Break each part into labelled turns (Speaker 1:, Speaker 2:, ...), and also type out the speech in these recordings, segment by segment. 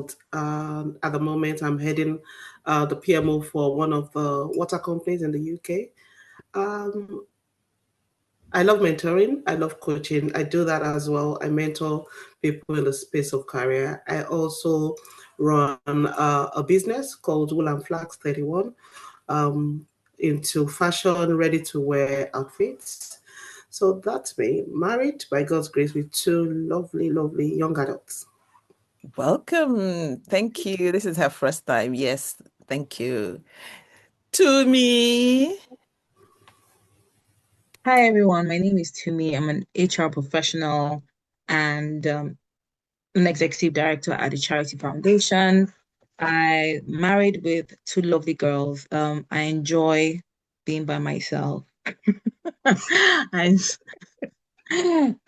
Speaker 1: world. At the moment, I'm heading the PMO for one of the water companies in the UK. Um, I love mentoring. I love coaching. I do that as well. I mentor people in the space of career. I also run a business called 𝗪𝗵𝘁31 into fashion, ready-to-wear outfits. So that's me, married by God's grace with two lovely, lovely young adults.
Speaker 2: Welcome. Thank you. This is her first time. Yes, thank you. Tumi.
Speaker 3: Hi everyone, my name is Tumi. I'm an HR professional and an executive director at the Charity Foundation. I married with two lovely girls. I enjoy being by myself. I,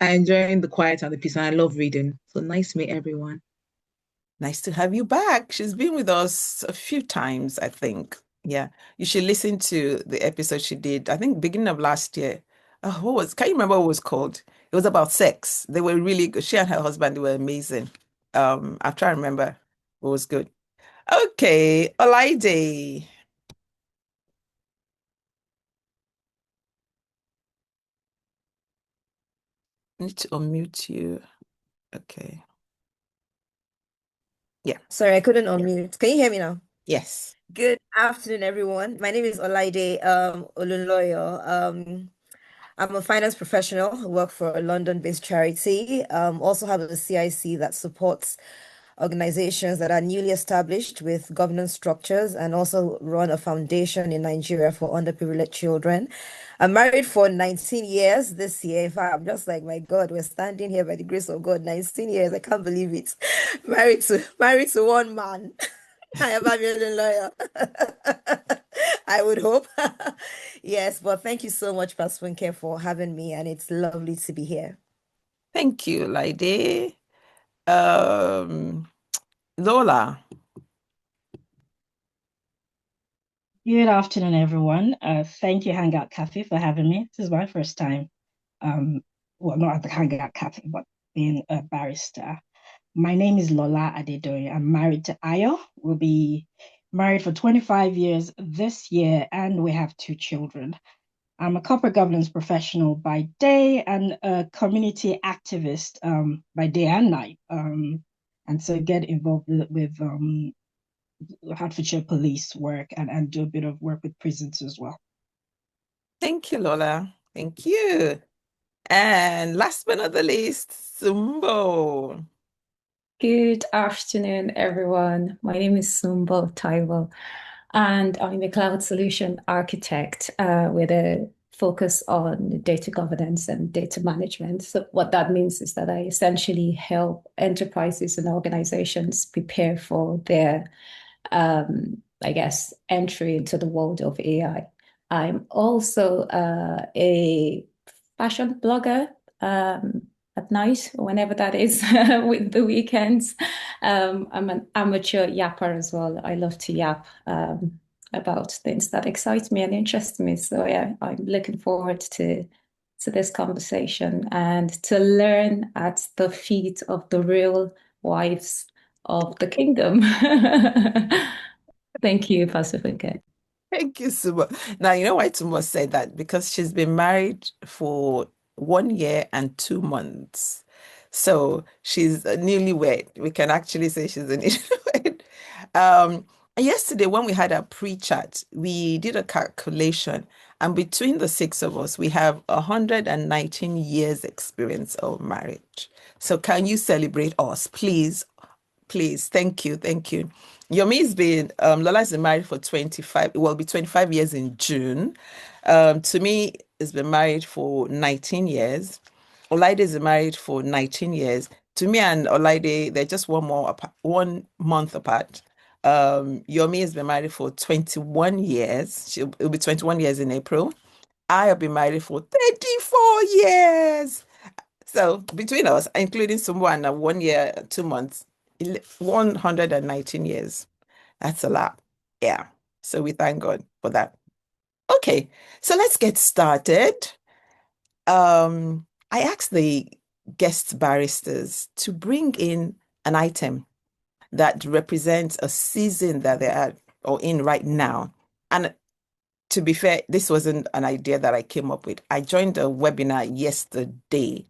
Speaker 3: I enjoy the quiet and the peace, and I love reading. So nice to meet everyone.
Speaker 2: Nice to have you back. She's been with us a few times, I think. Yeah, you should listen to the episode she did, I think beginning of last year. Can you remember what it was called? It was about sex. They were really good. She and her husband, they were amazing. I'm trying to remember. It was good. Okay, Olaide. I need to unmute you. Okay. Yeah.
Speaker 4: Sorry, I couldn't unmute. Can you hear me now?
Speaker 2: Yes.
Speaker 4: Good afternoon, everyone. My name is Olaide Olunloyo. I'm a finance professional who work for a London-based charity. Also have a CIC that supports organizations that are newly established with governance structures, and also run a foundation in Nigeria for underprivileged children. I'm married for 19 years this year. In fact, I'm just like, my God, we're standing here by the grace of God. 19 years, I can't believe it. Married to one man. I am a lawyer. I would hope. Yes, but thank you so much, 𝗪𝗲𝘁, for having me, and it's lovely to be here.
Speaker 2: Thank you, Olaide. Lola.
Speaker 5: Good afternoon, everyone. Thank you, Hangout Cafe, for having me. This is my first time, well, not at the Hangout Cafe, but being a barrister. My name is Lola Adedoyin. I'm married to Ayo. We'll be married for 25 years this year, and we have two children. I'm a corporate governance professional by day and a community activist by day and night. And so get involved with Hertfordshire police work and do a bit of work with prisons as well.
Speaker 2: Thank you, Lola. Thank you. And last but not the least, Sumbo.
Speaker 6: Good afternoon, everyone. My name is Sumbo Otolorin, and I'm a cloud solution architect with a focus on data governance and data management. So what that means is that I essentially help enterprises and organizations prepare for their entry into the world of AI. I'm also a fashion blogger at night, whenever that is, with the weekends. I'm an amateur yapper as well. I love to yap about things that excite me and interest me. So yeah, I'm looking forward to this conversation and to learn at the feet of the real wives of the kingdom. Thank you, 𝗪𝗲𝘁.
Speaker 2: Thank you, Sumbo. Now, you know why Sumbo said that? Because she's been married for 1 year and 2 months. So she's a newlywed. We can actually say she's a newlywed. Yesterday, when we had our pre-chat, we did a calculation, and between the 6 of us, we have 119 years experience of marriage. So can you celebrate us, please? Please, thank you, thank you. Yomi's been, Lola's been married for 25, it will be 25 years in June. Tumi has been married for 19 years. Olaide is married for 19 years. Tumi and Olaide, they're just 1 month apart. Yomi has been married for 21 years. It'll be 21 years in April. I have been married for 34 years. So between us, including Sumbo and 1 year, 2 months, 119 years. That's a lot. Yeah. So we thank God for that. Okay. So let's get started. I asked the guest barristers to bring in an item. that represents a season that they are or in right now. And to be fair, this wasn't an idea that I came up with. I joined a webinar yesterday,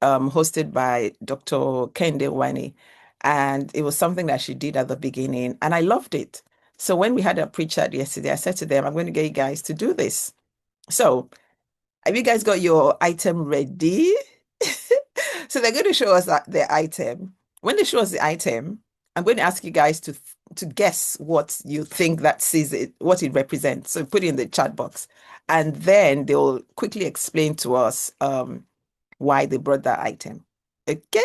Speaker 2: hosted by Dr. 𝗪𝗁𝘁, and it was something that she did at the beginning, and I loved it. So when we had a pre-chat yesterday, I said to them, I'm going to get you guys to do this. So have you guys got your item ready? So they're going to show us their item. When they show us the item, I'm going to ask you guys to guess what you think that says it, what it represents. So put it in the chat box, and then they'll quickly explain to us why they brought that item. Okay.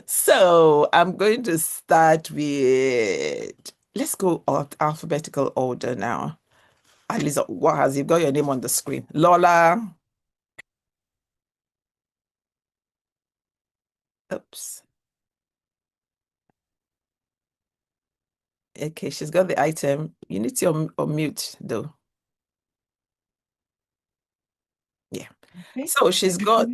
Speaker 2: So I'm going to start with, let's go alphabetical order now. At least, what has you got your name on the screen? Lola. Oops. Okay, she's got the item. You need to unmute though. Yeah.
Speaker 5: Okay.
Speaker 2: So she's got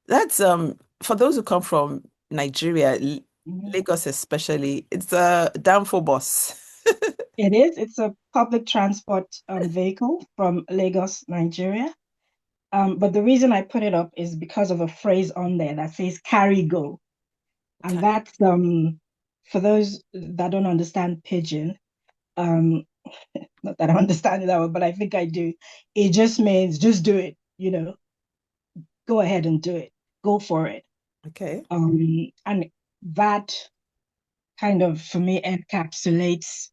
Speaker 2: that's for those who come from Nigeria, Lagos especially, it's a downfall bus.
Speaker 5: It is. It's a public transport vehicle from Lagos, Nigeria. But the reason I put it up is because of a phrase on there that says carry go. And that's for those that don't understand pidgin, not that I understand it that well, but I think I do. It just means just do it, go ahead and do it. Go for it.
Speaker 2: Okay.
Speaker 5: And that kind of, for me, encapsulates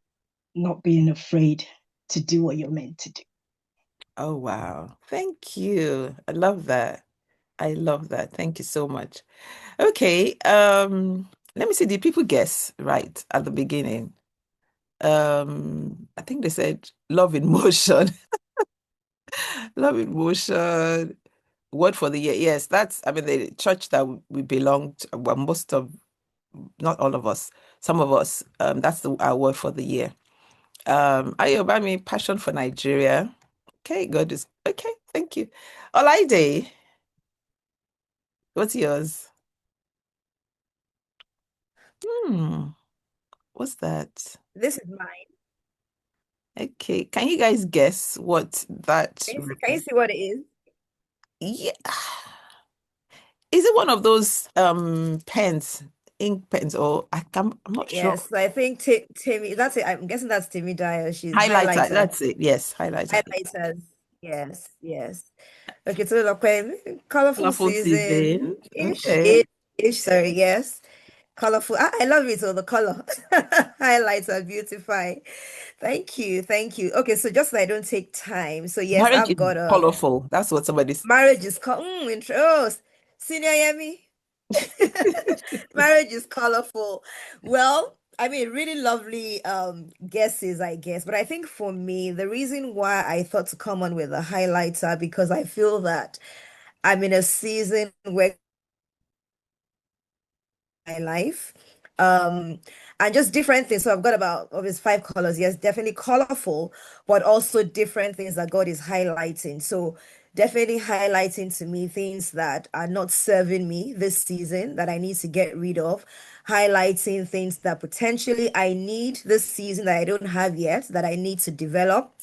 Speaker 5: not being afraid to do what you're meant to do.
Speaker 2: Oh, wow. Thank you. I love that. I love that. Thank you so much. Okay. Let me see. Did people guess right at the beginning? I think they said love in motion. Love in motion. Word for the year. Yes, that's, I mean, the church that we belong to, well, most of, not all of us, some of us, that's our word for the year. Ayobami, passion for Nigeria. Okay, God is, okay, thank you. Olaide, what's yours? What's that?
Speaker 4: This is mine.
Speaker 2: Okay, can you guys guess what that?
Speaker 4: Can you see what it is?
Speaker 2: Yeah. Is it one of those pens, ink pens, or I'm not sure.
Speaker 4: Yes, I think Timmy, that's it. I'm guessing that's Timmy Dyer. She's
Speaker 2: Highlighter,
Speaker 4: highlighter.
Speaker 2: that's it. Yes, highlighter.
Speaker 4: Highlighters. Yes, yes. Okay, so look, colorful
Speaker 2: Colorful season.
Speaker 4: ish,
Speaker 2: Okay.
Speaker 4: sorry, yes. Colorful. I love it. So the color highlighter, beautify. Thank you, thank you. Okay, so just so I don't take time. So yes,
Speaker 2: Marriage
Speaker 4: I've
Speaker 2: is
Speaker 4: got a
Speaker 2: colorful. That's what somebody's.
Speaker 4: marriage is Senior Yemi. Marriage is colorful. Well, I mean, really lovely guesses, I guess. But I think for me, the reason why I thought to come on with a highlighter because I feel that I'm in a season where my life. And just different things. So I've got about obviously 5 colors. Yes, definitely colorful, but also different things that God is highlighting. So definitely highlighting to me things that are not serving me this season that I need to get rid of. Highlighting things that potentially I need this season that I don't have yet, that I need to develop.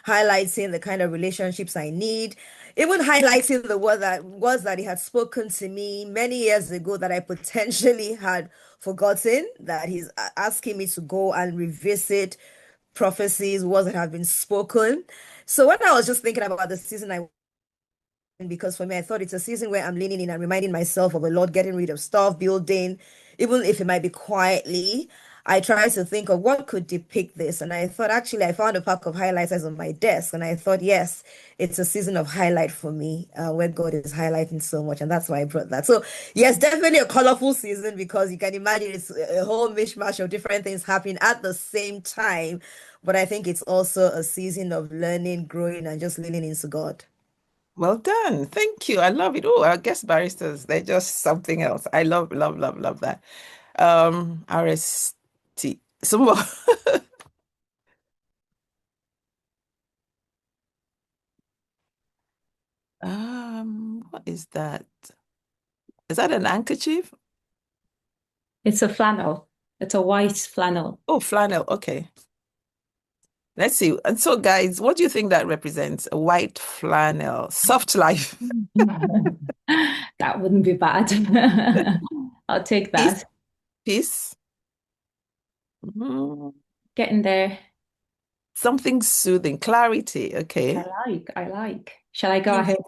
Speaker 4: Highlighting the kind of relationships I need, even highlighting the words that he had spoken to me many years ago that I potentially had forgotten, that he's asking me to go and revisit prophecies, words that have been spoken. So when I was just thinking about the season because for me, I thought it's a season where I'm leaning in and reminding myself of the Lord, getting rid of stuff, building, even if it might be quietly. I tried to think of what could depict this. And I thought, actually, I found a pack of highlighters on my desk. And I thought, yes, it's a season of highlight for me, where God is highlighting so much. And that's why I brought that. So, yes, definitely a colorful season because you can imagine it's a whole mishmash of different things happening at the same time. But I think it's also a season of learning, growing, and just leaning into God.
Speaker 2: Well done. Thank you. I love it. Oh, I guess baristas, they're just something else. I love, love, love, love that. RST. Sumbo. What is that? Is that an handkerchief?
Speaker 6: It's a flannel. It's a white flannel.
Speaker 2: Oh, flannel. Okay. Let's see. And so, guys, what do you think that represents? A white flannel. Soft life.
Speaker 6: That wouldn't be bad. I'll take
Speaker 2: Peace.
Speaker 6: that.
Speaker 2: Peace. Mm,
Speaker 6: Getting there.
Speaker 2: something soothing. Clarity. Okay.
Speaker 6: I like. Shall I go ahead?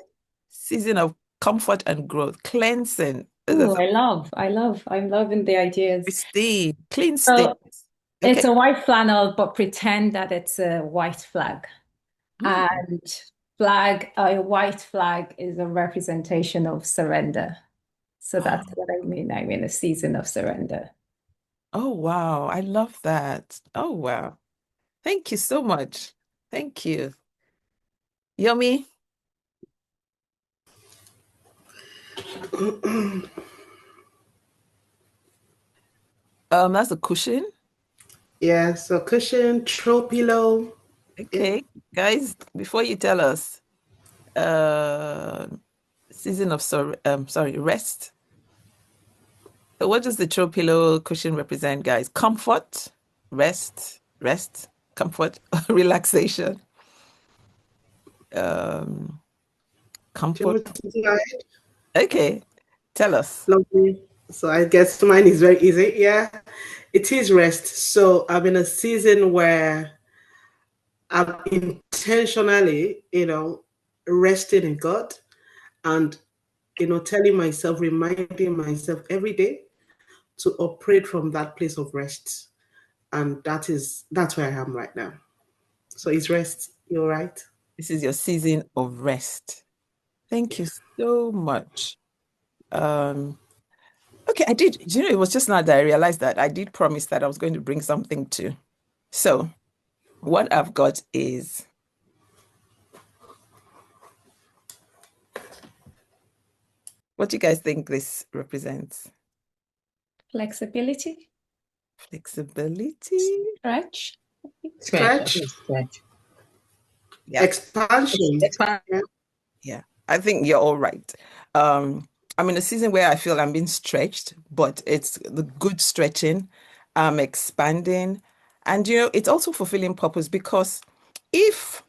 Speaker 2: Season of comfort and growth. Cleansing.
Speaker 6: Oh, I'm loving the ideas.
Speaker 2: Pristine. Clean
Speaker 6: So
Speaker 2: state.
Speaker 6: it's
Speaker 2: Okay.
Speaker 6: a white flannel, but pretend that it's a white flag. And a white flag is a representation of surrender. So that's what I mean. I mean a season of surrender.
Speaker 2: Oh, wow. I love that. Oh, wow. Thank you so much. Thank you. Yomi? That's a cushion.
Speaker 1: Yeah, so cushion, throw pillow.
Speaker 2: Okay, guys, before you tell us, season of rest. So what does the throw pillow cushion represent, guys? Comfort, rest, comfort, relaxation. Comfort. Okay, tell us.
Speaker 1: Lovely. So I guess mine is very easy. Yeah, it is rest. So I'm in a season where I'm intentionally, resting in God and, telling myself, reminding myself every day to operate from that place of rest. And that's where I am right now. So it's rest. You're right.
Speaker 2: This is your season of rest. Thank you so much. Okay, it was just now that I realized that I did promise that I was going to bring something too. So what I've got is what do you guys think this represents?
Speaker 6: Flexibility.
Speaker 2: Flexibility.
Speaker 6: Stretch.
Speaker 1: Stretch.
Speaker 2: Yeah.
Speaker 1: Expansion.
Speaker 2: Yeah. I think you're all right. I'm in a season where I feel I'm being stretched, but it's the good stretching. I'm expanding. And, it's also fulfilling purpose because if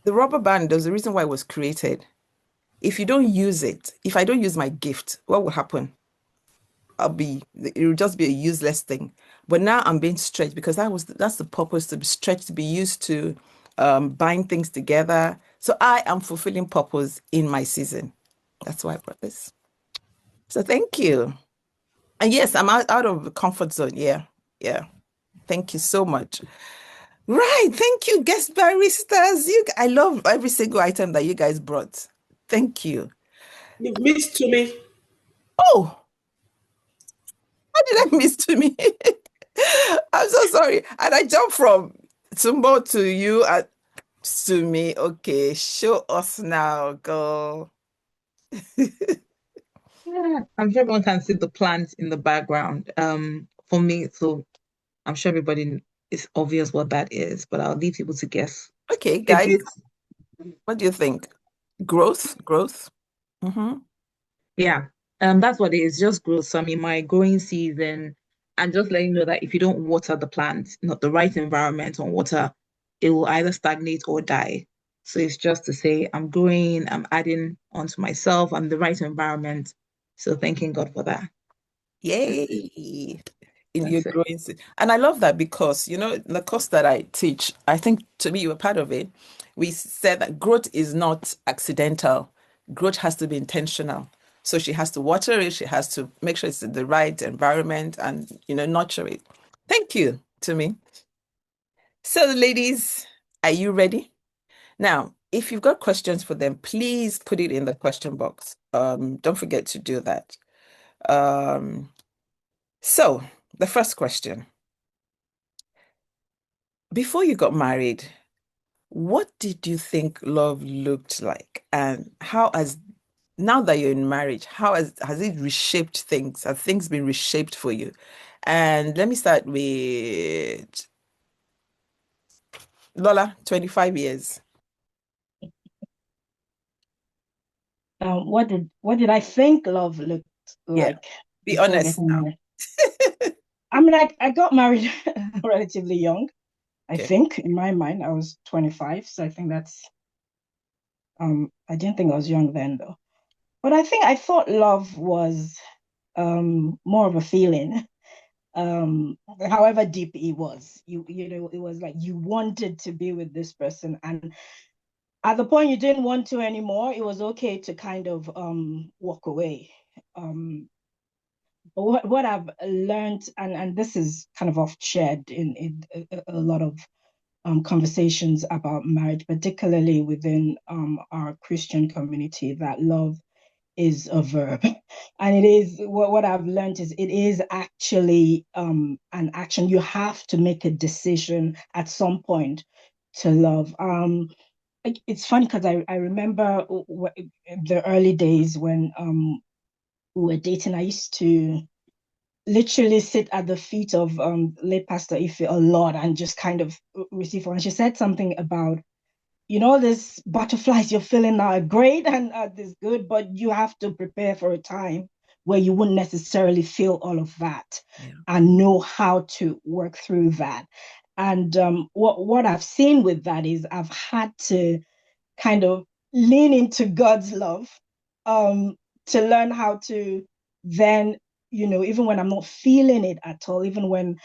Speaker 2: the rubber band, there's a reason why it was created. If you don't use it, if I don't use my gift, what will happen? It will just be a useless thing. But now I'm being stretched because that's the purpose, to be stretched, to be used to bind things together. So I am fulfilling purpose in my season. That's why I brought this. So thank you. And yes, I'm out of the comfort zone. Yeah. Yeah. Thank you so much. Right. Thank you, guest baristas. I love every single item that you guys brought. Thank you.
Speaker 1: You've missed Tumi.
Speaker 2: Oh, how did I miss Tumi? I'm so sorry. And I jumped from Sumbo to you and Tumi. Okay, show us now, girl.
Speaker 3: Yeah, I'm sure everyone can see the plants in the background. For me, so I'm sure everybody is obvious what that is, but I'll leave people to guess.
Speaker 2: Okay, guys, what do you think? Growth? Mm-hmm.
Speaker 3: Yeah, that's what it is, just growth. So I'm in my growing season, and just letting you know that if you don't water the plant, not the right environment on water, it will either stagnate or die. So it's just to say I'm growing, I'm adding onto myself, I'm the right environment. So thanking God for that.
Speaker 2: Yay. In your
Speaker 3: That's it.
Speaker 2: growing season. And I love that because, the course that I teach, I think to me you were part of it. We said that growth is not accidental. Growth has to be intentional. So she has to water it. She has to make sure it's in the right environment and, nurture it. Thank you, Tumi. So, ladies, are you ready? Now, if you've got questions for them, please put it in the question box. Don't forget to do that. So, the first question. Before you got married, what did you think love looked like? And now that you're in marriage, how has it reshaped things? Have things been reshaped for you? And let me start with Lola, 25 years.
Speaker 5: What did I think love looked like
Speaker 2: Be
Speaker 5: before
Speaker 2: honest
Speaker 5: getting
Speaker 2: now.
Speaker 5: married? I mean, I got married relatively young. I
Speaker 2: Okay.
Speaker 5: think in my mind, I was 25. So I think that's, I didn't think I was young then though. But I thought love was more of a feeling. However deep it was, you know, it was like you wanted to be with this person, and at the point you didn't want to anymore, it was okay to kind of walk away. But what I've learned, and this is kind of oft shared in a lot of conversations about marriage, particularly within our Christian community, that love is a verb. And it is what I've learned is it is actually an action. You have to make a decision at some point to love. It's funny because I remember the early days when we were dating. I used to literally sit at the feet of late Pastor Ife a lot and just kind of receive her. And she said something about, you know, this butterflies you're feeling now are great and this good, but you have to prepare for a time where you wouldn't necessarily feel all of that,
Speaker 2: Yeah.
Speaker 5: and know how to work through that. And what I've seen with that is I've had to kind of lean into God's love, to learn how to then, you know, even when I'm not feeling it at all, even when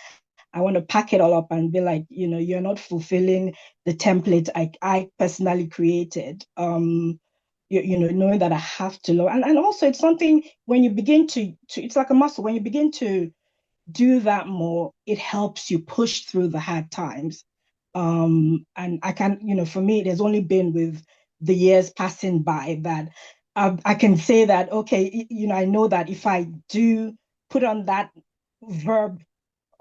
Speaker 5: I want to pack it all up and be like, you know, you're not fulfilling the template I personally created. You know, knowing that I have to love. And also it's something when you begin to it's like a muscle. When you begin to do that more, it helps you push through the hard times. And I can, you know, for me, it has only been with the years passing by that I can say that, okay, you know, I know that if I do put on that verb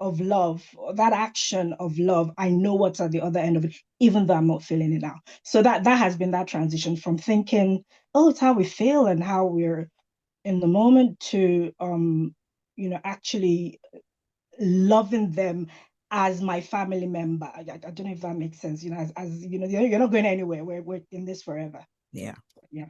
Speaker 5: of love, that action of love, I know what's at the other end of it, even though I'm not feeling it now. So that has been that transition from thinking, oh, it's how we feel and how we're in the moment, to you know, actually loving them as my family member. I don't know if that makes sense. You know, as you know, you're not going anywhere. We're in this forever.
Speaker 2: Yeah.
Speaker 5: Yeah.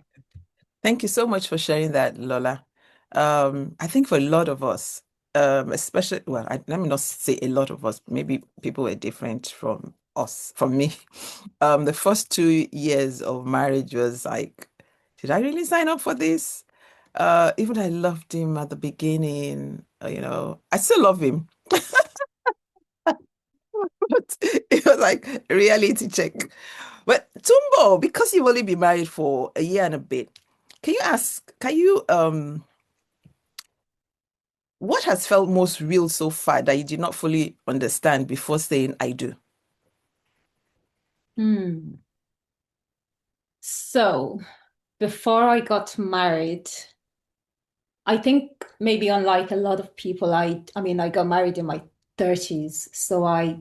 Speaker 2: Thank you so much for sharing that, Lola. I think for a lot of us, especially, well, let me not say a lot of us, maybe people were different from us, from me. The first 2 years of marriage was like, did I really sign up for this? Even I loved him at the beginning, you know, I still love him, but it was like a reality check. But Tumbo, because you've only been married for a year and a bit, can you what has felt most real so far that you did not fully understand before saying I do?
Speaker 6: So before I got married, I think maybe unlike a lot of people, I mean, I got married in my 30s, so I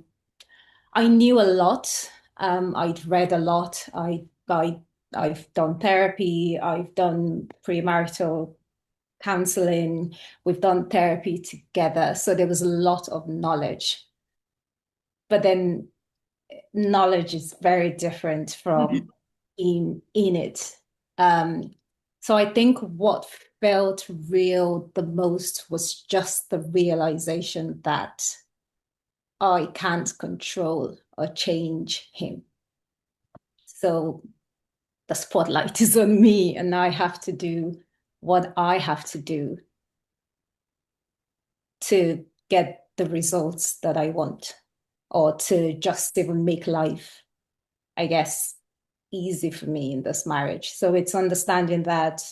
Speaker 6: knew a lot. I'd read a lot. I've done therapy. I've done premarital counseling. We've done therapy together. So there was a lot of knowledge. But then knowledge is very different from in it. So I think what felt real the most was just the realization that I can't control or change him. So the spotlight is on me, and I have to do what I have to do to get the results that I want, or to just even make life, I guess, easy for me in this marriage. So it's understanding that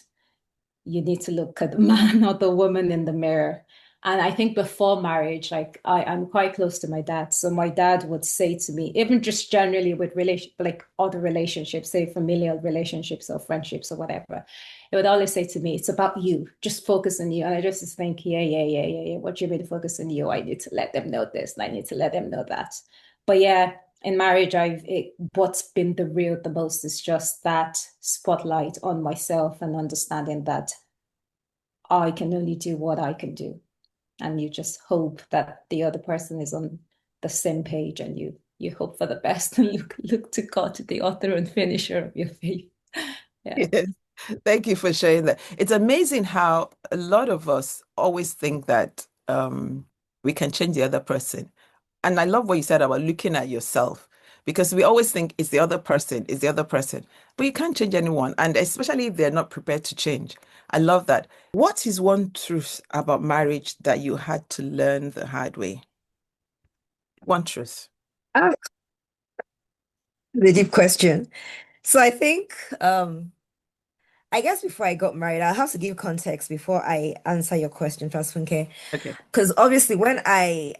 Speaker 6: you need to look at the man or the woman in the mirror. And I think before marriage, like I'm quite close to my dad. So my dad would say to me, even just generally with like other relationships, say familial relationships or friendships or whatever, it would always say to me, it's about you, just focus on you. And I just think, yeah. What you mean to focus on you? I need to let them know this and I need to let them know that. But yeah, in marriage, what's been the most is just that spotlight on myself and understanding that I can only do what I can do. And you just hope that the other person is on the same page, and you hope for the best and look to God, the author and finisher of your faith. Yeah.
Speaker 2: Yes. Thank you for sharing that. It's amazing how a lot of us always think that we can change the other person. And I love what you said about looking at yourself, because we always think it's the other person, but you can't change anyone. And especially if they're not prepared to change. I love that. What is one truth about marriage that you had to learn the hard way? One truth.
Speaker 4: Ah, the deep question. So I think, I guess before I got married, I have to give context before I answer your question, Trustfunke.
Speaker 2: Okay.
Speaker 4: Because obviously, when I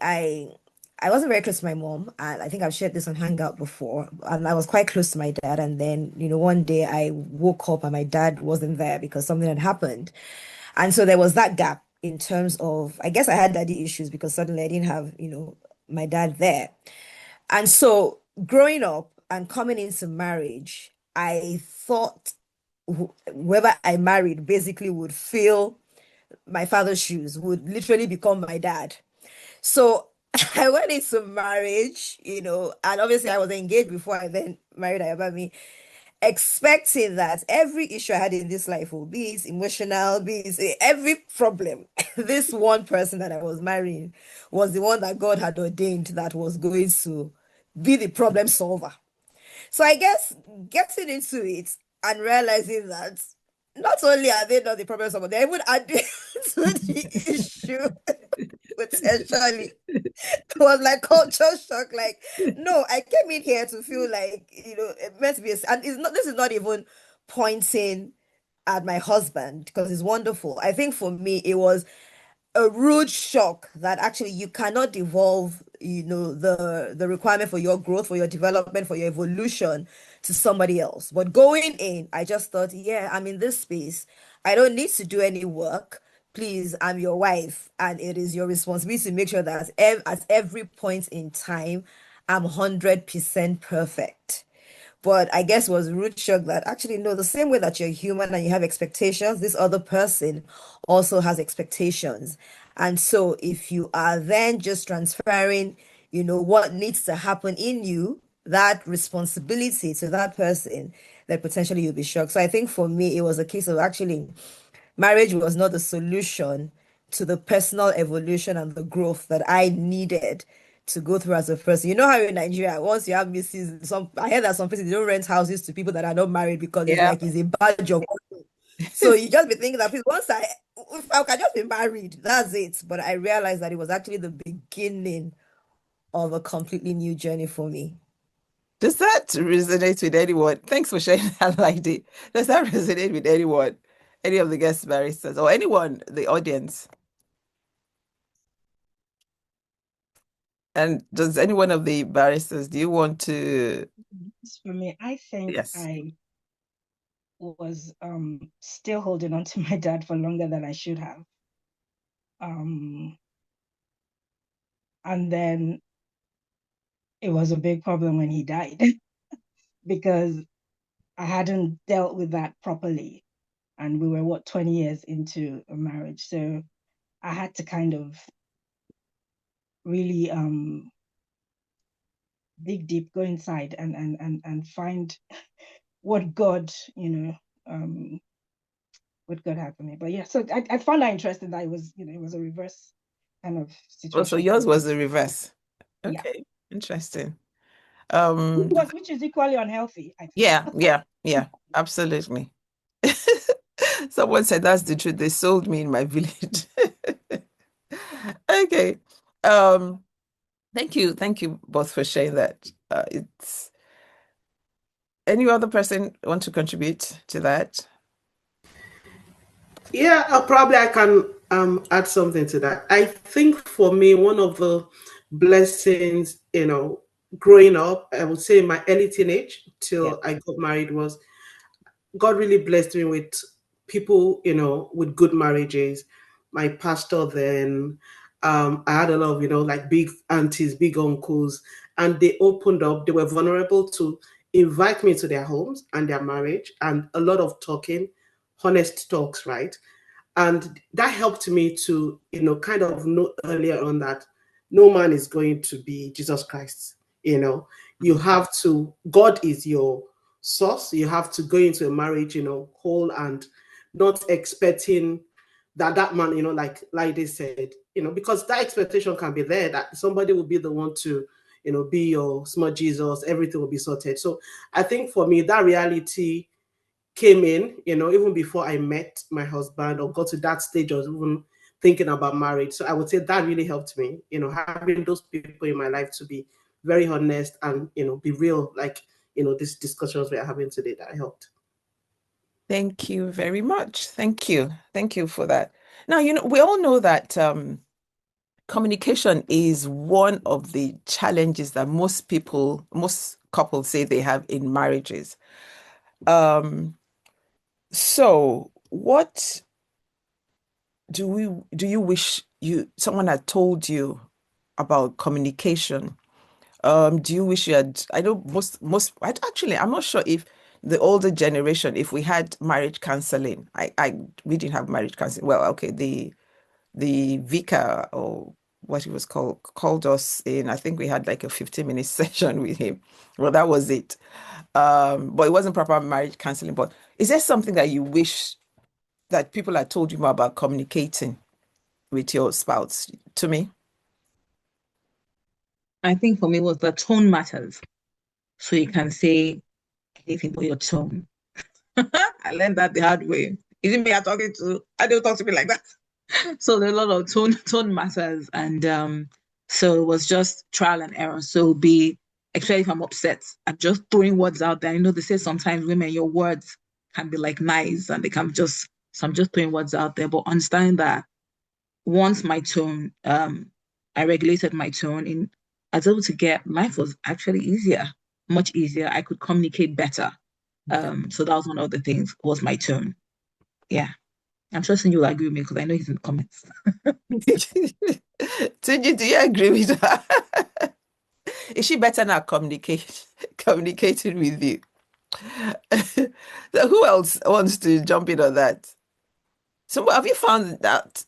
Speaker 4: wasn't very close to my mom, and I think I've shared this on Hangout before, and I was quite close to my dad. And then, one day I woke up and my dad wasn't there because something had happened. And so there was that gap in terms of, I guess I had daddy issues because suddenly I didn't have, my dad there. And so growing up and coming into marriage, I thought whoever I married basically would fill my father's shoes, would literally become my dad. So I went into marriage, and obviously I was engaged before I then married 𝗪𝗵𝘁, expecting that every issue I had in this life will be it emotional, be it every problem. This one person that I was marrying was the one that God had ordained that was going to be the problem solver. So I guess getting into it and realizing that not only are they not the problem solver, they're even adding to the issue potentially. It was like culture shock. Like, no, I came in here to feel like, it meant to be, and this is not even pointing at my husband because he's wonderful. I think for me, it was a rude shock that actually you cannot devolve, the requirement for your growth, for your development, for your evolution to somebody else. But going in, I just thought, yeah, I'm in this space. I don't need to do any work. Please, I'm your wife, and it is your responsibility to make sure that at every point in time, I'm 100% perfect. But I guess it was rude shock that actually, no, the same way that you're human and you have expectations, this other person also has expectations. And so if you are then just transferring, what needs to happen in you, that responsibility to that person, then potentially you'll be shocked. So I think for me, it was a case of actually marriage was not the solution to the personal evolution and the growth that I needed to go through as a person. You know how in Nigeria, once you have misses, I heard that some places they don't rent houses to people that are not married because it's
Speaker 2: Yeah.
Speaker 4: like it's a badge of honor. So you just be thinking that if I can just be married, that's it. But I realized that it was actually the beginning of a completely new journey for me.
Speaker 2: Does that resonate with anyone? Thanks for sharing that, Olaide. Does that resonate with anyone? Any of the guest baristas or anyone, the audience? And does any one of the baristas, do you want to?
Speaker 5: For me, I think
Speaker 2: Yes.
Speaker 5: I was still holding on to my dad for longer than I should have. And then it was a big problem when he died because I hadn't dealt with that properly. And we were, 20 years into a marriage. So I had to kind of really dig deep, go inside and find what God, what God had for me. But yeah, so I found that interesting that it was, it was a reverse kind of situation.
Speaker 2: Oh, so yours was the reverse.
Speaker 5: Yeah.
Speaker 2: Okay, interesting.
Speaker 5: Which is equally unhealthy, I think.
Speaker 2: Yeah, absolutely. Someone said that's the truth. They sold me in my village. Okay. Thank you both for sharing that. It's any other person want to contribute to that?
Speaker 1: Yeah, I can add something to that. I think for me, one of the blessings, growing up, I would say in my early teenage till I got married, was God really blessed me with people, with good marriages. My pastor then, I had a lot of, like big aunties, big uncles, and they opened up, they were vulnerable to invite me to their homes and their marriage, and a lot of talking, honest talks, right? And that helped me to, kind of know earlier on that no man is going to be Jesus Christ. You have to, God is your source. You have to go into a marriage, whole and not expecting that man, like they said, because that expectation can be there that somebody will be the one to, be your small Jesus, everything will be sorted. So I think for me, that reality came in, even before I met my husband or got to that stage of even thinking about marriage. So I would say that really helped me, having those people in my life to be very honest and, be real, like, these discussions we're having today, that helped.
Speaker 2: Thank you very much. Thank you. Thank you for that. Now, we all know that communication is one of the challenges that most couples say they have in marriages. So what do you wish someone had told you about communication? Do you wish you had, I know actually, I'm not sure if the older generation, if we had marriage counseling, we didn't have marriage counseling. Well, okay, the vicar, or what he was called us in, I think we had like a 15-minute session with him. Well, that was it. But it wasn't proper marriage counseling. But is there something that you wish that people had told you more about communicating with your spouse? To me,
Speaker 3: I think for me was the tone matters. So you can say anything but your tone. I learned that the hard way. Is it me you're talking to? I don't talk to me like that. So there's a lot of tone matters. And so it was just trial and error. So especially if I'm upset, I'm just throwing words out there. They say sometimes women, your words can be like knives and they can so I'm just throwing words out there. But understand that once my tone, I regulated my tone, I was able to life was actually easier, much easier. I could communicate better. So that was one of the things, was my tone. Yeah. I'm trusting you'll agree with me because I know he's in the comments.
Speaker 2: Tunji, do you agree with her? Is she better now communicating with you? So who else wants to jump in on that? So have you found that,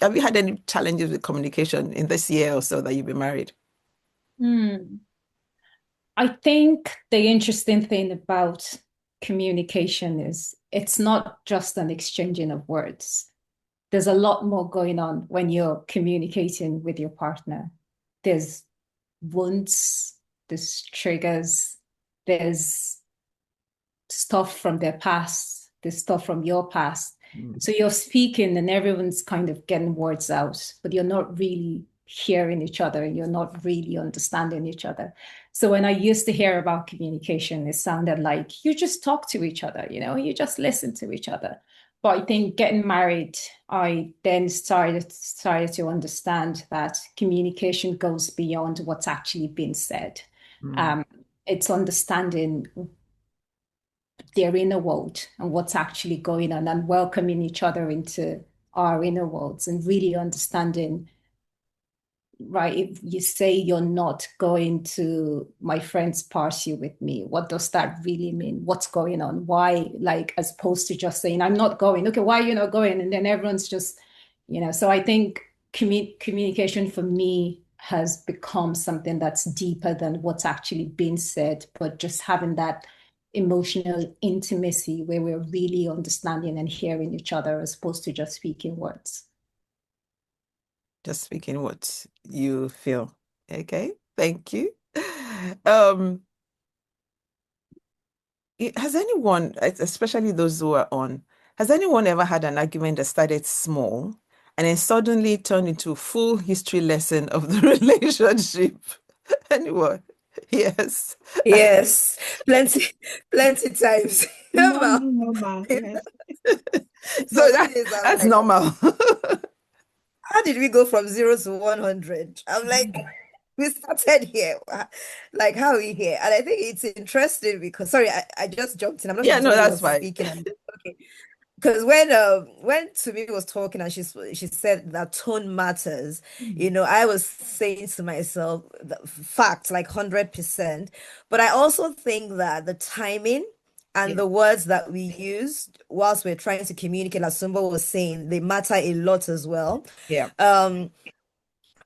Speaker 2: have you had any challenges with communication in this year or so that you've been married?
Speaker 6: I think the interesting thing about communication is it's not just an exchanging of words. There's a lot more going on when you're communicating with your partner. There's wounds, there's triggers, there's stuff from their past, there's stuff from your past. So you're speaking and everyone's kind of getting words out, but you're not really hearing each other. You're not really understanding each other. So when I used to hear about communication, it sounded like you just talk to each other, you just listen to each other. But I think getting married, I then started to understand that communication goes beyond what's actually been said. It's understanding their inner world and what's actually going on, and welcoming each other into our inner worlds, and really understanding, right, if you say you're not going to my friend's party with me, what does that really mean? What's going on? Why, as opposed to just saying, I'm not going. Okay, why are you not going? And then everyone's just, so I think communication for me has become something that's deeper than what's actually been said, but just having that emotional intimacy where we're really understanding and hearing each other as opposed to just speaking words.
Speaker 2: Just speaking what you feel. Okay, thank you. Has anyone, especially those who are on, has anyone ever had an argument that started small and then suddenly turned into a full history lesson of the relationship? Anyone? Yes.
Speaker 4: Yes, plenty times.
Speaker 5: Normal, yes.
Speaker 2: So that's
Speaker 4: like,
Speaker 2: normal.
Speaker 4: how did we go from 0 to 100? I'm like, we started here. Like, how are we here? And I think it's interesting because, sorry, I just jumped in. I'm not
Speaker 2: Yeah,
Speaker 4: sure
Speaker 2: no,
Speaker 4: if somebody
Speaker 2: that's
Speaker 4: was
Speaker 2: fine.
Speaker 4: speaking. Okay. Because when Tumi was talking and she said that tone matters, I was saying to myself, facts, like 100%. But I also think that the timing and the words that we use whilst we're trying to communicate, as Sumbo was saying, they matter a lot as well.
Speaker 2: Yeah.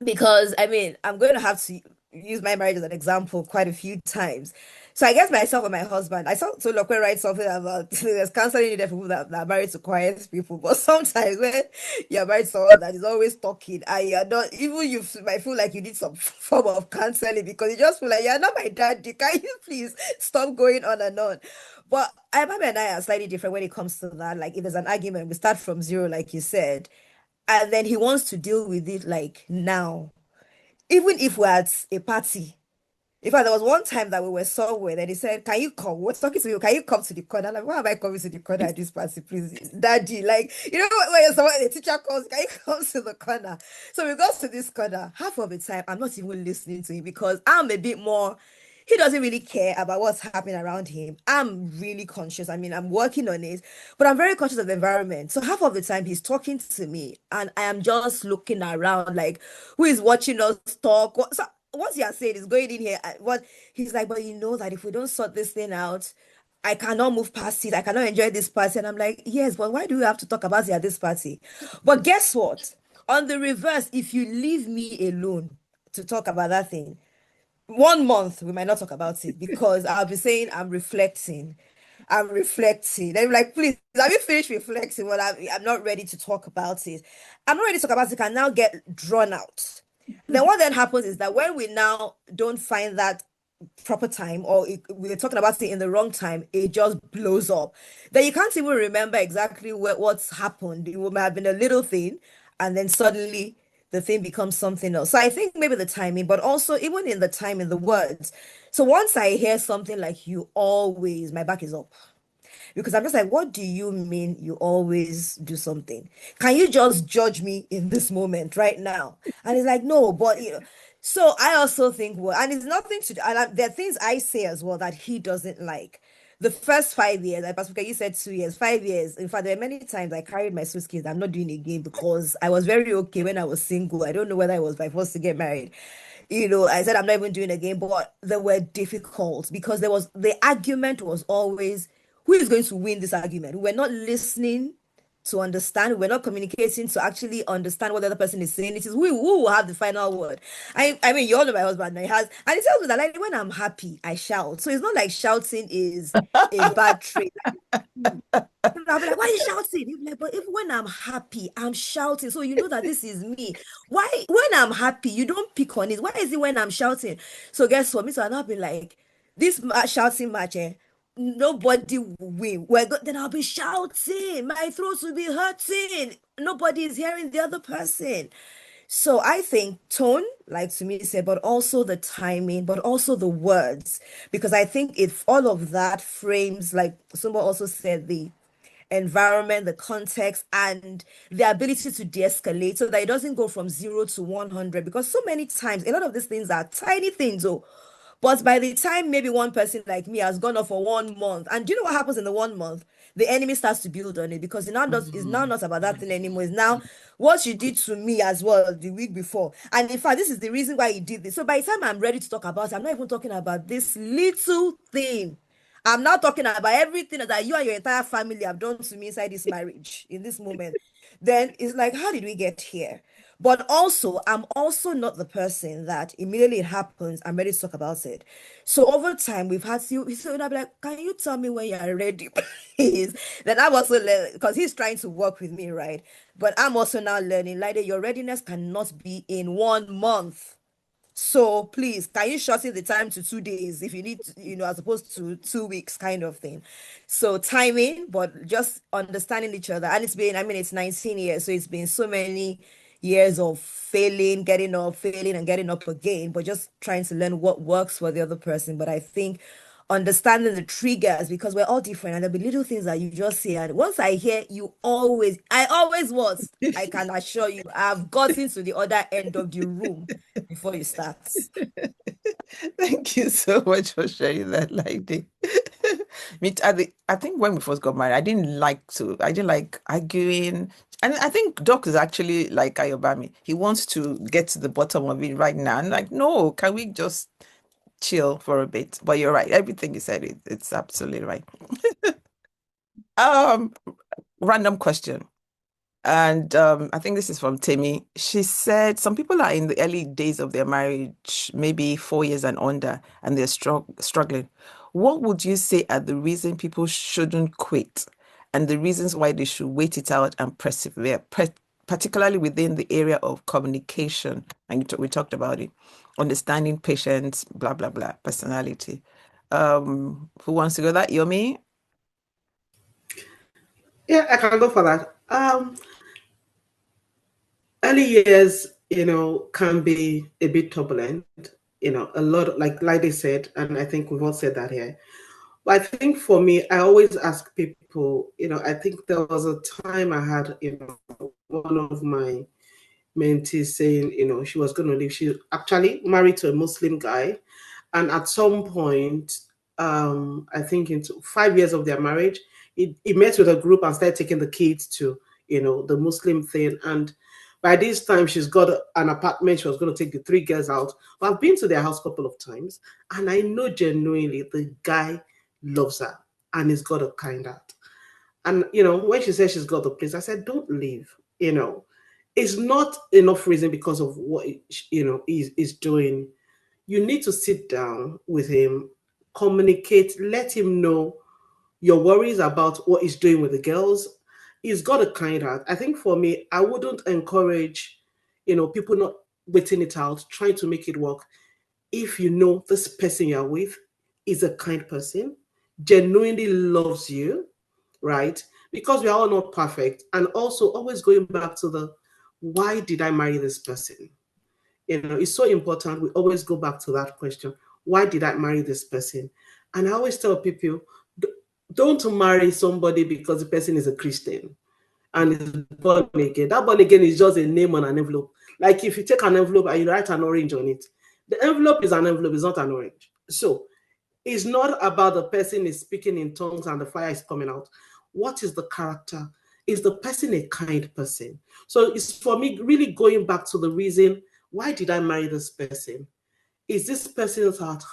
Speaker 4: Because I mean, I'm going to have to use my marriage as an example quite a few times. So I guess myself and my husband, I saw so Lokwe write something about there's counseling needed for people that are married to quiet people. But sometimes when you're married to someone that is always talking and you're not, even you might feel like you need some form of counseling because you just feel like you're not my daddy. Can you please stop going on and on? But Mama and I are slightly different when it comes to that. Like if there's an argument, we start from zero, like you said, and then he wants to deal with it like now. Even if we're at a party. In fact, there was one time that we were somewhere, then he said, "Can you come? What's talking to you? Can you come to the corner?" I'm like, why am I coming to the corner at this party, please? Daddy, like, you know, when someone, the teacher calls, can you come to the corner? So we got to this corner. Half of the time, I'm not even listening to him because I'm a bit more, he doesn't really care about what's happening around him. I'm really conscious. I mean, I'm working on it, but I'm very conscious of the environment. So half of the time he's talking to me and I am just looking around like, who is watching us talk? So what you're saying is going in here. What he's like, but you know that if we don't sort this thing out, I cannot move past it. I cannot enjoy this party. And I'm like, yes, but why do we have to talk about it at this party? But guess what? On the reverse, if you leave me alone to talk about that thing, 1 month we might not talk about it because I'll be saying I'm reflecting. I'm reflecting. And I'm like, please, have you finished reflecting? Well, I'm not ready to talk about it. I'm not ready to talk about it. Can now get drawn out. Then what then happens is that when we now don't find that proper time or we're talking about it in the wrong time, it just blows up. Then you can't even remember exactly what's happened. It might have been a little thing, and then suddenly the thing becomes something else. So I think maybe the timing, but also even in the time in the words. So once I hear something like you always, my back is up because I'm just like, what do you mean you always do something? Can you just judge me in this moment right now? And it's like, no, but you know. So I also think, well, and it's nothing to do, and there are things I say as well that he doesn't like. The first 5 years, like Pastor, you said 2 years, 5 years. In fact, there are many times I carried my suitcase. I'm not doing it again because I was very okay when I was single. I don't know whether I was by force to get married. I said I'm not even doing it again, but they were difficult because the argument was always who is going to win this argument. We were not listening to understand. We're not communicating to actually understand what the other person is saying. It is who will have the final word. I mean, you all know my husband. He has, and he tells me that like when I'm happy, I shout. So it's not like shouting is a bad trait. I'll be like, why are you shouting? He'll be like, but even when I'm happy, I'm shouting. So you know that this is me. Why, when I'm happy, you don't pick on it. Why is it when I'm shouting? So guess what? Me, so I'll be like, this shouting match, nobody will win. Then I'll be shouting. My throat will be hurting. Nobody is hearing the other person. So I think tone, like Tumi said, but also the timing, but also the words, because I think if all of that frames, like Sumbo also said, the environment, the context, and the ability to de-escalate so that it doesn't go from 0 to 100. Because so many times, a lot of these things are tiny things, oh, but by the time maybe one person like me has gone off for 1 month, and do you know what happens in the 1 month? The enemy starts to build on it because it's now not about that thing anymore. It's now what you did to me as well the week before. And in fact, this is the reason why you did this. So by the time I'm ready to talk about it, I'm not even talking about this little thing. I'm not talking about everything that you and your entire family have done to me inside this marriage in this moment. Then it's like, how did we get here? But also, I'm also not the person that immediately it happens, I'm ready to talk about it. So over time, we've had to, so I'll be like, can you tell me when you're ready, please? Then I'm also learning, because he's trying to work with me, right? But I'm also now learning, like, your readiness cannot be in 1 month. So please, can you shorten the time to 2 days if you need to, as opposed to 2 weeks kind of thing. So timing, but just understanding each other. And I mean, it's 19 years, so it's been so many years of failing, getting up, failing, and getting up again, but just trying to learn what works for the other person. But I think understanding the triggers, because we're all different and there'll be little things that you just say. And once I hear I always was, I can assure you, I've gotten to the other end of the room before you start.
Speaker 2: Thank you so much for sharing that, Laide. I think when we first got married, I didn't like arguing. And I think Doc is actually like 𝗪𝗵𝘁. He wants to get to the bottom of it right now. And like, no, can we just chill for a bit? But you're right. Everything you said, it's absolutely right. Random question. And I think this is from Tumi. She said some people are in the early days of their marriage, maybe 4 years and under, and they're struggling. What would you say are the reasons people shouldn't quit and the reasons why they should wait it out and persevere, particularly within the area of communication? And we talked about it, understanding patients, blah, blah, blah, personality. Who wants to go that? Yomi?
Speaker 1: Yeah, I can go for that. Early years, can be a bit turbulent. A lot, like they said, and I think we've all said that here. But I think for me, I always ask people. I think there was a time I had, one of my mentees saying, she was going to leave. She actually married to a Muslim guy, and at some point, I think into 5 years of their marriage, he met with a group and started taking the kids to, the Muslim thing. And by this time, she's got an apartment. She was going to take the 3 girls out. But I've been to their house a couple of times, and I know genuinely the guy loves her and he's got a kind heart. And, when she said she's got the place, I said, don't leave. It's not enough reason because of what, he's doing. You need to sit down with him, communicate, let him know your worries about what he's doing with the girls. He's got a kind heart. I think for me, I wouldn't encourage, people not waiting it out, trying to make it work. If you know this person you're with is a kind person, genuinely loves you, right? Because we are all not perfect. And also always going back to the, why did I marry this person? It's so important. We always go back to that question. Why did I marry this person? And I always tell people, don't marry somebody because the person is a Christian and is born again. That born again is just a name on an envelope. Like if you take an envelope and you write an orange on it, the envelope is an envelope, it's not an orange. So it's not about the person is speaking in tongues and the fire is coming out. What is the character? Is the person a kind person? So it's for me really going back to the reason, why did I marry this person? Is this person's heart,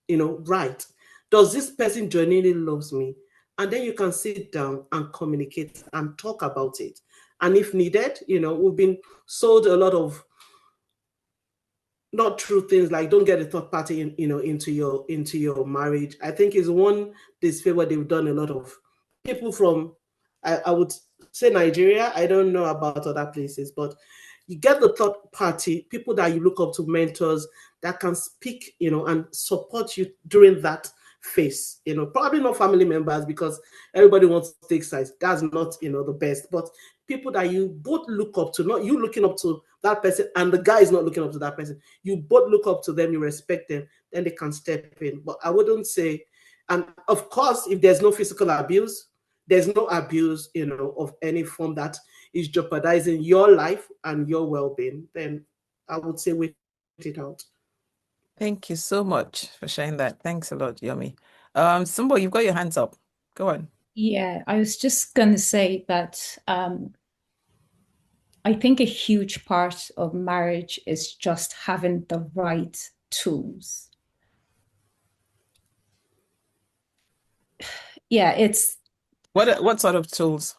Speaker 1: right? Does this person genuinely loves me? And then you can sit down and communicate and talk about it. And if needed, we've been sold a lot of not true things, like don't get a third party into your marriage. I think is one disfavor they've done a lot of people from, I would say Nigeria. I don't know about other places, but you get the third party, people that you look up to, mentors that can speak, and support you during that phase. Probably not family members because everybody wants to take sides. That's not, the best. But people that you both look up to, not you looking up to that person and the guy is not looking up to that person. You both look up to them, you respect them, then they can step in. But I wouldn't say, and of course, if there's no physical abuse, there's no abuse, of any form that is jeopardizing your life and your well-being, then I would say wait it out.
Speaker 2: Thank you so much for sharing that. Thanks a lot, Yomi. Sumbo, you've got your hands up. Go on.
Speaker 6: Yeah, I was just going to say that I think a huge part of marriage is just having the right tools. Yeah, it's
Speaker 2: what sort of tools?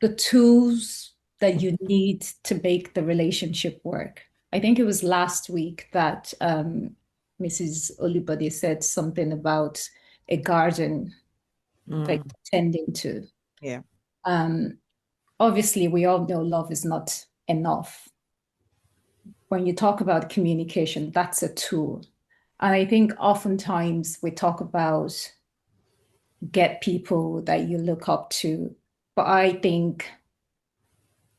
Speaker 6: The tools that you need to make the relationship work. I think it was last week that Mrs. Olubode said something about a garden that you're tending to.
Speaker 2: Yeah.
Speaker 6: Obviously, we all know love is not enough. When you talk about communication, that's a tool. And I think oftentimes we talk about get people that you look up to, but I think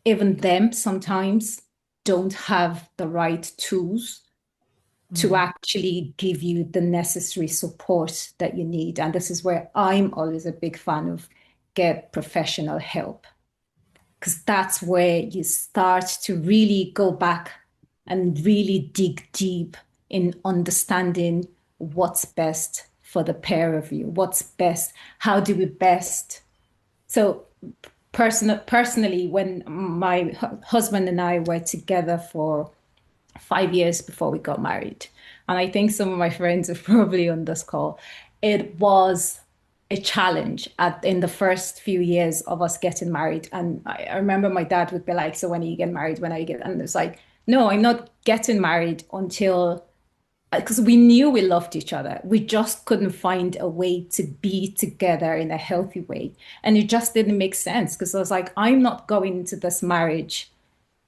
Speaker 6: even them sometimes don't have the right tools to actually give you the necessary support that you need. And this is where I'm always a big fan of get professional help, because that's where you start to really go back and really dig deep in understanding what's best for the pair of you, what's best, how do we best. So personally, when my husband and I were together for 5 years before we got married, and I think some of my friends are probably on this call, it was a challenge in the first few years of us getting married. And I remember my dad would be like, so when are you getting married? When are you getting? And it's like, no, I'm not getting married until, because we knew we loved each other. We just couldn't find a way to be together in a healthy way. And it just didn't make sense because I was like, I'm not going into this marriage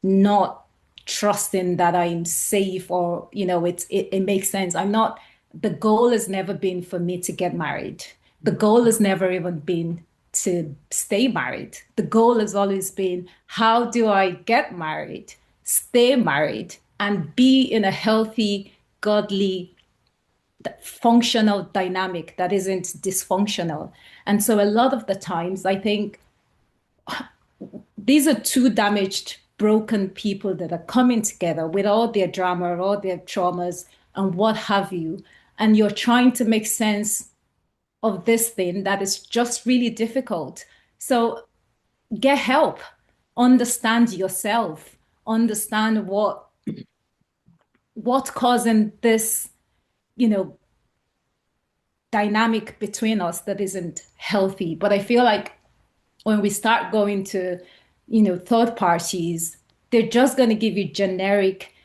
Speaker 6: not trusting that I'm safe, or, it makes sense. The goal has never been for me to get married. The goal has never even been to stay married. The goal has always been, how do I get married, stay married, and be in a healthy, godly, functional dynamic that isn't dysfunctional. And so a lot of the times, I think these are two damaged, broken people that are coming together with all their drama, all their traumas, and what have you. And you're trying to make sense of this thing that is just really difficult. So get help, understand yourself, understand what's causing this, dynamic between us that isn't healthy. But I feel like when we start going to, third parties, they're just going to give you generic,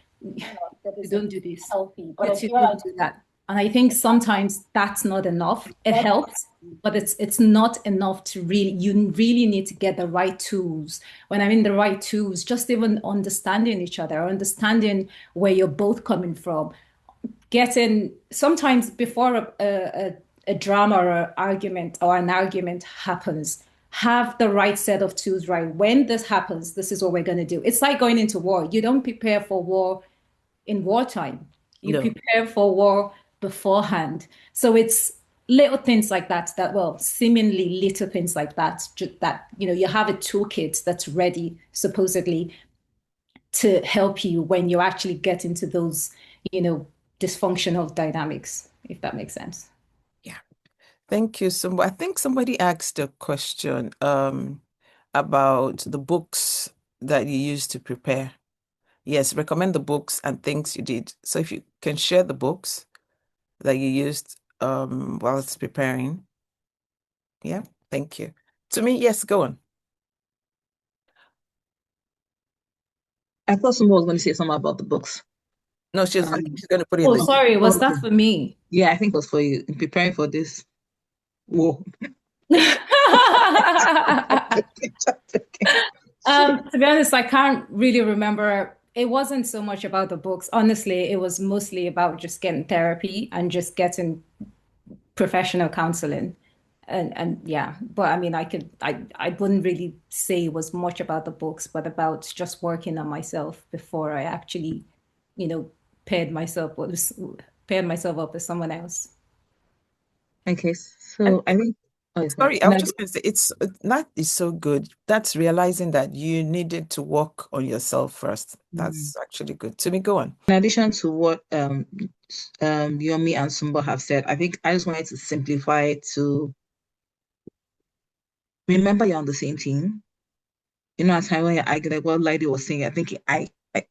Speaker 6: don't do this,
Speaker 5: healthy.
Speaker 6: but you don't do that. And I think sometimes that's not enough. It helps, but it's not enough to you really need to get the right tools. When I mean the right tools, just even understanding each other, understanding where you're both coming from, sometimes before a drama or an argument happens, have the right set of tools, right? When this happens, this is what we're going to do. It's like going into war. You don't prepare for war in wartime. You prepare for war beforehand. So it's little things like that, seemingly little things like that, you have a toolkit that's ready, supposedly, to help you when you actually get into those, dysfunctional dynamics, if that makes sense.
Speaker 2: Yeah. Thank you, Sumbo. I think somebody asked a question about the books that you used to prepare. Yes, recommend the books and things you did. So if you can share the books that you used whilst preparing. Yeah, thank you. Tumi, yes, go on.
Speaker 3: I thought someone was going to say something about the books.
Speaker 2: No, she's going to put it in
Speaker 6: Oh, sorry, was that for me?
Speaker 3: Yeah, I think it was for you in preparing for this. Whoa.
Speaker 6: To be honest, I can't really remember. It wasn't so much about the books. Honestly, it was mostly about just getting therapy and just getting professional counseling. And yeah, but I mean, I wouldn't really say it was much about the books, but about just working on myself before I actually, paired myself up with someone else.
Speaker 3: Okay, so I think.
Speaker 2: Sorry, I was just going to say, that is so good. That's realizing that you needed to work on yourself first. That's actually good. Tumi, go on.
Speaker 3: In addition to what Yomi and Sumbo have said, I think I just wanted to simplify it to remember you're on the same team. At time when you're arguing, like what Lady was saying, I think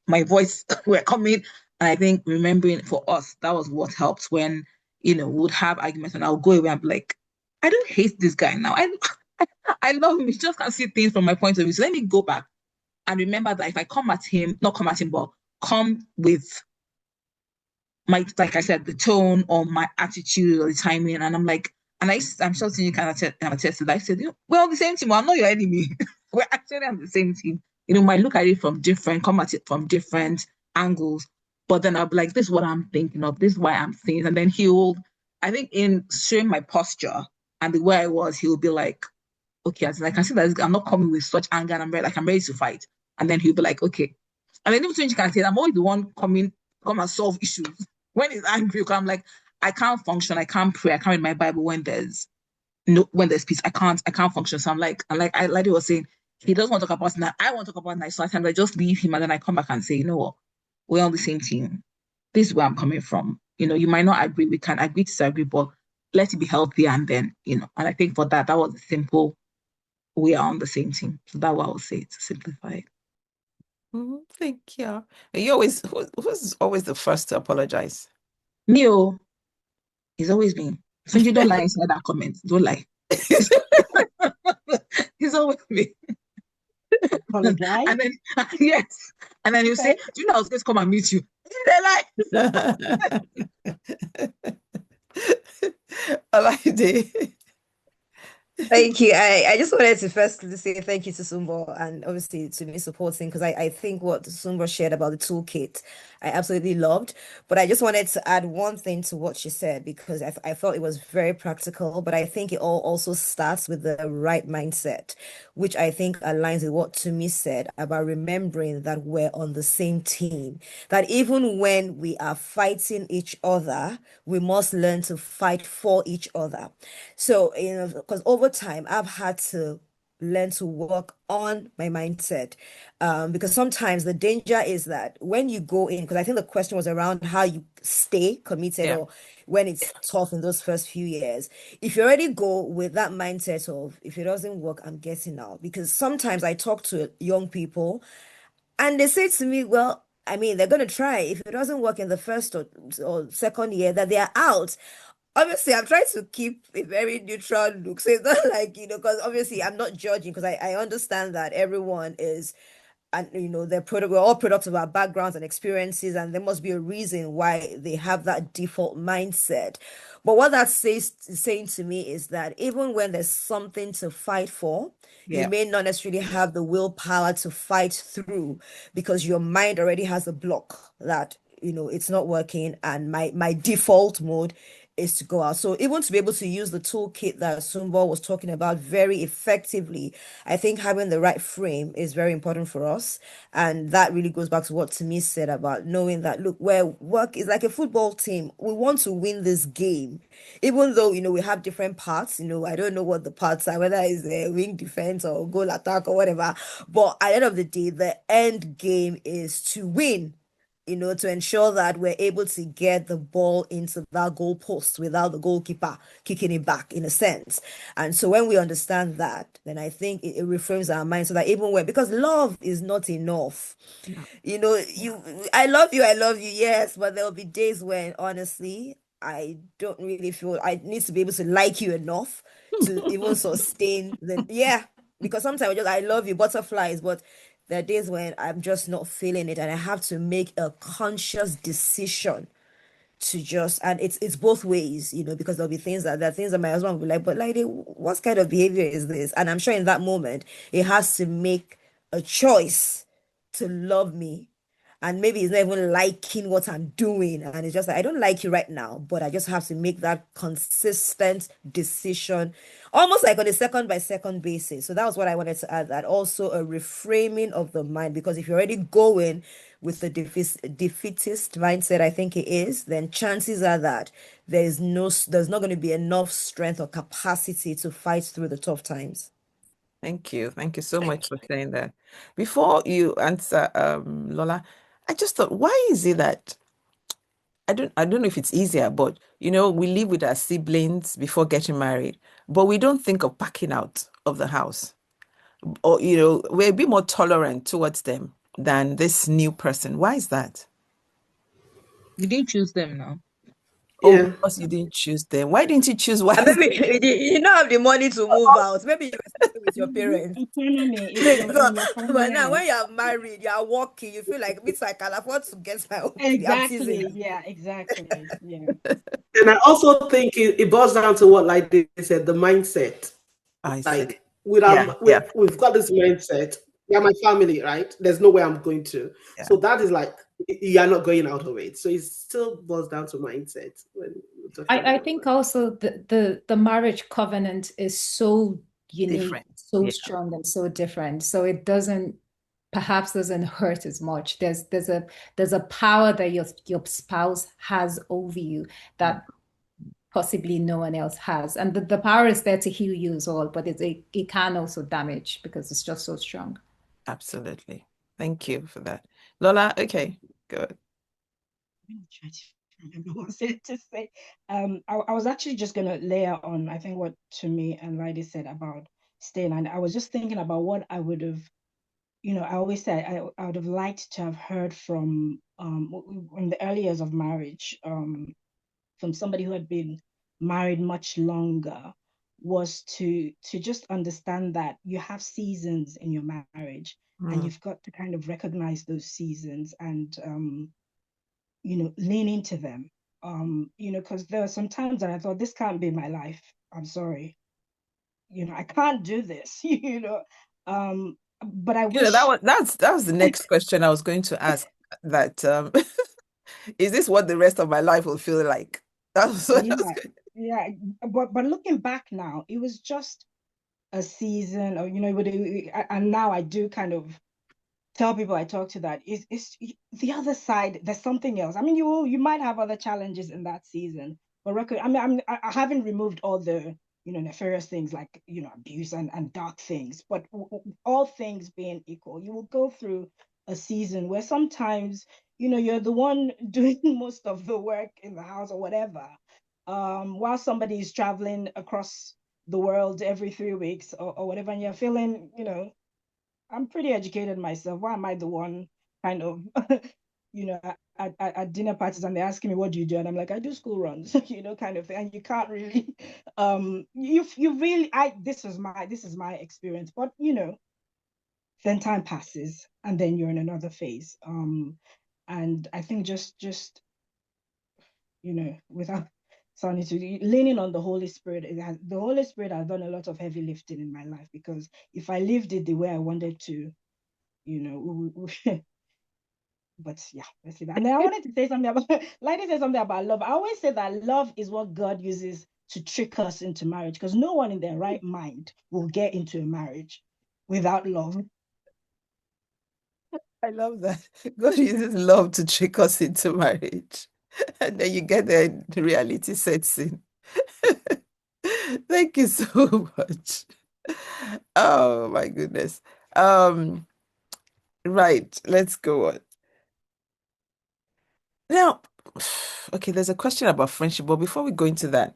Speaker 3: my voice were coming, and I think remembering for us, that was what helped when, we would have arguments and I'll go away and be like, I don't hate this guy now. I love him. He just can't see things from my point of view. So let me go back and remember that if I come at him, not come at him, but come with like I said, the tone or my attitude or the timing, and I'm like, I'm sure you can attest to that. I said, we're on the same team. Well, I'm not your enemy. We're actually on the same team. Might look at it come at it from different angles, but then I'll be like, this is what I'm thinking of. This is why I'm saying. And then I think in showing my posture and the way I was, he'll be like, okay, I can see that I'm not coming with such anger and I'm ready to fight. And then he'll be like, okay. And then even you can say, I'm always the one come and solve issues. When he's angry, I'm like, I can't function, I can't pray, I can't read my Bible when there's peace. I can't function. So I'm like he was saying, he doesn't want to talk about that. I want to talk about that. So I just leave him and then I come back and say, you know what? We're on the same team. This is where I'm coming from. You might not agree, we can agree to disagree, but let it be healthy. And then, and I think for that was a simple, we are on the same team. So that's what I would say to simplify it.
Speaker 2: Thank you. Who's always the first to apologize?
Speaker 3: Me, he's always been. So you don't lie inside that comment. Don't lie. He's always with me.
Speaker 5: Apologize.
Speaker 3: And then, yes. And then you say, do you know I was going to come and meet you?
Speaker 2: Olaide.
Speaker 4: Thank you. I just wanted to firstly say thank you to Sumbo and obviously to me supporting, because I think what Sumbo shared about the toolkit, I absolutely loved. But I just wanted to add one thing to what she said, because I felt it was very practical, but I think it all also starts with the right mindset, which I think aligns with what Tumi said about remembering that we're on the same team, that even when we are fighting each other, we must learn to fight for each other. So, because over time I've had to learn to work on my mindset, because sometimes the danger is that when you go in, because I think the question was around how you stay committed,
Speaker 2: Yeah.
Speaker 4: or when it's tough in those first few years, if you already go with that mindset of, if it doesn't work, I'm getting out. Because sometimes I talk to young people and they say to me, well, I mean, they're going to try. If it doesn't work in the first or second year, that they are out. Obviously, I'm trying to keep a very neutral look. So it's not like, because obviously I'm not judging, because I understand that everyone is, and we're all products of our backgrounds and experiences, and there must be a reason why they have that default mindset. But what that saying to me is that even when there's something to fight for, you
Speaker 2: Yeah.
Speaker 4: may not necessarily have the willpower to fight through, because your mind already has a block that it's not working, and my default mode is to go out. So even to be able to use the toolkit that Sumbo was talking about very effectively, I think having the right frame is very important for us. And that really goes back to what Tumi said about knowing that, look, where work is like a football team, we want to win this game. Even though, we have different parts, I don't know what the parts are, whether it's a wing defense or goal attack or whatever. But at the end of the day, the end game is to win, to ensure that we're able to get the ball into that goal post without the goalkeeper kicking it back, in a sense. And so when we understand that, then I think it reframes our mind, so that even when, because love is not enough.
Speaker 2: Yeah.
Speaker 4: I love you, yes, but there'll be days when honestly, I don't really feel I need to be able to like you enough to even sustain yeah, because sometimes I love you, butterflies, but there are days when I'm just not feeling it, and I have to make a conscious decision to just, and it's both ways, because there'll be there are things that my husband will be like, but like, what kind of behavior is this? And I'm sure in that moment, it has to make a choice to love me. And maybe he's not even liking what I'm doing. And it's just like, I don't like you right now, but I just have to make that consistent decision, almost like on a second by second basis. So that was what I wanted to add, that also a reframing of the mind, because if you're already going with the defeatist mindset, I think it is, then chances are that there's not going to be enough strength or capacity to fight through the tough times.
Speaker 2: Thank you. Thank you so much for saying that. Before you answer, Lola, I just thought, why is it that I don't know if it's easier, but we live with our siblings before getting married, but we don't think of packing out of the house. Or, we're a bit more tolerant towards them than this new person. Why is that?
Speaker 3: You didn't choose them now.
Speaker 2: Oh,
Speaker 1: Yeah.
Speaker 2: because you didn't choose them. Why didn't you choose
Speaker 4: And
Speaker 2: wisely?
Speaker 4: maybe you don't have the money to move out. Maybe you were staying with your parents.
Speaker 5: Autonomy is in your
Speaker 4: But
Speaker 5: family
Speaker 4: now
Speaker 5: house.
Speaker 4: when you're married, you're working, you feel like, me, I can afford to get my own place. I'm teasing
Speaker 5: Exactly.
Speaker 4: you.
Speaker 5: Yeah, exactly. Yeah.
Speaker 1: And I also think it boils down to what, like they said, the mindset.
Speaker 2: I see.
Speaker 1: Like with
Speaker 2: Yeah, yeah,
Speaker 1: we've got this mindset. They're my family, right? There's no way I'm going to.
Speaker 2: yeah.
Speaker 1: So that is like you're not going out of it. So it still boils down to mindset when we're talking
Speaker 6: I
Speaker 1: about
Speaker 6: think
Speaker 1: that.
Speaker 6: also the marriage covenant is so unique,
Speaker 2: Different.
Speaker 6: so
Speaker 2: Yeah,
Speaker 6: strong and so different. So it perhaps doesn't hurt as much. There's a power that your spouse has over you that possibly no one else has. And the power is there to heal you as well, but it can also damage because it's just so strong.
Speaker 2: absolutely. Thank you for that. Lola, okay, good.
Speaker 5: I'm gonna try to remember what I said to say. I was actually just gonna layer on, I think, what Tumi and Lady said about staying, and I was just thinking about what I would have, I always say I would have liked to have heard from in the early years of marriage, from somebody who had been married much longer. was to just understand that you have seasons in your marriage, and you've got to kind of recognize those seasons and lean into them. Because there are some times that I thought, this can't be my life. I'm sorry. I can't do this, but I wish.
Speaker 2: That was the next question I was going to ask. That is this what the rest of my life will feel like? That was what I was going.
Speaker 5: Yeah. But looking back now, it was just a season, or and now I do kind of tell people I talk to that it's the other side. There's something else. I mean, you might have other challenges in that season, but I haven't removed all the nefarious things like abuse and dark things, but all things being equal, you will go through a season where sometimes you're the one doing most of the work in the house or whatever, while somebody is traveling across the world every 3 weeks or whatever, and you're feeling I'm pretty educated myself. Why am I the one kind of, at dinner parties, and they're asking me, what do you do? And I'm like, I do school runs, kind of thing. And you can't really, this is my experience. But, then time passes and then you're in another phase. And I think just, without sounding too, leaning on the Holy Spirit, the Holy Spirit has done a lot of heavy lifting in my life, because if I lived it the way I wanted to, but yeah, let's see that. And then I wanted to say something about, Lady said something about love. I always say that love is what God uses to trick us into marriage, because no one in their right mind will get into a marriage without love.
Speaker 2: I love that. God uses love to trick us into marriage. And then you get there, the reality sets in. Thank you so much. Oh my goodness. Right, let's go on. Now, okay, there's a question about friendship, but before we go into that,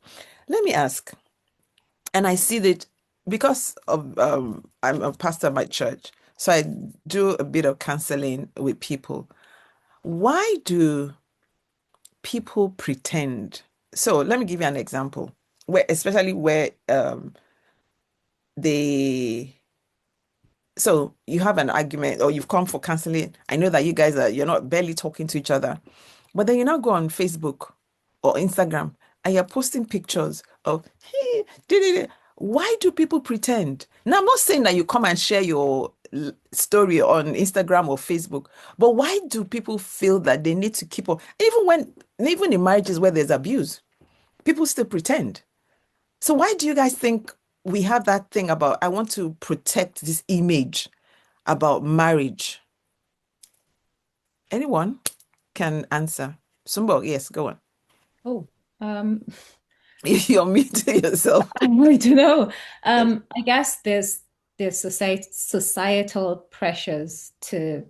Speaker 2: let me ask, and I see that because of I'm a pastor at my church, so I do a bit of counseling with people. Why do people pretend? So let me give you an example, especially where so you have an argument or you've come for counseling. I know that you guys you're not barely talking to each other, but then you now go on Facebook or Instagram and you're posting pictures of, hey, why do people pretend? Now, I'm not saying that you come and share your story on Instagram or Facebook, but why do people feel that they need to keep up? Even in marriages where there's abuse, people still pretend. So why do you guys think we have that thing about, I want to protect this image about marriage? Anyone can answer. Sumbo, yes, go on.
Speaker 6: Oh,
Speaker 2: You're muting yourself.
Speaker 6: I don't know. I guess there's societal pressures to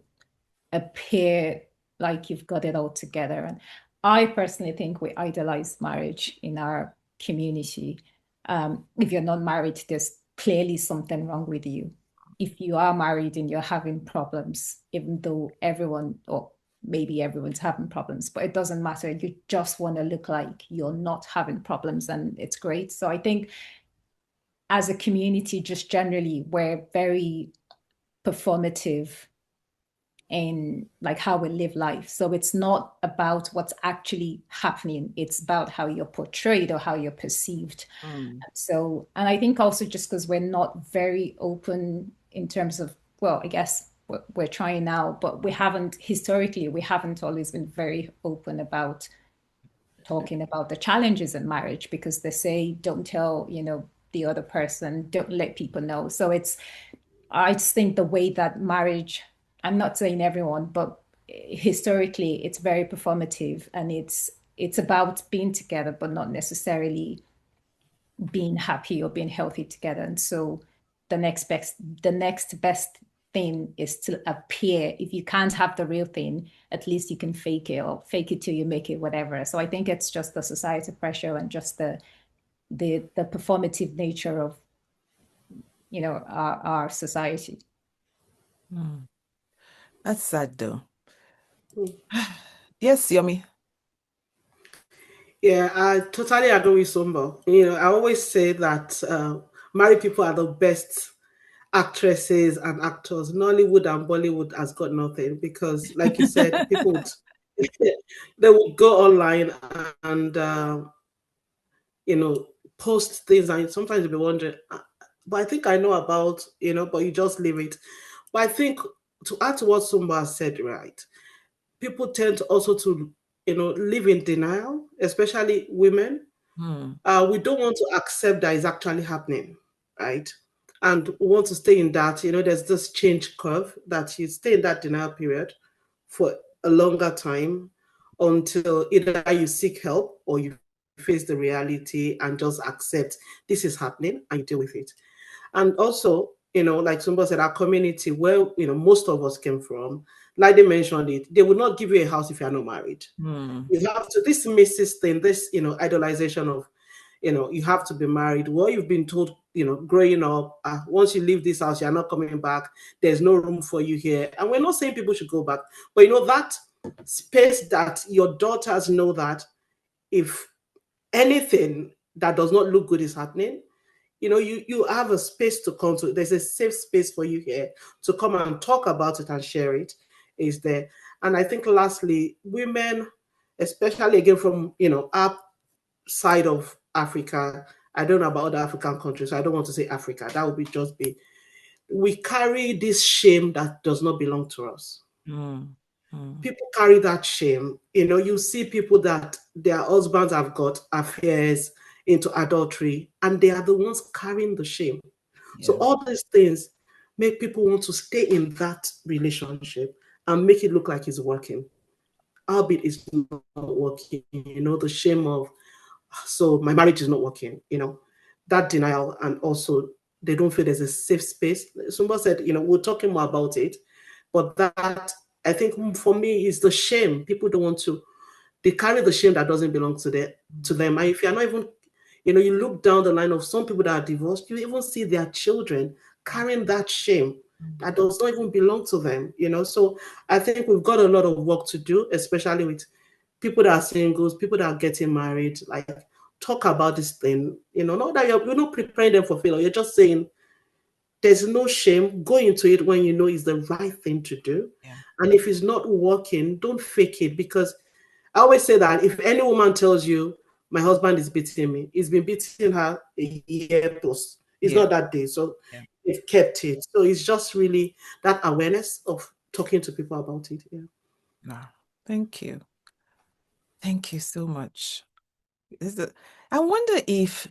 Speaker 6: appear like you've got it all together. And I personally think we idolize marriage in our community. If you're not married, there's clearly something wrong with you. If you are married and you're having problems, even though everyone, or maybe everyone's having problems, but it doesn't matter. You just want to look like you're not having problems, and it's great. So I think as a community, just generally, we're very performative in like how we live life. So it's not about what's actually happening. It's about how you're portrayed or how you're perceived. So, and I think also just because we're not very open in terms of, well, I guess we're trying now, but we haven't always been very open about talking about the challenges in marriage, because they say, don't tell, the other person, don't let people know. So I just think the way that marriage, I'm not saying everyone, but historically it's very performative, and it's about being together, but not necessarily being happy or being healthy together. And so the next best thing is to appear. If you can't have the real thing, at least you can fake it, or fake it till you make it, whatever. So I think it's just the societal pressure and just the performative nature of our society.
Speaker 2: That's sad though. Yes, Yomi.
Speaker 1: Yeah, I totally agree with Sumbo. I always say that married people are the best actresses and actors. Nollywood and Bollywood has got nothing because, like you said, people would they would go online and you know post things, and sometimes you'll be wondering, but I think I know about but you just leave it. But I think to add to what Sumba said, right? People tend to also to live in denial, especially women.
Speaker 2: Hmm.
Speaker 1: We don't want to accept that it's actually happening, right? And we want to stay in that. There's this change curve that you stay in that denial period for a longer time until either you seek help or you face the reality and just accept this is happening and you deal with it. And also, like somebody said, our community where most of us came from, like they mentioned it, they would not give you a house if you are not married.
Speaker 2: Hmm.
Speaker 1: You have to, this misses thing, this idolization of you have to be married. What you've been told, growing up, once you leave this house, you're not coming back. There's no room for you here. And we're not saying people should go back, but that space that your daughters know that if anything that does not look good is happening, you have a space to come to. There's a safe space for you here to come and talk about it and share it is there. And I think lastly, women, especially again from, our side of Africa, I don't know about other African countries, so I don't want to say Africa. That would be just be, we carry this shame that does not belong to us.
Speaker 2: Hmm. Hmm.
Speaker 1: People carry that shame. You see people that their husbands have got affairs into adultery, and they are the ones carrying the shame. So
Speaker 2: Yeah.
Speaker 1: all these things make people want to stay in that relationship and make it look like it's working, albeit it's not working. The shame of, so my marriage is not working, that denial, and also they don't feel there's a safe space. Somebody said, we're talking more about it, but that I think for me is the shame. People don't want to, they carry the shame that doesn't belong to them. And if you're not even, you look down the line of some people that are divorced, you even see their children carrying that shame that does not even belong to them, So I think we've got a lot of work to do, especially with people that are singles, people that are getting married, like talk about this thing, not that you're not preparing them for failure. You're just saying there's no shame. Go into it when you know it's the right thing to do.
Speaker 2: Yeah.
Speaker 1: And if it's not working, don't fake it, because I always say that if any woman tells you, my husband is beating me, he's been beating her a year plus. It's
Speaker 2: Yeah.
Speaker 1: not that day. So
Speaker 2: Yeah.
Speaker 1: they've kept it. So it's just really that awareness of talking to people about it. Yeah.
Speaker 2: No. Thank you. Thank you so much. I wonder if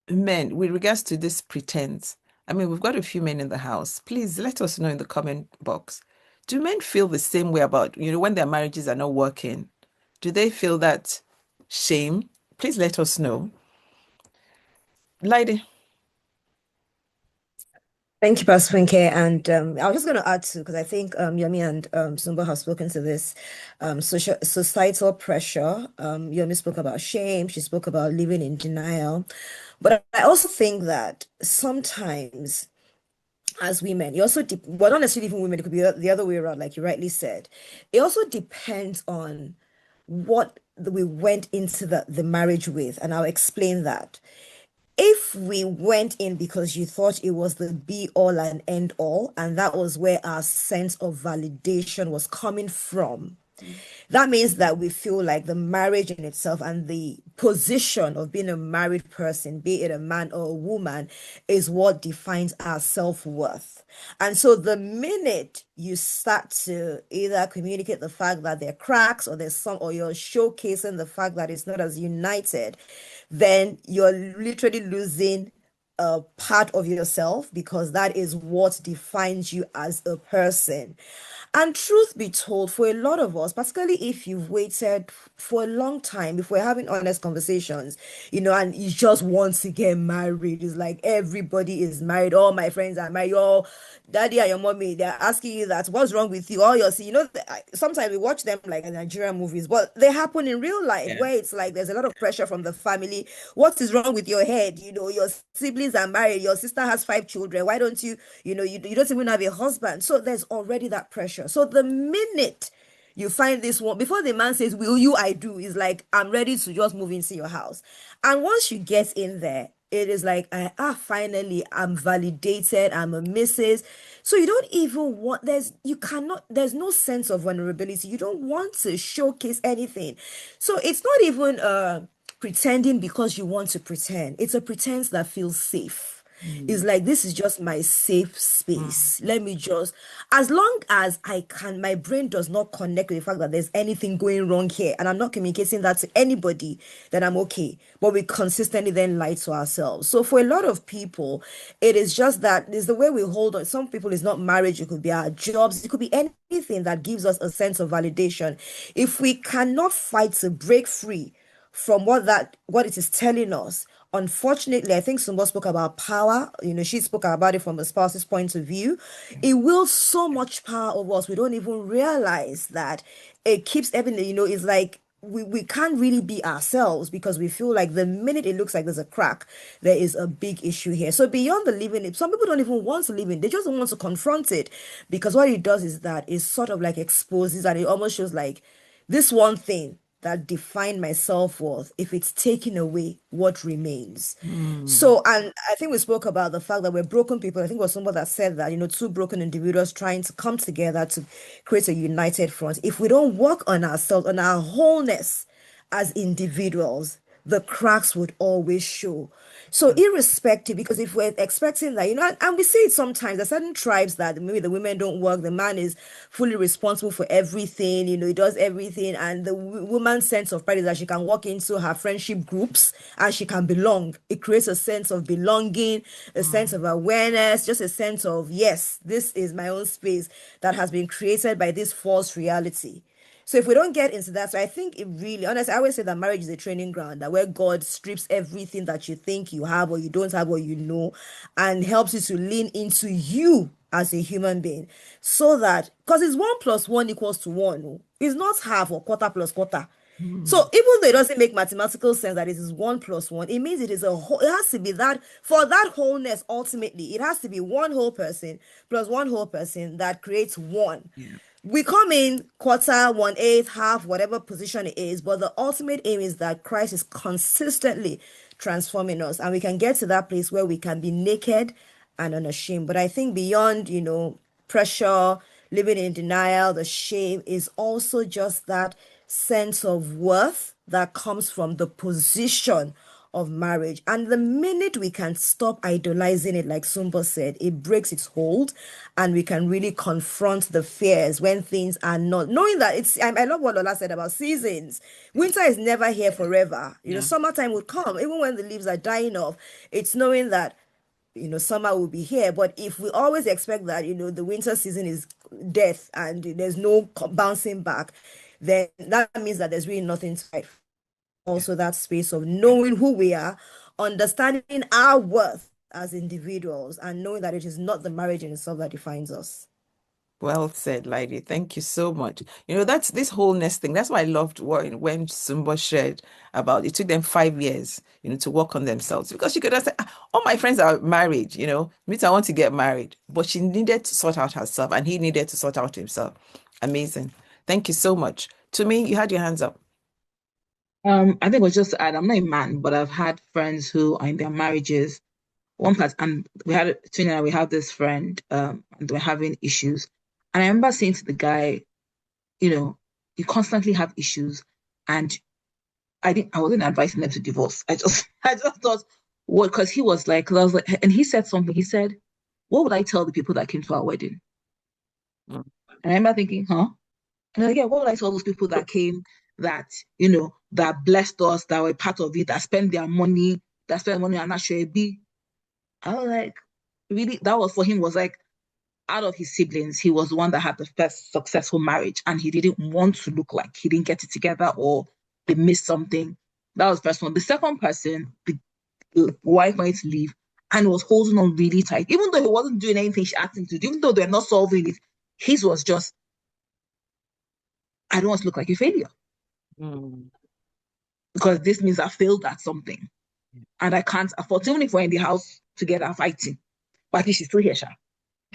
Speaker 2: men, with regards to this pretense, I mean, we've got a few men in the house. Please let us know in the comment box. Do men feel the same way about, when their marriages are not working? Do they feel that shame? Please let us know. Lady.
Speaker 4: Thank you, Pastor Funke. And I was just going to add to, because I think Yomi and Sumbo have spoken to this societal pressure. Yomi spoke about shame. She spoke about living in denial. But I also think that sometimes as women, it also, well, not necessarily even women, it could be the other way around, like you rightly said. It also depends on what we went into the marriage with. And I'll explain that. If we went in because you thought it was the be all and end all, and that was where our sense of validation was coming from, that means that we feel like the marriage in itself and the position of being a married person, be it a man or a woman, is what defines our self-worth. And so the minute you start to either communicate the fact that there are cracks or or you're showcasing the fact that it's not as united, then you're literally losing a part of yourself, because that is what defines you as a person. And truth be told, for a lot of us, particularly if you've waited for a long time, if we're having honest conversations, and you just want to get married, it's like everybody is married. All my friends are married. Your daddy and your mommy, they're asking you that, what's wrong with you? All your, sometimes we watch them like in Nigerian movies, but they happen in real life,
Speaker 2: Yeah.
Speaker 4: where it's like there's a lot of pressure from the family. What is wrong with your head? Your siblings are married. Your sister has 5 children. Why don't you, you don't even have a husband? So there's already that pressure. So the minute You find this one before the man says, "Will you?" I do. It's like, I'm ready to just move into your house. And once you get in there, it is like, finally, I'm validated. I'm a Mrs. So you don't even want, there's no sense of vulnerability. You don't want to showcase anything. So it's not even pretending because you want to pretend. It's a pretense that feels safe. It's like, this is just my safe space. Let me just, as long as my brain does not connect with the fact that there's anything going wrong here, and I'm not communicating that to anybody, then I'm okay. But we consistently then lie to ourselves. So for a lot of people, it is just that it's the way we hold on. Some people, it's not marriage, it could be our jobs, it could be anything that gives us a sense of validation. If we cannot fight to break free from what it is telling us. Unfortunately, I think Sumbo spoke about power. She spoke about it from a spouse's point of view. It wields so much power over us. We don't even realize that it keeps everything, it's like we can't really be ourselves because we feel like the minute it looks like there's a crack, there is a big issue here. So beyond the living it, some people don't even want to live in, they just don't want to confront it, because what it does is that it sort of like exposes, and it almost shows like this one thing that define my self-worth, if it's taken away, what remains? So, and I think we spoke about the fact that we're broken people. I think it was somebody that said that, two broken individuals trying to come together to create a united front. If we don't work on ourselves, on our wholeness as individuals, the cracks would always show. So irrespective, because if we're expecting that, and we see it sometimes, there's certain tribes that maybe the women don't work, the man is fully responsible for everything, he does everything, and the woman's sense of pride is that she can walk into her friendship groups and she can belong. It creates a sense of belonging, a sense of awareness, just a sense of, yes, this is my own space that has been created by this false reality. So if we don't get into that, so I think it really, honestly, I always say that marriage is a training ground, that where God strips everything that you think you have or you don't have or and helps you to lean into you as a human being. So that, because it's 1 + 1 = 1. It's not half or quarter plus quarter. So even though it doesn't make mathematical sense that it is 1 + 1, it means it is a whole, it has to be that, for that wholeness, ultimately, it has to be one whole person plus one whole person that creates one. We come in quarter, 1/8, half, whatever position it is, but the ultimate aim is that Christ is consistently transforming us, and we can get to that place where we can be naked and unashamed. But I think beyond, pressure, living in denial, the shame is also just that sense of worth that comes from the position of marriage. And the minute we can stop idolizing it, like Sumbo said, it breaks its hold, and we can really confront the fears when things are not, knowing that I love what Lola said about seasons. Winter is never here forever. Summertime would come, even when the leaves are dying off. It's knowing that summer will be here. But if we always expect that, the winter season is death and there's no bouncing back, then that means that there's really nothing to fight. Also that space of knowing who we are, understanding our worth as individuals, and knowing that it is not the marriage in itself that defines us.
Speaker 2: Well said, Lady. Thank you so much. That's this wholeness thing. That's why I loved when Sumbo shared about it took them 5 years, to work on themselves, because she could have said, all my friends are married, me too, I want to get married. But she needed to sort out herself, and he needed to sort out himself. Amazing. Thank you so much. Tumi, you had your hands up.
Speaker 3: I think it was just to add, I'm not a man, but I've had friends who are in their marriages. One person, and Tumi and I, we have this friend, and we're having issues. And I remember saying to the guy, you constantly have issues, and I wasn't advising them to divorce. I just thought, what? Because he was like, and he said something. He said, "What would I tell the people that came to our wedding?" And I remember thinking, huh? And again, what would I tell those people that came, that that blessed us, that were part of it, that spent money on that should be? I was like, really? That was for him, was like, out of his siblings, he was the one that had the first successful marriage, and he didn't want to look like he didn't get it together or he missed something. That was the first one. The second person, the wife wanted to leave and was holding on really tight, even though he wasn't doing anything she asked him to do, even though they're not solving it. His was just, I don't want to look like a failure. Because this means I failed at something. And I can't afford to, even if we're in the house together fighting. But at least she's still here, Sha.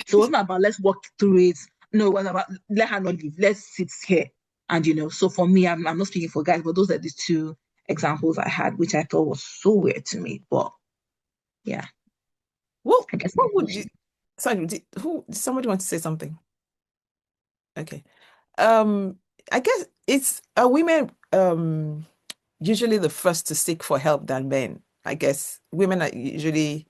Speaker 3: So it wasn't about let's walk through it. No, it was about let her not leave. Let's sit here. And, so for me, I'm not speaking for guys, but those are the two examples I had, which I thought was so weird to me. But yeah,
Speaker 2: Well,
Speaker 3: I guess.
Speaker 2: what would you, sorry, did somebody want to say something? Okay. I guess it's women usually the first to seek for help than men. I guess women are usually.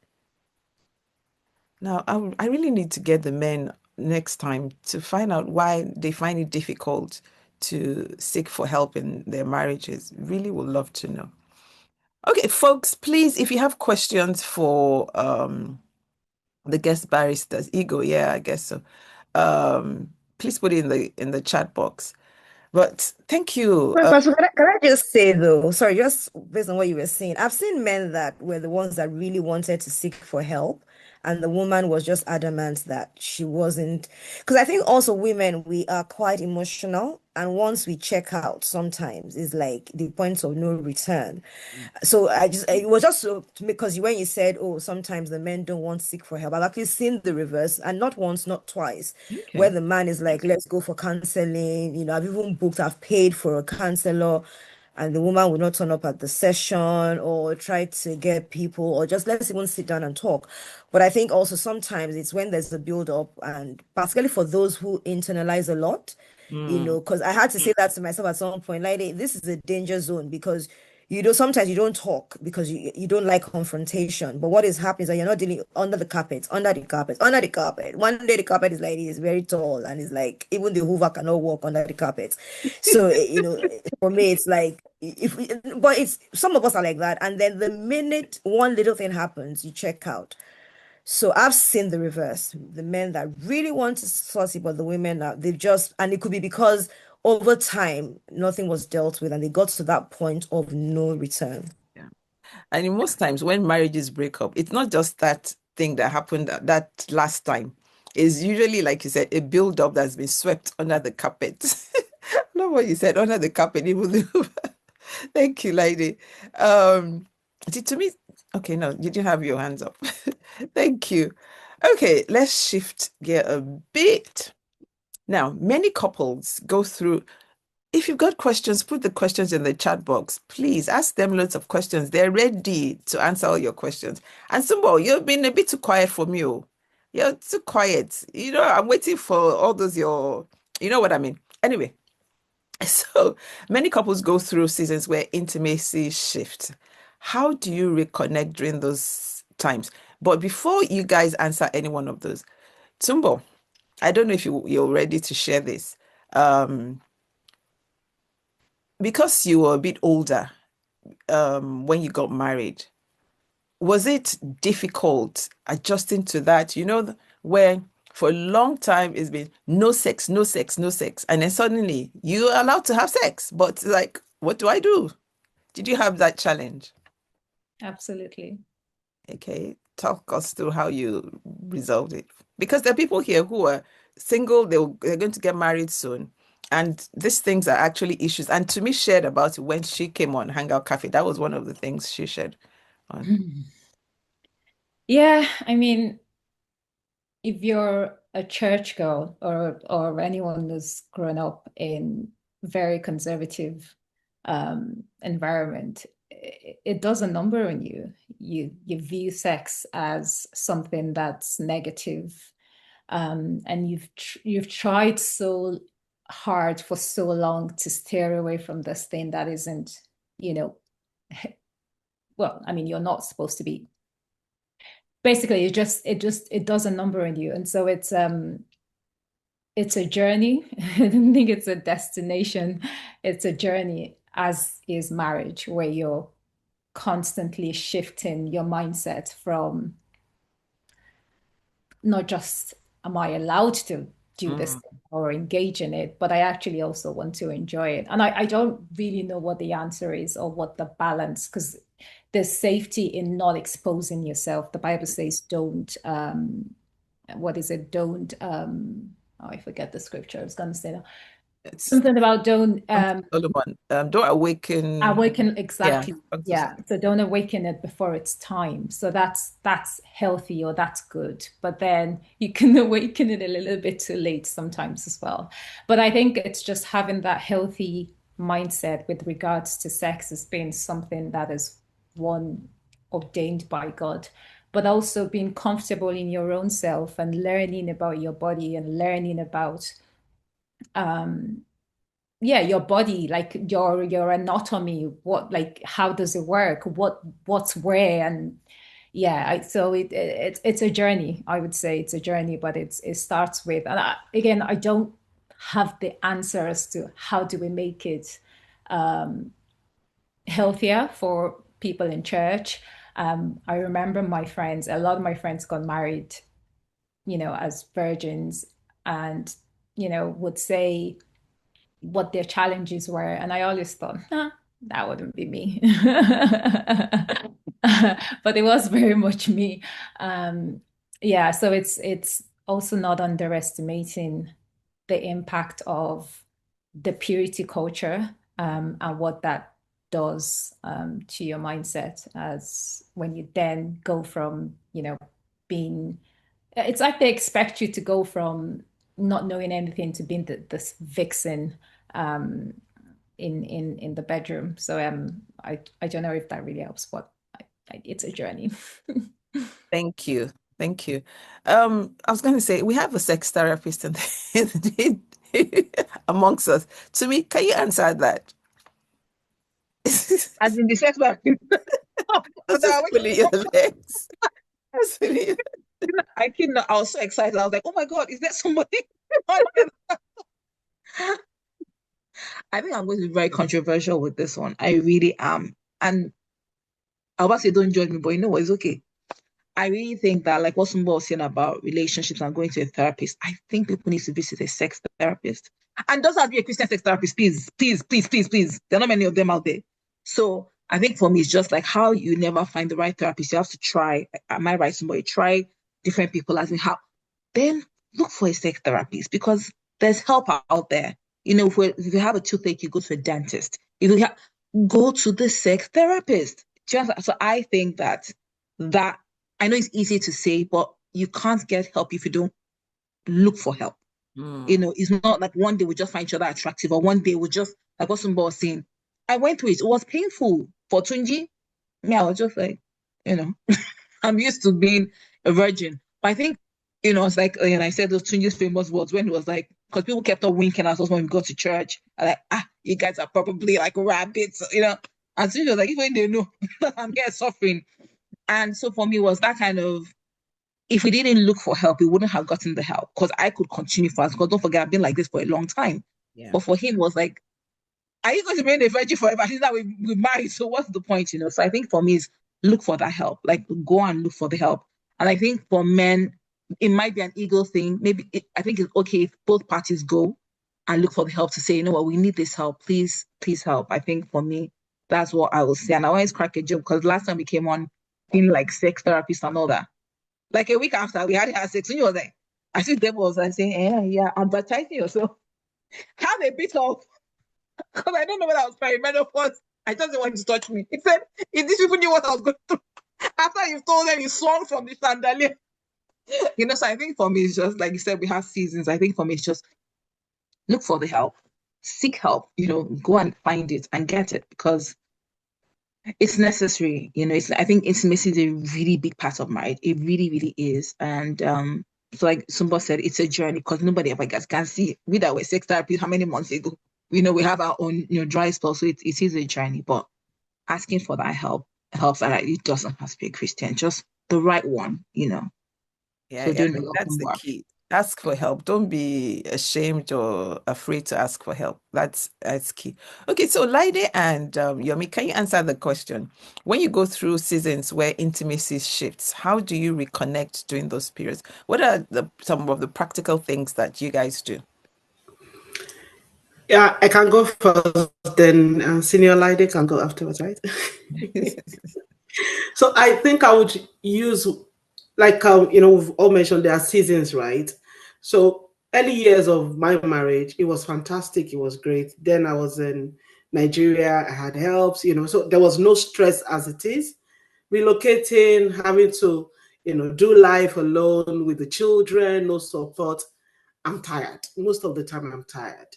Speaker 2: Now, I really need to get the men next time to find out why they find it difficult to seek for help in their marriages. Really would love to know. Okay, folks, please, if you have questions for the guest baristas, Ego, yeah, I guess so. Please put it in the chat box. But thank you.
Speaker 4: But can I just say though, sorry, just based on what you were saying, I've seen men that were the ones that really wanted to seek for help, and the woman was just adamant that she wasn't. Because I think also women, we are quite emotional, and once we check out, sometimes it's like the point of no return. So it was just so because when you said, oh, sometimes the men don't want to seek for help, I've actually seen the reverse, and not once, not twice, where
Speaker 2: Okay.
Speaker 4: the man is like, let's go for counseling. I've even booked, I've paid for a counselor, and the woman will not turn up at the session or try to get people or just let's even sit down and talk. But I think also sometimes it's when there's a build up, and particularly for those who internalize a lot, because I had to say that to myself at some point, like, "Hey, this is a danger zone because sometimes you don't talk because you don't like confrontation. But what is happening is that you're not dealing under the carpet, under the carpet, under the carpet. One day the carpet is like it's very tall and it's like even the Hoover cannot walk under the carpet. So for me it's like but it's some of us are like that. And then the minute one little thing happens, you check out. So I've seen the reverse. The men that really want to sort it, but the women that they've just, and it could be because over time nothing was dealt with and they got to that point of no return.
Speaker 2: Yeah. And in most times when marriages break up, it's not just that thing that happened that last time. It's usually, like you said, a build-up that's been swept under the carpet. Not what you said, under the carpet, even though. Thank you, lady. To me, okay, no, you didn't have your hands up. Thank you. Okay, let's shift gear a bit. Now, many couples go through. If you've got questions, put the questions in the chat box. Please ask them loads of questions. They're ready to answer all your questions. And Sumbo, you've been a bit too quiet for me. Oh. You're too quiet. I'm waiting for all those you know what I mean. Anyway, so many couples go through seasons where intimacy shifts. How do you reconnect during those times? But before you guys answer any one of those, Tumbo, I don't know if you're ready to share this. Because you were a bit older when you got married, was it difficult adjusting to that? Where for a long time it's been no sex, no sex, no sex. And then suddenly you're allowed to have sex. But it's like, what do I do? Did you have that challenge?
Speaker 6: Absolutely.
Speaker 2: Okay. Talk us through how you resolved it. Because there are people here who are single, they're going to get married soon. And these things are actually issues. And Tumi shared about it when she came on Hangout Cafe. That was one of the things she shared on.
Speaker 6: Yeah, I mean, if you're a church girl or anyone who's grown up in very conservative environment, it does a number on you. You view sex as something that's negative, and you've tried so hard for so long to steer away from this thing that isn't, well, I mean, you're not supposed to be. Basically, it does a number on you, and so it's a journey. I don't think it's a destination. It's a journey, as is marriage, where you're constantly shifting your mindset from not just am I allowed to do this or engage in it, but I actually also want to enjoy it. And I don't really know what the answer is or what the balance, because there's safety in not exposing yourself. The Bible says don't, what is it? Don't, I forget the scripture. I was going to say that. Something about don't
Speaker 2: awaken.
Speaker 6: Awaken, exactly.
Speaker 2: Yeah.
Speaker 6: So don't awaken it before it's time. So that's healthy, or that's good. But then you can awaken it a little bit too late sometimes as well. But I think it's just having that healthy mindset with regards to sex has been something that is one ordained by God, but also being comfortable in your own self and learning about your body and learning about your body, like your anatomy, what, like, how does it work, what's where, and so it's a journey. I would say it's a journey, but it starts with, and again, I don't have the answer as to how do we make it healthier for people in church. I remember a lot of my friends got married, as virgins, and would say what their challenges were, and I always thought, that wouldn't be me. But it was very much me. So it's also not underestimating the impact of the purity culture, and what that does to your mindset, as when you then go from being, it's like they expect you to go from not knowing anything to being this vixen in the bedroom. So I don't know if that really helps, but it's a journey.
Speaker 2: Thank you. I was going to say, we have a sex therapist amongst us. Tumi, can you answer that?
Speaker 3: As in the sex therapist.
Speaker 2: Pulling your legs.
Speaker 3: I was so excited. I was like, oh my God, is there somebody? I think I'm going to be very controversial with this one. I really am. And I was about to say, don't judge me, but you know what? It's okay. I really think that, like what Sumbo was saying about relationships and going to a therapist, I think people need to visit a sex therapist. And doesn't have to be a Christian sex therapist, please. There are not many of them out there. So I think for me, it's just like how you never find the right therapist. You have to try. Am I right, Sumbo? Try different people, as in how. Then look for a sex therapist, because there's help out there. If you have a toothache, you go to a dentist. If you go to the sex therapist. So I think that I know it's easy to say, but you can't get help if you don't look for help. It's not like one day we just find each other attractive, or one day we just, like what Sumbo was saying. I went through it. It was painful for Tunji. I was just like, I'm used to being a virgin. But I think, it's like, and I said those Tunji's famous words when it was like, because people kept on winking at us when we got to church. I'm like, you guys are probably like rabbits, And Tunji was like, even they know I'm here suffering. And so for me, it was that kind of, if we didn't look for help, we wouldn't have gotten the help, because I could continue fast. Because don't forget, I've been like this for a long time.
Speaker 2: Yeah.
Speaker 3: But for him, it was like, are you going to remain a virgin forever? He's now we married, so what's the point, So I think for me is look for that help. Like, go and look for the help. And I think for men, it might be an ego thing. Maybe I think it's okay if both parties go and look for the help to say, you know what, we need this help. Please help. I think for me, that's what I will say. And I always crack a joke, because last time we came on in like sex therapist and all that, like a week after we had sex, and you was like, I think Deborah was like saying, yeah, advertising yourself. Have a bit of, because I don't know whether I was perimenopause. I just didn't want to touch me. He said, if these people knew what I was going through, after you've told them, you swung from the chandelier. So I think for me, it's just like you said, we have seasons. I think for me, it's just look for the help, seek help, go and find it and get it, because it's necessary. I think intimacy is a really big part of marriage. It really, really is. And so like Sumbo said, it's a journey, because nobody ever can see. We that were sex therapy how many months ago? We have our own dry spell. So it is a journey, but asking for that help helps. And it doesn't have to be a Christian, just the right one,
Speaker 2: Yeah,
Speaker 3: so
Speaker 2: that's the key. Ask for help. Don't be ashamed or afraid to ask for help. That's key. Okay, so Olaide and Yomi, can you answer the question? When you go through seasons where intimacy shifts, how do you reconnect during those periods? What are some of the practical things that you guys do?
Speaker 1: Yeah, I can go first, then Senior Olaide can go afterwards, right? So I think I would use, like, we've all mentioned there are seasons, right? So early years of my marriage, it was fantastic. It was great. Then I was in Nigeria. I had helps, so there was no stress as it is. Relocating, having to, do life alone with the children, no support. I'm tired. Most of the time I'm tired.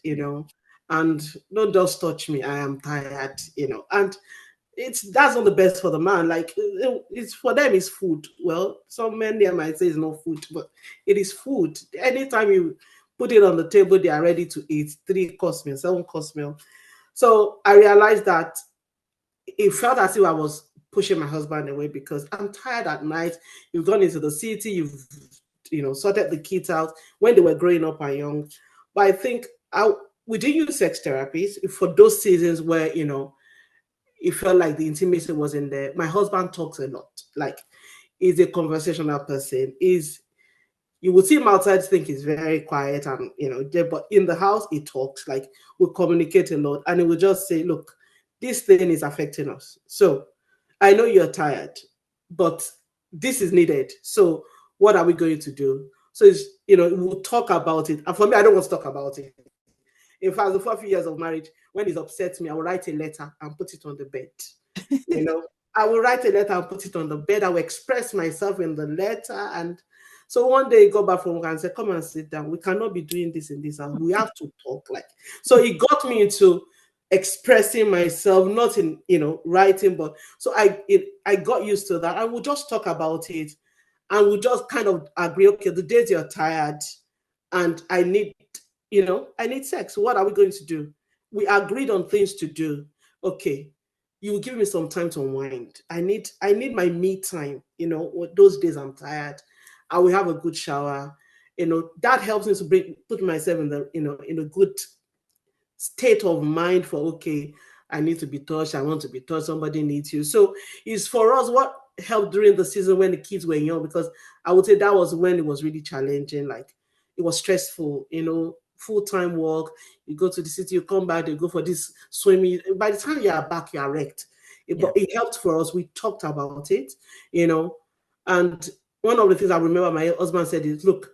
Speaker 1: And don't just touch me. I am tired. And that's not the best for the man. Like it's for them, it's food. Well, some men there might say it's not food, but it is food. Anytime you put it on the table, they are ready to eat 3 course meal, 7 course meal. So I realized that it felt as if I was pushing my husband away because I'm tired at night. You've gone into the city, you've sorted the kids out when they were growing up and young. But I think we did use sex therapies for those seasons where it felt like the intimacy wasn't there. My husband talks a lot. Like, he's a conversational person. You would see him outside, think he's very quiet and but in the house he talks. Like, we communicate a lot, and he would just say, "Look, this thing is affecting us. So I know you're tired, but this is needed. So what are we going to do?" So we'll talk about it. And for me, I don't want to talk about it. In fact, the 4 years of marriage, when he's upset me, I will write a letter and put it on the bed. I will write a letter and put it on the bed. I will express myself in the letter. And so one day he got back from work and said, "Come and sit down. We cannot be doing this in this house. We have to talk." So he got me into expressing myself, not in, writing, but so I got used to that. I would just talk about it and we'll just kind of agree, okay, the days you're tired and I need sex. What are we going to do? We agreed on things to do. Okay, you will give me some time to unwind. I need my me time. Those days I'm tired. I will have a good shower. That helps me to put myself in the in a good state of mind for, okay, I need to be touched. I want to be touched. Somebody needs you. So it's for us what helped during the season when the kids were young, because I would say that was when it was really challenging. Like, it was stressful, full-time work. You go to the city, you come back, you go for this swimming. By the time you are back, you are wrecked. But it helped for us. We talked about it, and one of the things I remember my husband said is, "Look,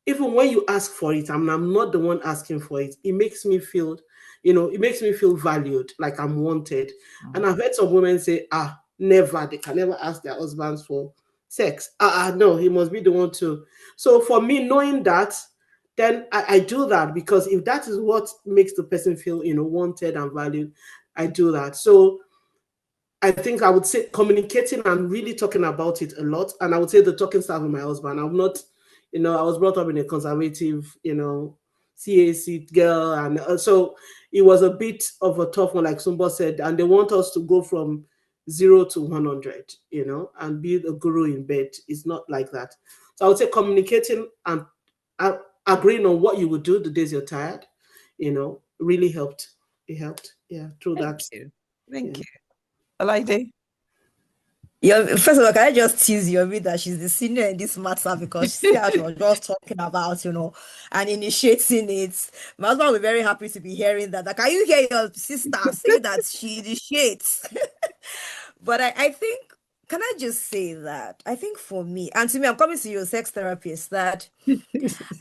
Speaker 1: even when you ask for it, I'm not the one asking for it. It makes me feel, valued, like I'm wanted." And I've heard some women say, never, they can never ask their husbands for sex. No, he must be the one to. So for me, knowing that, then I do that, because if that is what makes the person feel, wanted and valued, I do that. So I think I would say communicating and really talking about it a lot. And I would say the talking starts with my husband. I'm not, I was brought up in a conservative, CAC girl. And so it was a bit of a tough one, like Sumbo said. And they want us to go from 0 to 100, and be the guru in bed. It's not like that. So I would say communicating and agreeing on what you would do the days you're tired, really helped. It helped. Yeah, through that.
Speaker 2: Thank you. Olaide?
Speaker 4: First of all, can I just tease Yomi that she's the senior in this matter, because see how she was just talking about, and initiating it. My husband will be very happy to be hearing that. Like, can you hear your sister say that she initiates? But I think, can I just say that I think for me, and to me, I'm coming to you, a sex therapist, that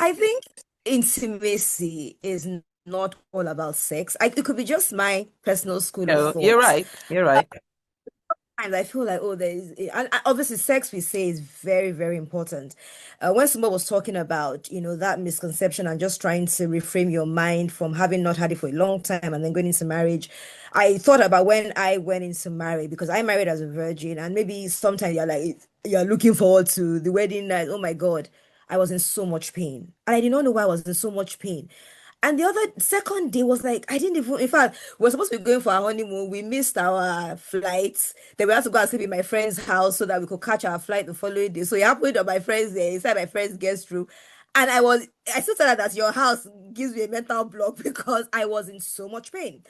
Speaker 4: I think intimacy is not all about sex. It could be just my personal school of thought.
Speaker 2: You're right. You're right.
Speaker 4: Times I feel like, there is, and obviously sex, we say, is very, very important. When Sumbo was talking about, that misconception and just trying to reframe your mind from having not had it for a long time and then going into marriage, I thought about when I went into marriage, because I married as a virgin, and maybe sometimes you're looking forward to the wedding night. Oh my God, I was in so much pain, and I did not know why I was in so much pain. And the other second day was like, I didn't even, in fact, we were supposed to be going for our honeymoon. We missed our flights. Then we had to go and sleep in my friend's house so that we could catch our flight the following day. So it happened on my friend's day, inside my friend's guest room. And I still said that your house gives me a mental block because I was in so much pain.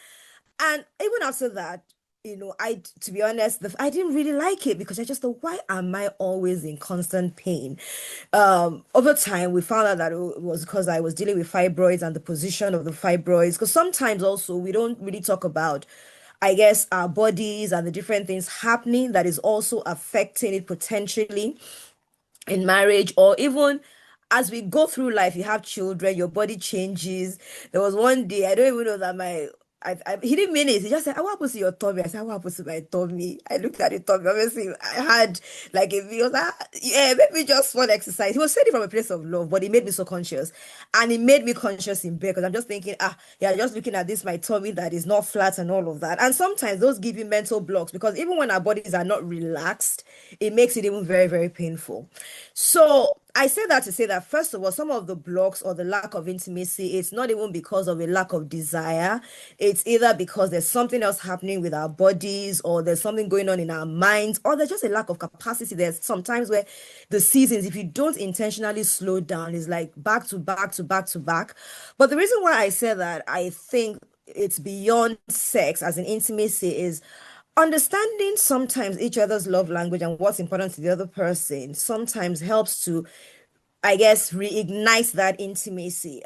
Speaker 4: And even after that, to be honest, I didn't really like it, because I just thought, why am I always in constant pain? Over time, we found out that it was because I was dealing with fibroids and the position of the fibroids. Because sometimes also we don't really talk about, I guess, our bodies and the different things happening that is also affecting it potentially in marriage, or even as we go through life, you have children, your body changes. There was one day, I don't even know that he didn't mean it. He just said, "What happened to your tummy?" I said, "What happened to my tummy?" I looked at the tummy. Obviously, I had like a he was like, "Yeah, maybe just one exercise." He was saying it from a place of love, but it made me so conscious. And it made me conscious in bed because I'm just thinking, yeah, just looking at this, my tummy that is not flat and all of that. And sometimes those give you mental blocks because even when our bodies are not relaxed, it makes it even very, very painful. So I say that to say that, first of all, some of the blocks or the lack of intimacy, it's not even because of a lack of desire. It's either because there's something else happening with our bodies, or there's something going on in our minds, or there's just a lack of capacity. There's sometimes where the seasons, if you don't intentionally slow down, is like back to back to back to back. But the reason why I say that, I think it's beyond sex as an intimacy, is understanding sometimes each other's love language and what's important to the other person sometimes helps to, I guess, reignite that intimacy.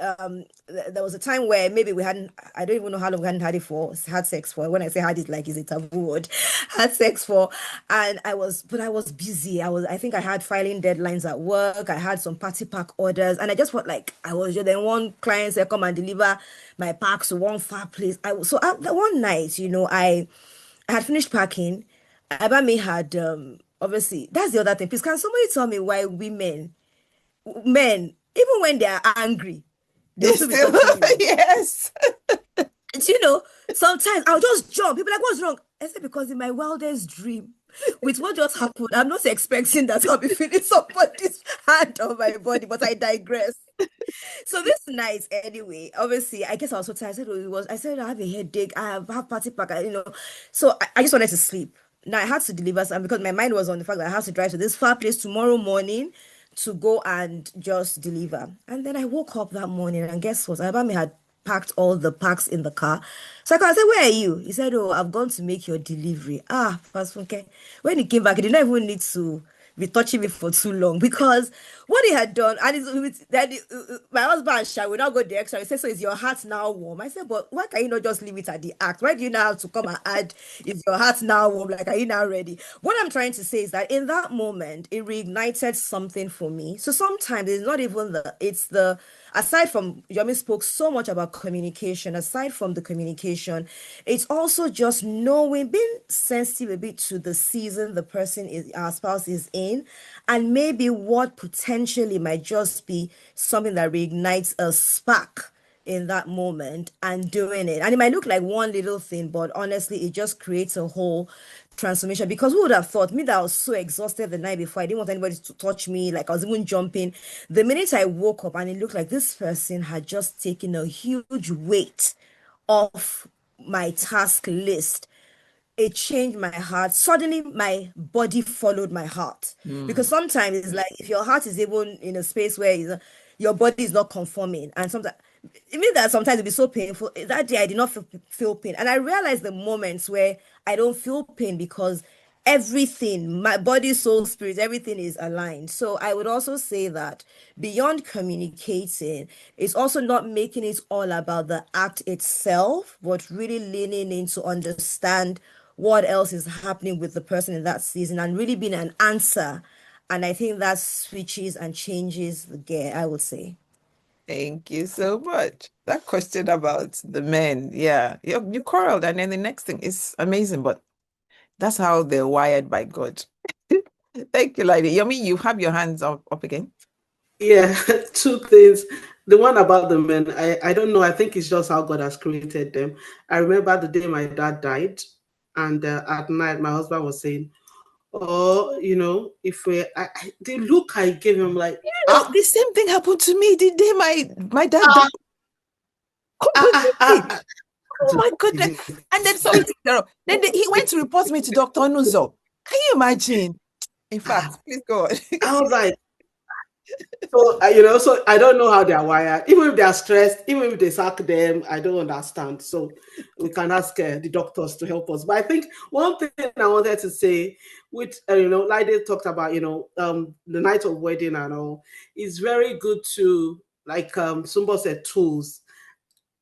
Speaker 4: There was a time where maybe we hadn't, I don't even know how long we hadn't had sex for. When I say had, it like is a taboo word, had sex for, and but I was busy. I think I had filing deadlines at work. I had some party pack orders, and I just felt like I was just, then one client said, "Come and deliver my packs to one far place." The one night, I had finished packing. Abami had obviously, that's the other thing. Please, can somebody tell me why men, even when they are angry, they'll still be touching you?
Speaker 2: Yes.
Speaker 4: Sometimes I'll just jump. People are like, "What's wrong?" I said, because in my wildest dream, with what just happened, I'm not expecting that I'll be feeling somebody's hand on my body, but I digress. So this night, anyway, obviously, I guess I was so tired. I said, I have a headache. I have party pack, So I just wanted to sleep. Now I had to deliver some because my mind was on the fact that I have to drive to this far place tomorrow morning to go and just deliver. And then I woke up that morning, and guess what? Abami had packed all the packs in the car. So I said, "Where are you?" He said, "Oh, I've gone to make your delivery." Pastor, okay. When he came back, he did not even need to be touching me for too long, because what he had done, and my husband shall will not go the extra. He said, "So is your heart now warm?" I said, "But why can you not just leave it at the act? Why do you now have to come and add, is your heart now warm? Like, are you now ready?" What I'm trying to say is that in that moment, it reignited something for me. So sometimes it's not even aside from, Yomi spoke so much about communication, aside from the communication, it's also just knowing, being sensitive a bit to the season the person is, our spouse is in, and maybe what potentially might just be something that reignites a spark in that moment, and doing it. And it might look like one little thing, but honestly, it just creates a whole transformation. Because who would have thought, me that I was so exhausted the night before, I didn't want anybody to touch me, like I was even jumping. The minute I woke up and it looked like this person had just taken a huge weight off my task list, it changed my heart. Suddenly, my body followed my heart. Because sometimes it's like if your heart is even in a space where your body is not conforming, and sometimes it means that sometimes it'll be so painful. That day, I did not feel pain, and I realized the moments where I don't feel pain because everything, my body, soul, spirit, everything is aligned. So I would also say that beyond communicating, it's also not making it all about the act itself, but really leaning in to understand what else is happening with the person in that season, and really being an answer. And I think that switches and changes the gear, I would say.
Speaker 2: Thank you so much. That question about the men, yeah, you quarreled, and then the next thing is amazing, but that's how they're wired by God. Thank you, Lady. Yomi, you have your hands up again.
Speaker 1: Yeah, two things. The one about the men, I don't know. I think it's just how God has created them. I remember the day my dad died, and at night, my husband was saying, "Oh, if the look I gave him, like,
Speaker 2: The same thing happened to me the day my dad died. Oh my goodness. And then so then he went to report me to Dr. Nuzo. Can you imagine? In fact, please go on.
Speaker 1: I was like, so I don't know how they're wired. Even if they're stressed, even if they sack them, I don't understand. So we can ask the doctors to help us. But I think one thing I wanted to say, which Laide talked about, the night of wedding and all, is very good to, like Sumbo said, tools,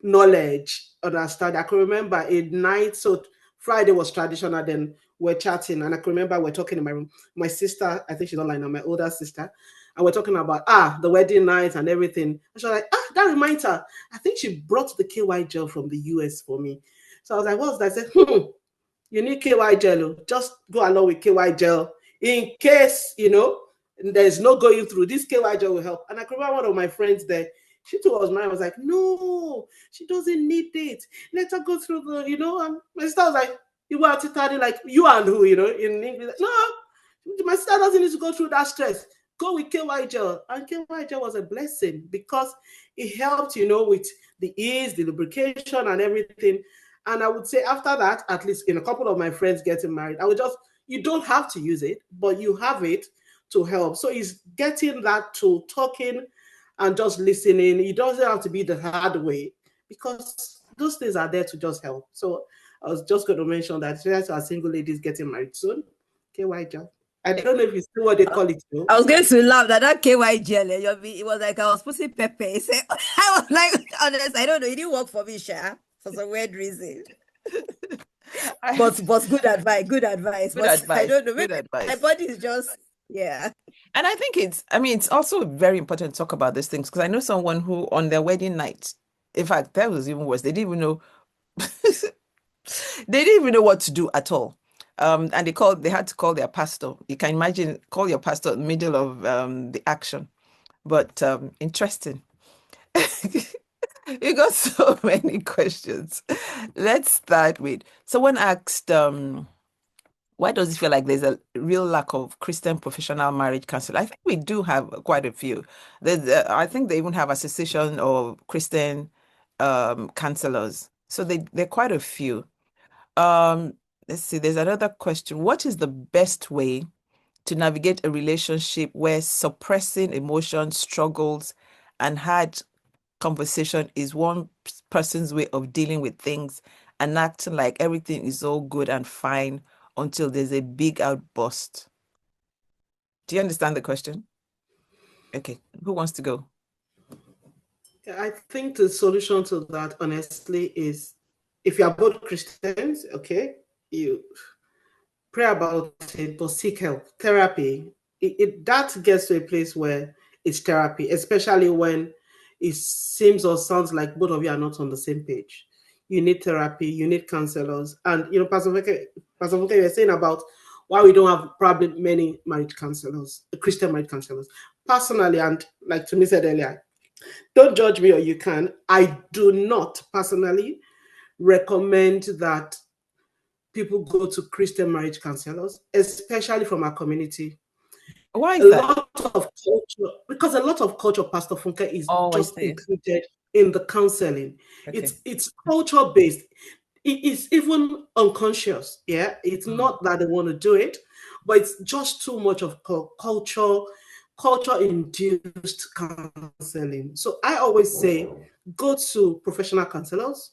Speaker 1: knowledge, understand. I can remember a night, so Friday was traditional, then we're chatting, and I can remember we're talking in my room. My sister, I think she's online now, my older sister, and we're talking about the wedding night and everything. And she was like, that reminds her. I think she brought the KY gel from the US for me. So I was like, what's that? I said, you need KY gel. Just go along with KY gel in case, there's no going through. This KY gel will help. And I remember one of my friends there, she too was mine. I was like, no, she doesn't need it. Let her go through the, and my sister was like, you were studying like you and who, in English. No, my sister doesn't need to go through that stress. Go with KY gel. And KY gel was a blessing because it helped, with the ease, the lubrication and everything. And I would say after that, at least in a couple of my friends getting married, I would you don't have to use it, but you have it to help. So it's getting that to talking and just listening. It doesn't have to be the hard way because those things are there to just help. So I was just going to mention that there's our single ladies getting married soon. KY gel. I don't know if it's still what they call it.
Speaker 4: I was going to laugh that KY gel, it was like I was putting pepper. I was like, honest, I don't know. It didn't work for me, Sha, for some weird reason. But good advice. Good advice. I don't know. Maybe my body is just, yeah.
Speaker 2: And I think it's also very important to talk about these things because I know someone who on their wedding night, in fact, that was even worse. They didn't even know, they didn't even know what to do at all. And they had to call their pastor. You can imagine, call your pastor in the middle of the action. But interesting. You got so many questions. Let's start with, someone asked, why does it feel like there's a real lack of Christian professional marriage counselor? I think we do have quite a few. I think they even have association of Christian counselors. So there are quite a few. Let's see, there's another question. What is the best way to navigate a relationship where suppressing emotions, struggles, and hard conversation is one person's way of dealing with things and acting like everything is all good and fine until there's a big outburst? Do you understand the question? Okay, who wants to go?
Speaker 1: I think the solution to that, honestly, is if you are both Christians, okay, you pray about it, but seek help. Therapy, that gets to a place where it's therapy, especially when it seems or sounds like both of you are not on the same page. You need therapy, you need counselors. And, Pastor Funke, you were saying about why we don't have probably many marriage counselors, Christian marriage counselors. Personally, and like Tumi said earlier, don't judge me or you can. I do not personally recommend that people go to Christian marriage counselors, especially from our community.
Speaker 2: Why is that?
Speaker 1: Because a lot of culture, Pastor Funke, is just
Speaker 2: I see.
Speaker 1: included in the counseling.
Speaker 2: Okay.
Speaker 1: It's culture based. It is even unconscious. Yeah, it's not that they want to do it, but it's just too much of culture induced counseling. So I always say, go to professional counselors.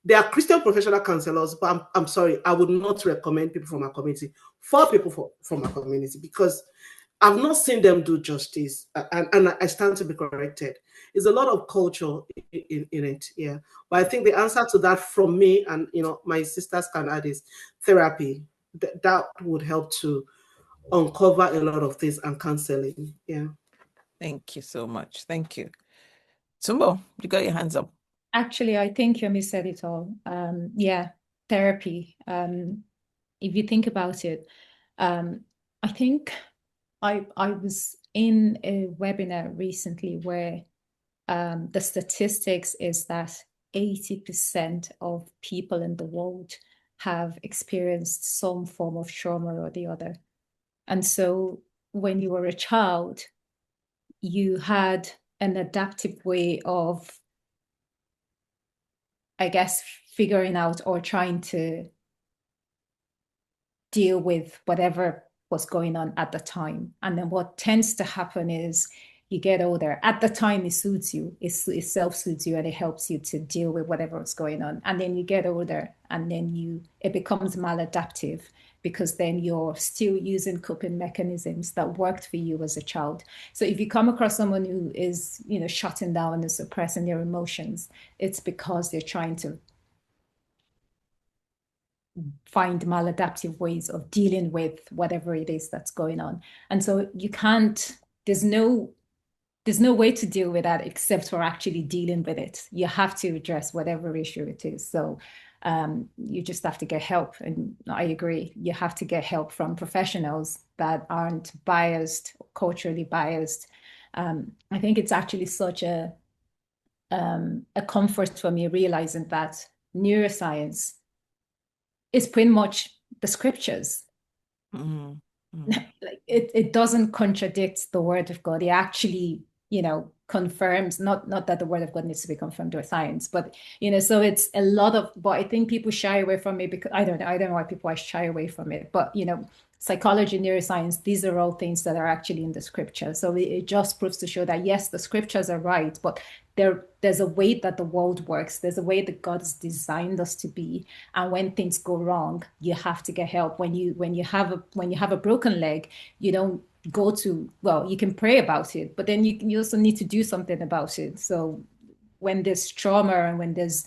Speaker 1: There are Christian professional counselors, but I'm sorry, I would not recommend people from our community for people from our community because I've not seen them do justice, and I stand to be corrected. There's a lot of culture in it, yeah. But I think the answer to that from me, and my sisters can add, is therapy. That would help to uncover a lot of things and counseling, yeah.
Speaker 2: Thank you so much. Thank you. Sumbo, you got your hands up.
Speaker 6: Actually, I think Yomi said it all. Yeah, therapy. If you think about it, I think I was in a webinar recently where the statistics is that 80% of people in the world have experienced some form of trauma or the other. And so when you were a child, you had an adaptive way of, I guess, figuring out or trying to deal with whatever was going on at the time. And then what tends to happen is you get older. At the time, it suits you, it self-suits you, and it helps you to deal with whatever is going on. And then you get older, and then it becomes maladaptive because then you're still using coping mechanisms that worked for you as a child. So if you come across someone who is, shutting down and suppressing their emotions, it's because they're trying to find maladaptive ways of dealing with whatever it is that's going on. And so you can't there's no way to deal with that except for actually dealing with it. You have to address whatever issue it is. So you just have to get help. And I agree, you have to get help from professionals that aren't biased, culturally biased. I think it's actually such a comfort for me realizing that neuroscience is pretty much the scriptures.
Speaker 2: Mm-hmm.
Speaker 6: Like it doesn't contradict the word of God. It actually, confirms, not that the word of God needs to be confirmed with science, but so it's a lot of, but I think people shy away from it because I don't know why people are shy away from it, but psychology, neuroscience, these are all things that are actually in the scripture. So it just proves to show that yes, the scriptures are right, but there's a way that the world works. There's a way that God has designed us to be. And when things go wrong, you have to get help. When you have a broken leg, you don't go to, well, you can pray about it, but then you also need to do something about it. So when there's trauma and when there's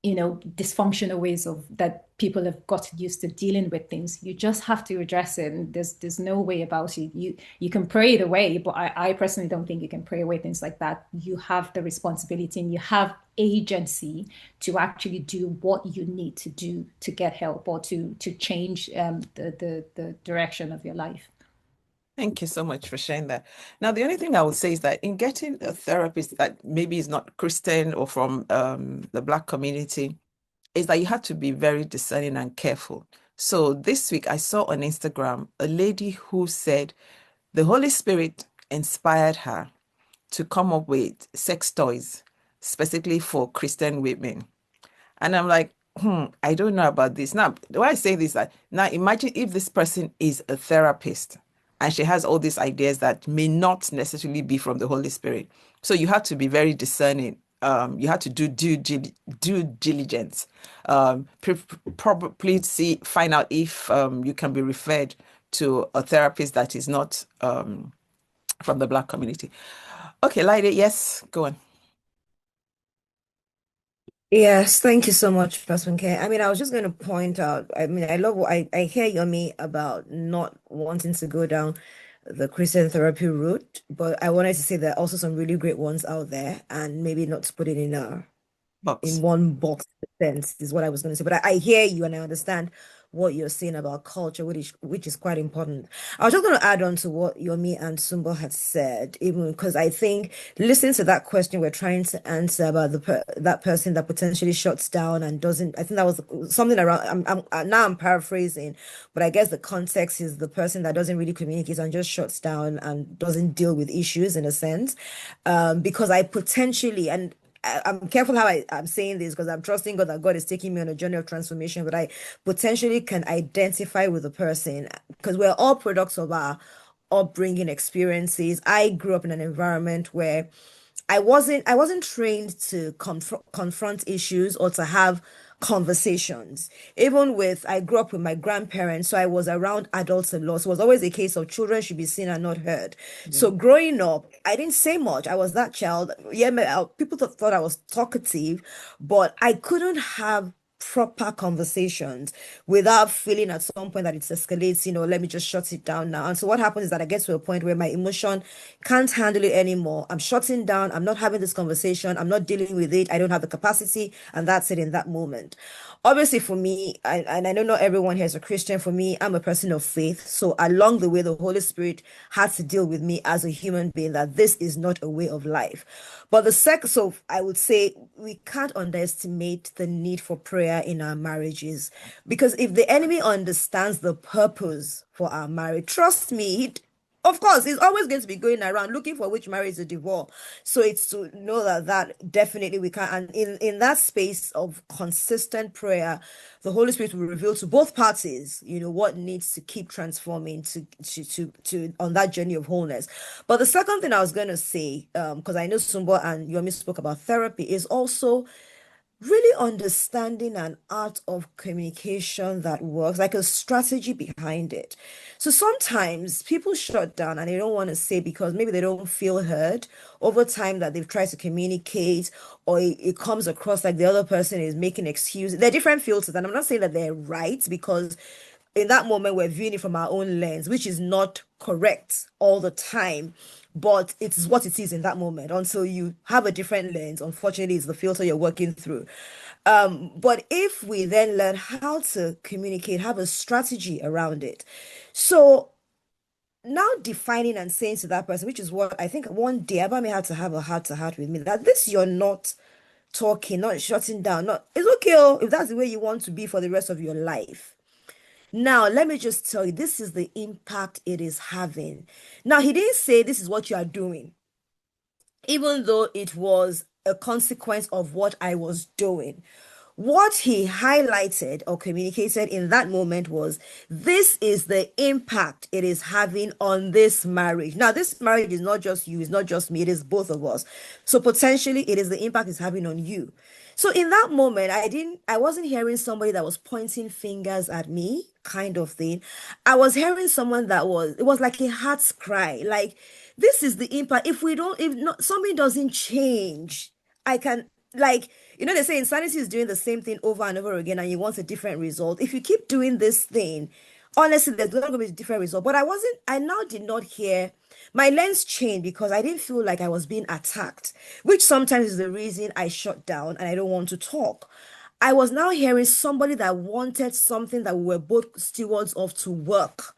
Speaker 6: dysfunctional ways of that people have gotten used to dealing with things, you just have to address it. And there's no way about it. You can pray it away, but I personally don't think you can pray away things like that. You have the responsibility and you have agency to actually do what you need to do to get help or to change the direction of your life.
Speaker 2: Thank you so much for sharing that. Now, the only thing I would say is that in getting a therapist that maybe is not Christian or from the Black community, is that you have to be very discerning and careful. So this week I saw on Instagram a lady who said the Holy Spirit inspired her to come up with sex toys specifically for Christian women. And I'm like, I don't know about this. Now, why I say this, now imagine if this person is a therapist and she has all these ideas that may not necessarily be from the Holy Spirit. So you have to be very discerning. You have to do due diligence. Probably find out if you can be referred to a therapist that is not from the Black community. Okay, Laide, yes, go on.
Speaker 4: Yes, thank you so much, Pastor K. I mean, I was just going to point out, I mean, I love what I hear Yomi about not wanting to go down the Christian therapy route, but I wanted to say there are also some really great ones out there, and maybe not to put it in one box sense is what I was going to say. But I hear you and I understand what you're saying about culture, which is quite important. I was just going to add on to what Yomi and Sumbo had said, even because I think listening to that question we're trying to answer about that person that potentially shuts down and doesn't. I think that was something around. I'm paraphrasing, but I guess the context is the person that doesn't really communicate and just shuts down and doesn't deal with issues in a sense, because I potentially and. I'm careful how I'm saying this because I'm trusting God that God is taking me on a journey of transformation, but I potentially can identify with the person because we're all products of our upbringing experiences. I grew up in an environment where I wasn't trained to confront issues or to have conversations. Even with I grew up with my grandparents, so I was around adults a lot. So it was always a case of children should be seen and not heard. So growing up, I didn't say much. I was that child. Yeah, people thought I was talkative, but I couldn't have proper conversations without feeling at some point that it escalates, let me just shut it down now. And so what happens is that I get to a point where my emotion can't handle it anymore. I'm shutting down. I'm not having this conversation. I'm not dealing with it. I don't have the capacity. And that's it in that moment. Obviously, for me, and I know not everyone here is a Christian. For me, I'm a person of faith. So along the way, the Holy Spirit had to deal with me as a human being that this is not a way of life. But so I would say we can't underestimate the need for prayer in our marriages, because if the enemy understands the purpose for our marriage, trust me, of course, he's always going to be going around looking for which marriage to divorce. So it's to know that definitely we can. And in that space of consistent prayer, the Holy Spirit will reveal to both parties, what needs to keep transforming to on that journey of wholeness. But the second thing I was going to say, because I know Sumbo and Yomi spoke about therapy, is also really understanding an art of communication that works, like a strategy behind it. So sometimes people shut down and they don't want to say because maybe they don't feel heard over time that they've tried to communicate, or it comes across like the other person is making excuses. They're different filters, and I'm not saying that they're right because in that moment, we're viewing it from our own lens, which is not correct all the time, but it's what it is in that moment. Until you have a different lens, unfortunately, it's the filter you're working through. But if we then learn how to communicate, have a strategy around it. So now defining and saying to that person, which is what I think one day Abba may have to have a heart to heart with me, that this you're not talking, not shutting down, not it's okay if that's the way you want to be for the rest of your life. Now, let me just tell you, this is the impact it is having. Now, he didn't say this is what you are doing, even though it was a consequence of what I was doing. What he highlighted or communicated in that moment was this is the impact it is having on this marriage. Now, this marriage is not just you, it's not just me, it is both of us. So potentially it is the impact it's having on you. So in that moment, I wasn't hearing somebody that was pointing fingers at me, kind of thing. I was hearing someone it was like a heart's cry. Like, this is the impact. If not, something doesn't change, I can, like, they say insanity is doing the same thing over and over again and you want a different result. If you keep doing this thing, honestly, there's not going to be a different result. But I now did not hear, my lens changed because I didn't feel like I was being attacked, which sometimes is the reason I shut down and I don't want to talk. I was now hearing somebody that wanted something that we were both stewards of to work.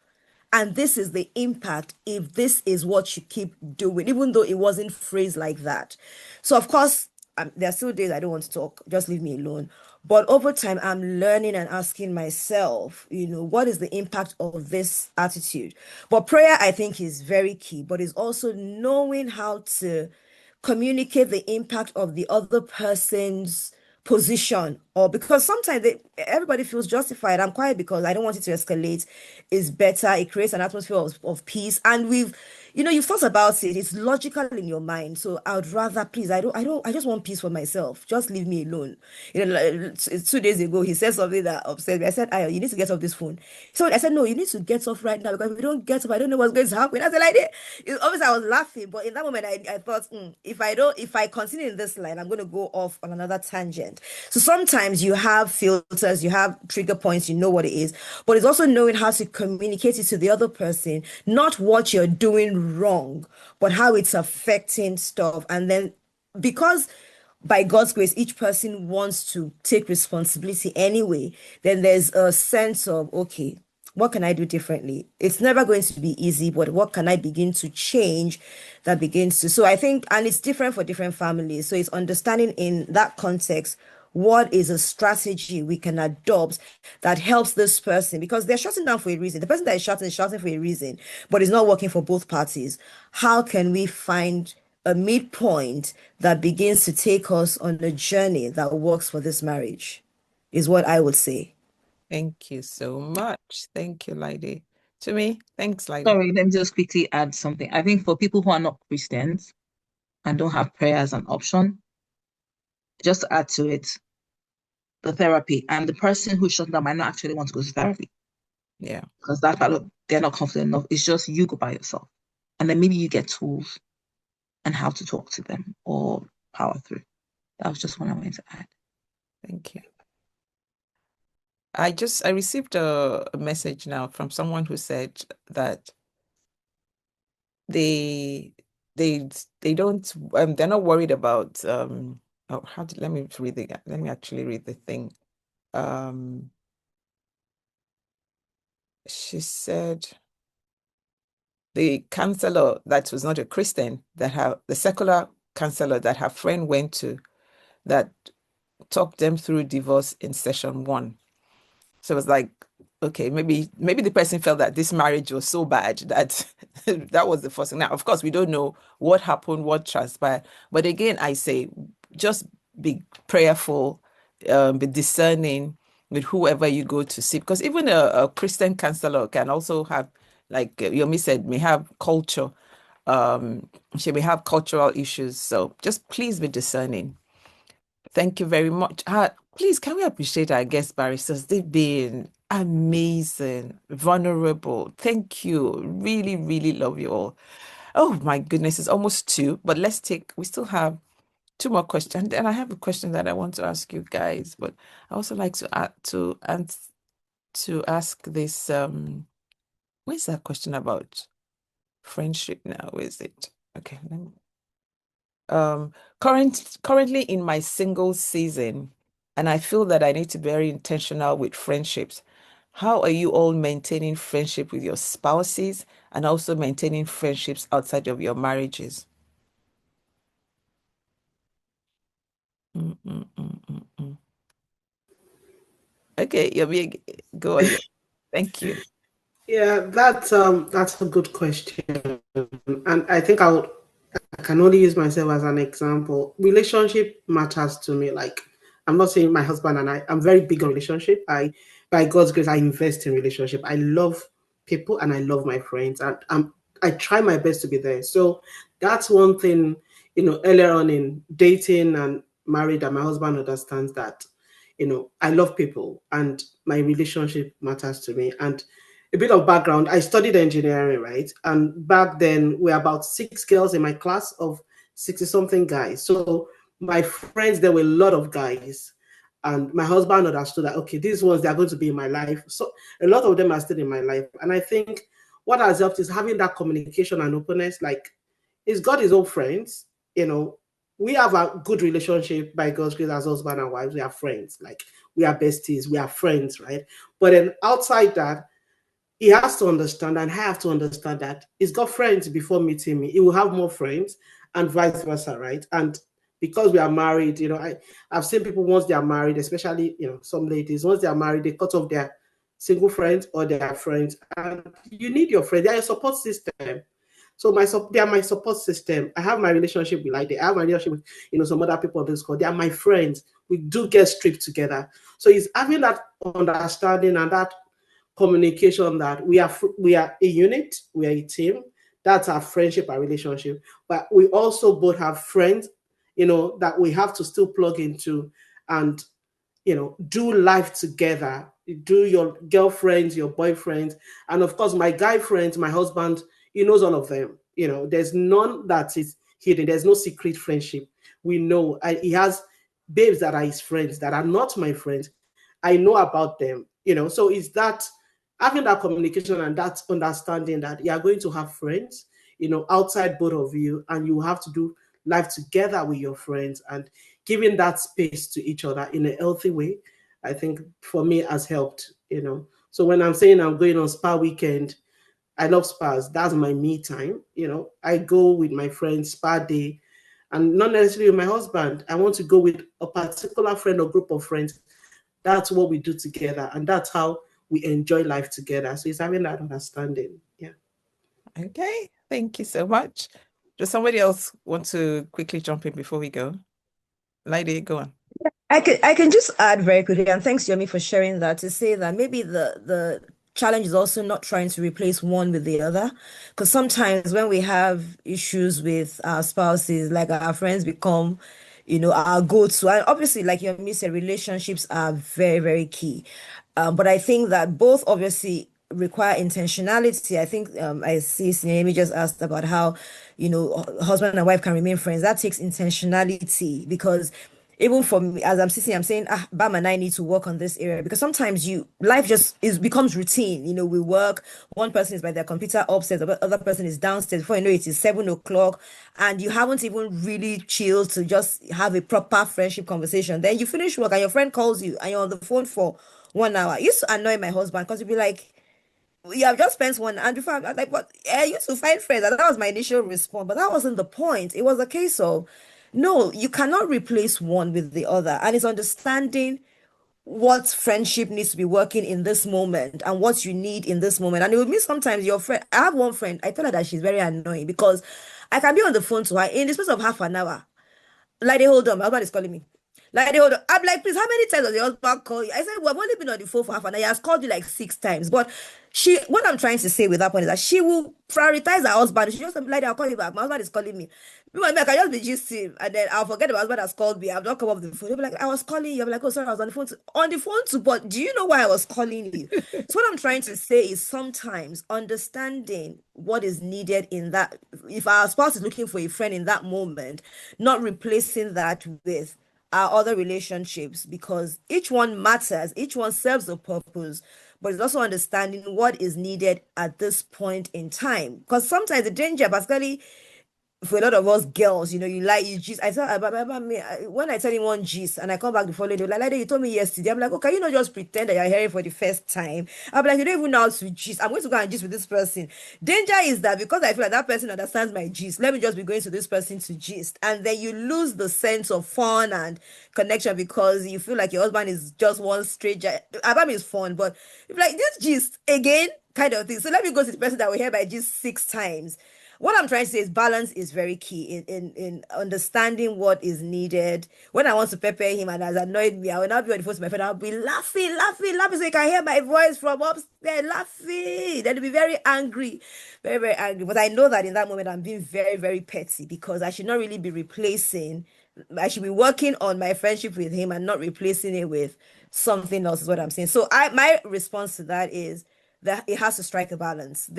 Speaker 4: And this is the impact if this is what you keep doing, even though it wasn't phrased like that. So, of course, there are still days I don't want to talk, just leave me alone. But over time, I'm learning and asking myself, what is the impact of this attitude? But prayer, I think, is very key, but it's also knowing how to communicate the impact of the other person's position, or because sometimes everybody feels justified. I'm quiet because I don't want it to escalate. It's better. It creates an atmosphere of peace. And you've thought about it. It's logical in your mind. So I would rather, please, I just want peace for myself. Just leave me alone. Like, 2 days ago, he said something that upset me. I said, Ayo, you need to get off this phone. So I said, no, you need to get off right now because if you don't get off, I don't know what's going to happen. I said, like, obviously I was laughing, but in that moment, I thought, if I continue in this line, I'm going to go off on another tangent. So sometimes you have filters, you have trigger points, you know what it is, but it's also knowing how to communicate it to the other person, not what you're doing wrong, but how it's affecting stuff. And then because by God's grace, each person wants to take responsibility anyway, then there's a sense of, okay, what can I do differently? It's never going to be easy, but what can I begin to change that begins to? So I think, and it's different for different families. So it's understanding in that context, what is a strategy we can adopt that helps this person? Because they're shutting down for a reason. The person that is shouting for a reason, but it's not working for both parties. How can we find a midpoint that begins to take us on a journey that works for this marriage? Is what I would say.
Speaker 2: Thank you so much. Thank you, Laide. Tumi, thanks, Laide.
Speaker 3: Sorry, let me just quickly add something. I think for people who are not Christians and don't have prayer as an option, just to add to it, the therapy, and the person who's shut down might not actually want to go to therapy.
Speaker 2: Yeah.
Speaker 3: Because that they're not confident enough. It's just you go by yourself. And then maybe you get tools and how to talk to them or power through. That was just what I wanted to add.
Speaker 2: Thank you. I received a message now from someone who said that they don't they're not worried about let me actually read the thing. She said the counselor that was not a Christian, the secular counselor that her friend went to, that talked them through divorce in session 1. So it was like, okay, maybe the person felt that this marriage was so bad that that was the first thing. Now, of course, we don't know what happened, what transpired. But again, I say, just be prayerful, be discerning with whoever you go to see. Because even a Christian counselor can also have, like Yomi said, may have culture. She may have cultural issues. So just please be discerning. Thank you very much. Please, can we appreciate our guest baristas? They've been amazing, vulnerable. Thank you. Really, really love you all. Oh my goodness, it's almost 2, but we still have 2 more questions. And I have a question that I want to ask you guys, but I also like to to ask this. Where's that question about friendship now? Where is it? Okay. Currently in my single season, and I feel that I need to be very intentional with friendships. How are you all maintaining friendship with your spouses and also maintaining friendships outside of your marriages? Okay, Yomi, go on. Thank you.
Speaker 1: Yeah, that's a good question, and I think I can only use myself as an example. Relationship matters to me. Like, I'm not saying my husband and I'm very big on relationship. By God's grace, I invest in relationship. I love people and I love my friends, and I try my best to be there. So that's one thing, earlier on in dating and married, that my husband understands that, I love people and my relationship matters to me. And a bit of background, I studied engineering, right? And back then, we were about 6 girls in my class of 60 something guys. So my friends, there were a lot of guys. And my husband understood that, okay, these ones, they're going to be in my life. So a lot of them are still in my life. And I think what has helped is having that communication and openness. Like, he's got his own friends, we have a good relationship by God's grace as husband and wives. We are friends, like we are besties, we are friends, right? But then outside that, he has to understand, and I have to understand that he's got friends before meeting me. He will have more friends, and vice versa, right? And because we are married, I've seen people once they are married, especially some ladies, once they are married, they cut off their single friends or their friends, and you need your friends. They are your support system. So they are my support system. I have my relationship with Olaide. I have my relationship with some other people on this call. They are my friends. We do get stripped together. So it's having that understanding and that communication that we are a unit, we are a team. That's our friendship, our relationship. But we also both have friends, that we have to still plug into and do life together. Do your girlfriends, your boyfriends, and of course my guy friends, my husband, he knows all of them. There's none that is hidden. There's no secret friendship. We know he has babes that are his friends that are not my friends. I know about them. So it's that having that communication and that understanding that you are going to have friends, outside both of you, and you have to do life together with your friends, and giving that space to each other in a healthy way, I think for me has helped. So when I'm saying I'm going on spa weekend, I love spas. That's my me time. I go with my friends, spa day, and not necessarily with my husband. I want to go with a particular friend or group of friends. That's what we do together, and that's how we enjoy life together. So it's having that understanding. Yeah.
Speaker 2: Okay, thank you so much. Does somebody else want to quickly jump in before we go? Lady, go on.
Speaker 4: I can just add very quickly, and thanks, Yomi, for sharing that, to say that maybe the challenge is also not trying to replace one with the other. Because sometimes when we have issues with our spouses, like our friends become, our go-to. And obviously, like Yomi said, relationships are very, very key. But I think that both obviously require intentionality. I think I see Sinemi just asked about how, husband and wife can remain friends. That takes intentionality, because even for me, as I'm sitting, I'm saying, Bam and I need to work on this area, because sometimes life just becomes routine. We work, one person is by their computer upstairs, the other person is downstairs. Before you know it is 7 o'clock, and you haven't even really chilled to just have a proper friendship conversation. Then you finish work and your friend calls you and you're on the phone for 1 hour. I used to annoy my husband because he'd be like, you have just spent one, and before I'm like, what? I used to find friends, and that was my initial response. But that wasn't the point. It was a case of, no, you cannot replace one with the other, and it's understanding what friendship needs to be working in this moment and what you need in this moment. And it would mean sometimes your friend. I have one friend. I tell her that she's very annoying because I can be on the phone to her in the space of half an hour. Like, hold on, my husband is calling me. Like, hold on. I'm like, please, how many times does your husband call you? I said, well, I've only been on the phone for half an hour. He has called you like 6 times. But what I'm trying to say with that point is that she will prioritize her husband. She just like, I'll call you back. My husband is calling me. Meanwhile, I can just be gisting, and then I'll forget my husband has called me. I've not come off the phone. He'll be like, I was calling you. I'm like, oh, sorry, I was on the phone. On the phone too, but do you know why I was calling you? So what I'm trying to say is sometimes understanding what is needed in that, if our spouse is looking for a friend in that moment, not replacing that with our other relationships, because each one matters, each one serves a purpose. but it's also understanding what is needed at this point in time. Because sometimes the danger, particularly for a lot of us girls, you gist. I tell when I tell him one gist and I come back the following day, like you told me yesterday. I'm like, okay, you not just pretend that you're hearing for the first time. I'm like, you don't even know how to gist. I'm going to go and gist with this person. Danger is that because I feel like that person understands my gist, let me just be going to this person to gist. And then you lose the sense of fun and connection because you feel like your husband is just one stranger. Abam is fun, but if like this gist again, kind of thing. So let me go to the person that we hear by gist 6 times. What I'm trying to say is balance is very key in understanding what is needed. When I want to pepper him and has annoyed me, I will not be on the phone to my friend. I'll be laughing, laughing, laughing, so you can hear my voice from upstairs, laughing. Then he'll be very angry, very, very angry. But I know that in that moment, I'm being very, very petty because I should not really be replacing. I should be working on my friendship with him and not replacing it with something else, is what I'm saying. So my response to that is that it has to strike a balance.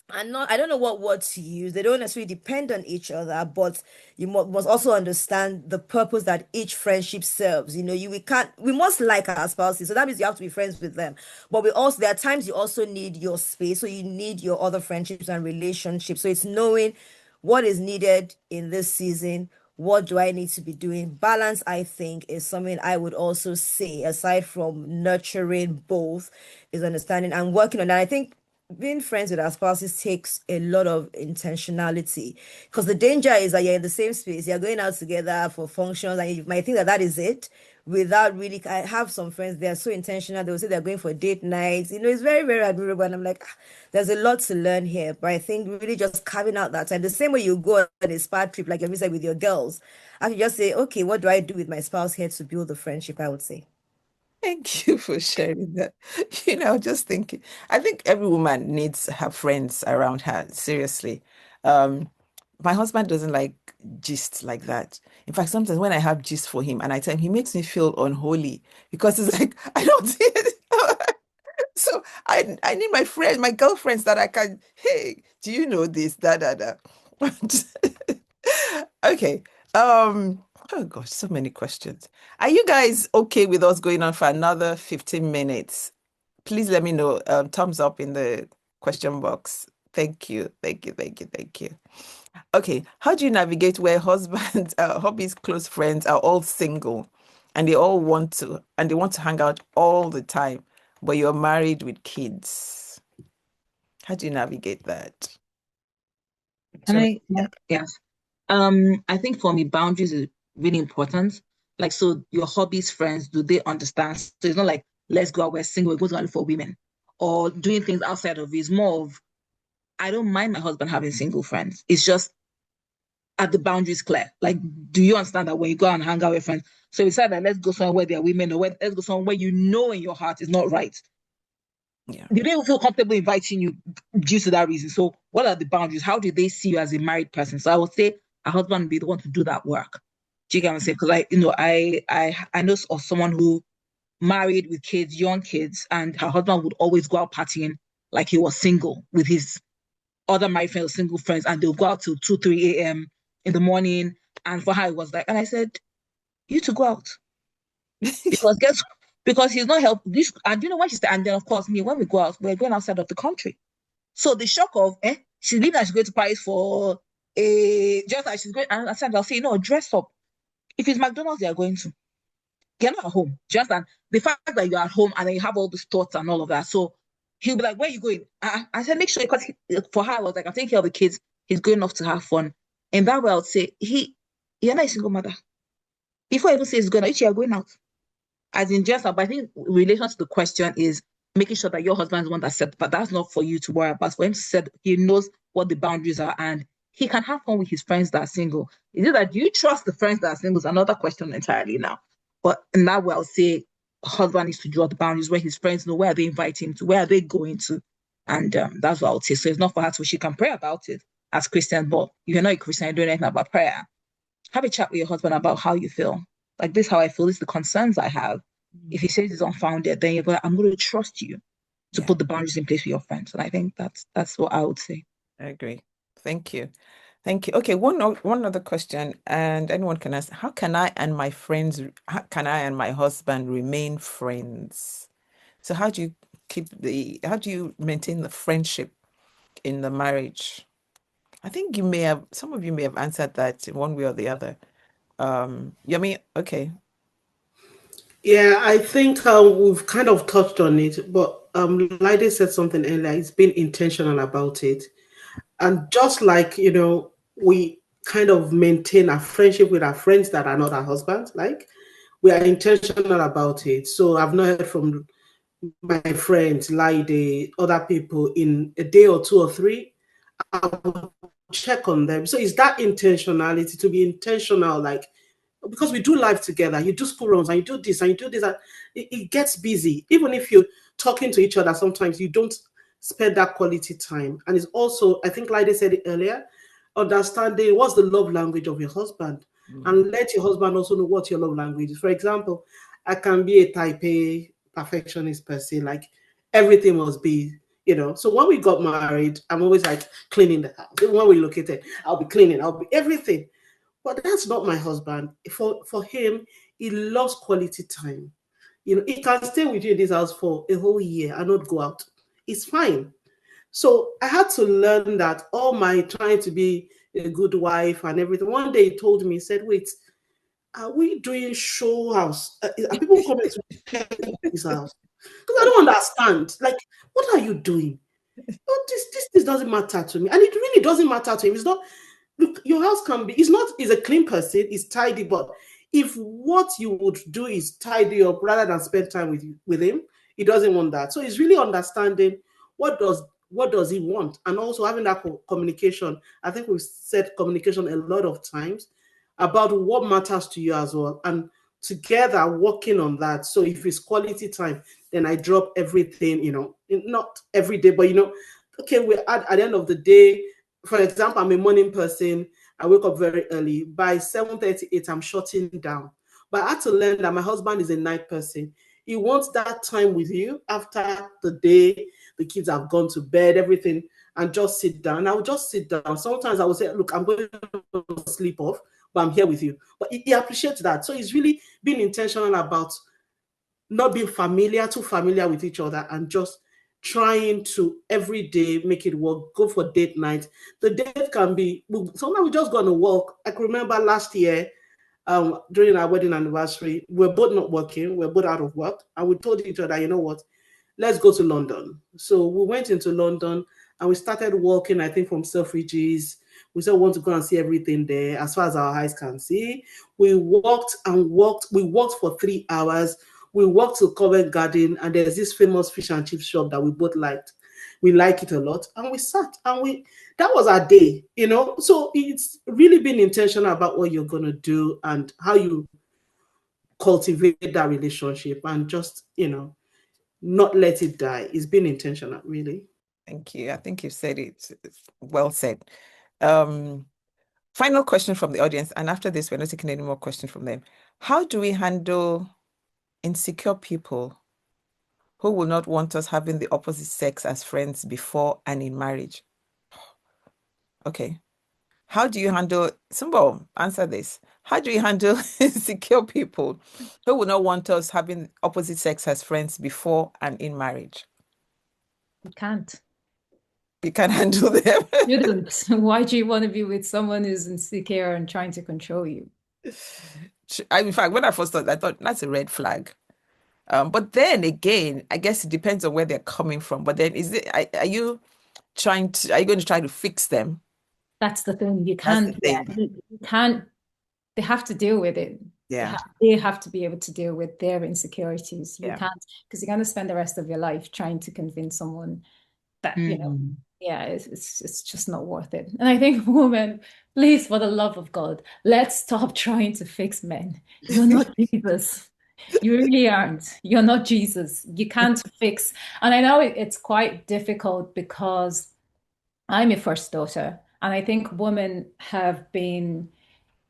Speaker 4: I don't know what word to use. They don't necessarily depend on each other, but you must also understand the purpose that each friendship serves. We must like our spouses, so that means you have to be friends with them. But there are times you also need your space, so you need your other friendships and relationships. So it's knowing what is needed in this season. What do I need to be doing? Balance, I think, is something I would also say, aside from nurturing both, is understanding and working on that. I think being friends with our spouses takes a lot of intentionality because the danger is that you're in the same space, you're going out together for functions, and you might think that that is it without really. I have some friends, they're so intentional, they'll say they're going for date nights, it's very, very admirable. And I'm like, there's a lot to learn here. But I think really just carving out that time, the same way you go on a spa trip, like you said, with your girls, I can just say, okay, what do I do with my spouse here to build the friendship, I would say.
Speaker 2: Thank you for sharing that. Just thinking, I think every woman needs her friends around her. Seriously. My husband doesn't like gist like that. In fact, sometimes when I have gist for him and I tell him, he makes me feel unholy because it's like, I don't see it. So I need my friends, my girlfriends that I can, hey, do you know this? Da da da. Okay. Oh gosh, so many questions. Are you guys okay with us going on for another 15 minutes? Please let me know. Thumbs up in the question box. Thank you. Thank you. Thank you. Thank you. Okay. How do you navigate where husbands, hobbies, close friends are all single and they want to hang out all the time, but you're married with kids? How do you navigate that?
Speaker 3: Can I? Yes. I think for me, boundaries is really important. Like, so your hobbies, friends, do they understand? So it's not like, let's go out, we're single, we go to only for women, or doing things outside of it. It's more of, I don't mind my husband having single friends. It's just, are the boundaries clear? Like, do you understand that when you go and hang out with friends? So we said that let's go somewhere where there are women, or let's go somewhere you know in your heart is not right.
Speaker 2: Yeah.
Speaker 3: They don't feel comfortable inviting you due to that reason. So what are the boundaries? How do they see you as a married person? So I would say a husband would be the one to do that work. Do you get what I'm saying? Because I know of someone who married with kids, young kids, and her husband would always go out partying like he was single with his other married friends, single friends, and they'll go out till 2, 3 a.m. in the morning. And for her, it was like, and I said, you to go out. Because he's not helping this. And you know what she said? And then of course, me, when we go out, we're going outside of the country. So the shock of she's leaving and she's going to Paris for just like she's going, and I'll say, no, dress up. If it's McDonald's, they are going to. You're not at home. Just and the fact that you're at home and then you have all these thoughts and all of that. So he'll be like, where are you going? I said, make sure, because for her, I was like, I'm taking care of the kids. He's going off to have fun. And that way I would say, you're not a single mother. Before I even say he's going out, you're going out. As in just, but I think in relation to the question is making sure that your husband is one that said, but that's not for you to worry about. For him to say he knows what the boundaries are and he can have fun with his friends that are single. Is it that do you trust the friends that are single? Is another question entirely now. But in that way, I'll say husband needs to draw the boundaries where his friends know where they invite him to, where are they going to. And that's what I would say. So it's not for her to, she can pray about it as Christian, but if you're not a Christian, you don't know anything about prayer. Have a chat with your husband about how you feel. Like, this is how I feel, this is the concerns I have. If he says it's unfounded, then I'm going to trust you to put the boundaries in place with your friends. And I think that's what I would say.
Speaker 2: I agree. Thank you. Thank you. Okay, one other question, and anyone can ask, how can I and my husband remain friends? So how do you maintain the friendship in the marriage? I think some of you may have answered that in one way or the other. Yomi, okay.
Speaker 1: Yeah, I think we've kind of touched on it, but Laide said something earlier. It's being intentional about it. And just like, we kind of maintain a friendship with our friends that are not our husbands, like we are intentional about it. So I've not heard from my friends, Laide, other people in a day or two or three. I will check on them. So it's that intentionality to be intentional, like because we do life together. You do school runs and you do this and you do this, and it gets busy. Even if you're talking to each other, sometimes you don't spend that quality time. And it's also, I think Lydia said it earlier, understanding what's the love language of your husband, and let your husband also know what your love language is. For example, I can be a type A perfectionist per se, like everything must be, So when we got married, I'm always like cleaning the house. Even when we located, I'll be cleaning, I'll be everything. But that's not my husband. For him, he loves quality time. He can stay with you in this house for a whole year and not go out. It's fine. So I had to learn that all my trying to be a good wife and everything. One day he told me, he said, wait, are we doing show house? Are people coming to this house? Because I don't understand. Like, what are you doing? Oh, this doesn't matter to me. And it really doesn't matter to him. It's not, look, your house can be, it's a clean person, it's tidy, but if what you would do is tidy up rather than spend time with him, he doesn't want that. So it's really understanding what does he want, and also having that communication. I think we've said communication a lot of times about what matters to you as well, and together working on that. So if it's quality time, then I drop everything, not every day, but okay, we're at the end of the day. For example, I'm a morning person. I wake up very early. By 7:38, I'm shutting down. But I had to learn that my husband is a night person. He wants that time with you after the day, the kids have gone to bed, everything, and just sit down. I will just sit down. Sometimes I will say, look, I'm going to sleep off, but I'm here with you. But he appreciates that. So he's really being intentional about not being too familiar with each other, and just trying to every day make it work. Go for date night. The date can be, sometimes we just go on a walk. I can remember last year, during our wedding anniversary, we're both not working, we're both out of work, and we told each other, you know what, let's go to London. So we went into London and we started walking, I think from Selfridges. We said we want to go and see everything there as far as our eyes can see. We walked and walked. We walked for 3 hours. We walked to Covent Garden, and there's this famous fish and chip shop that we both liked. We like it a lot. And we sat and that was our day, So it's really being intentional about what you're going to do and how you cultivate that relationship, and just, not let it die. It's being intentional, really.
Speaker 2: Thank you. I think you've said it. It's well said. Final question from the audience, and after this, we're not taking any more questions from them. How do we handle insecure people who will not want us having the opposite sex as friends before and in marriage? Okay. How do you handle, Sumbo, answer this. How do you handle insecure people who will not want us having opposite sex as friends before and in marriage?
Speaker 6: You can't.
Speaker 2: You can't handle them.
Speaker 6: You don't. Why do you want to be with someone who's insecure and trying to control you?
Speaker 2: In fact, when I first thought, I thought that's a red flag. But then again, I guess it depends on where they're coming from. But then are you going to try to fix them?
Speaker 6: That's the thing. You
Speaker 2: That's the
Speaker 6: can't,
Speaker 2: thing.
Speaker 6: you can't, they have to deal with it.
Speaker 2: Yeah.
Speaker 6: They have to be able to deal with their insecurities. You
Speaker 2: Yeah.
Speaker 6: can't, because you're going to spend the rest of your life trying to convince someone that, yeah, it's just not worth it. And I think, women, please, for the love of God, let's stop trying to fix men. You're not Jesus. You really aren't. You're not Jesus. You can't fix. And I know it's quite difficult because I'm a first daughter, and I think women have been,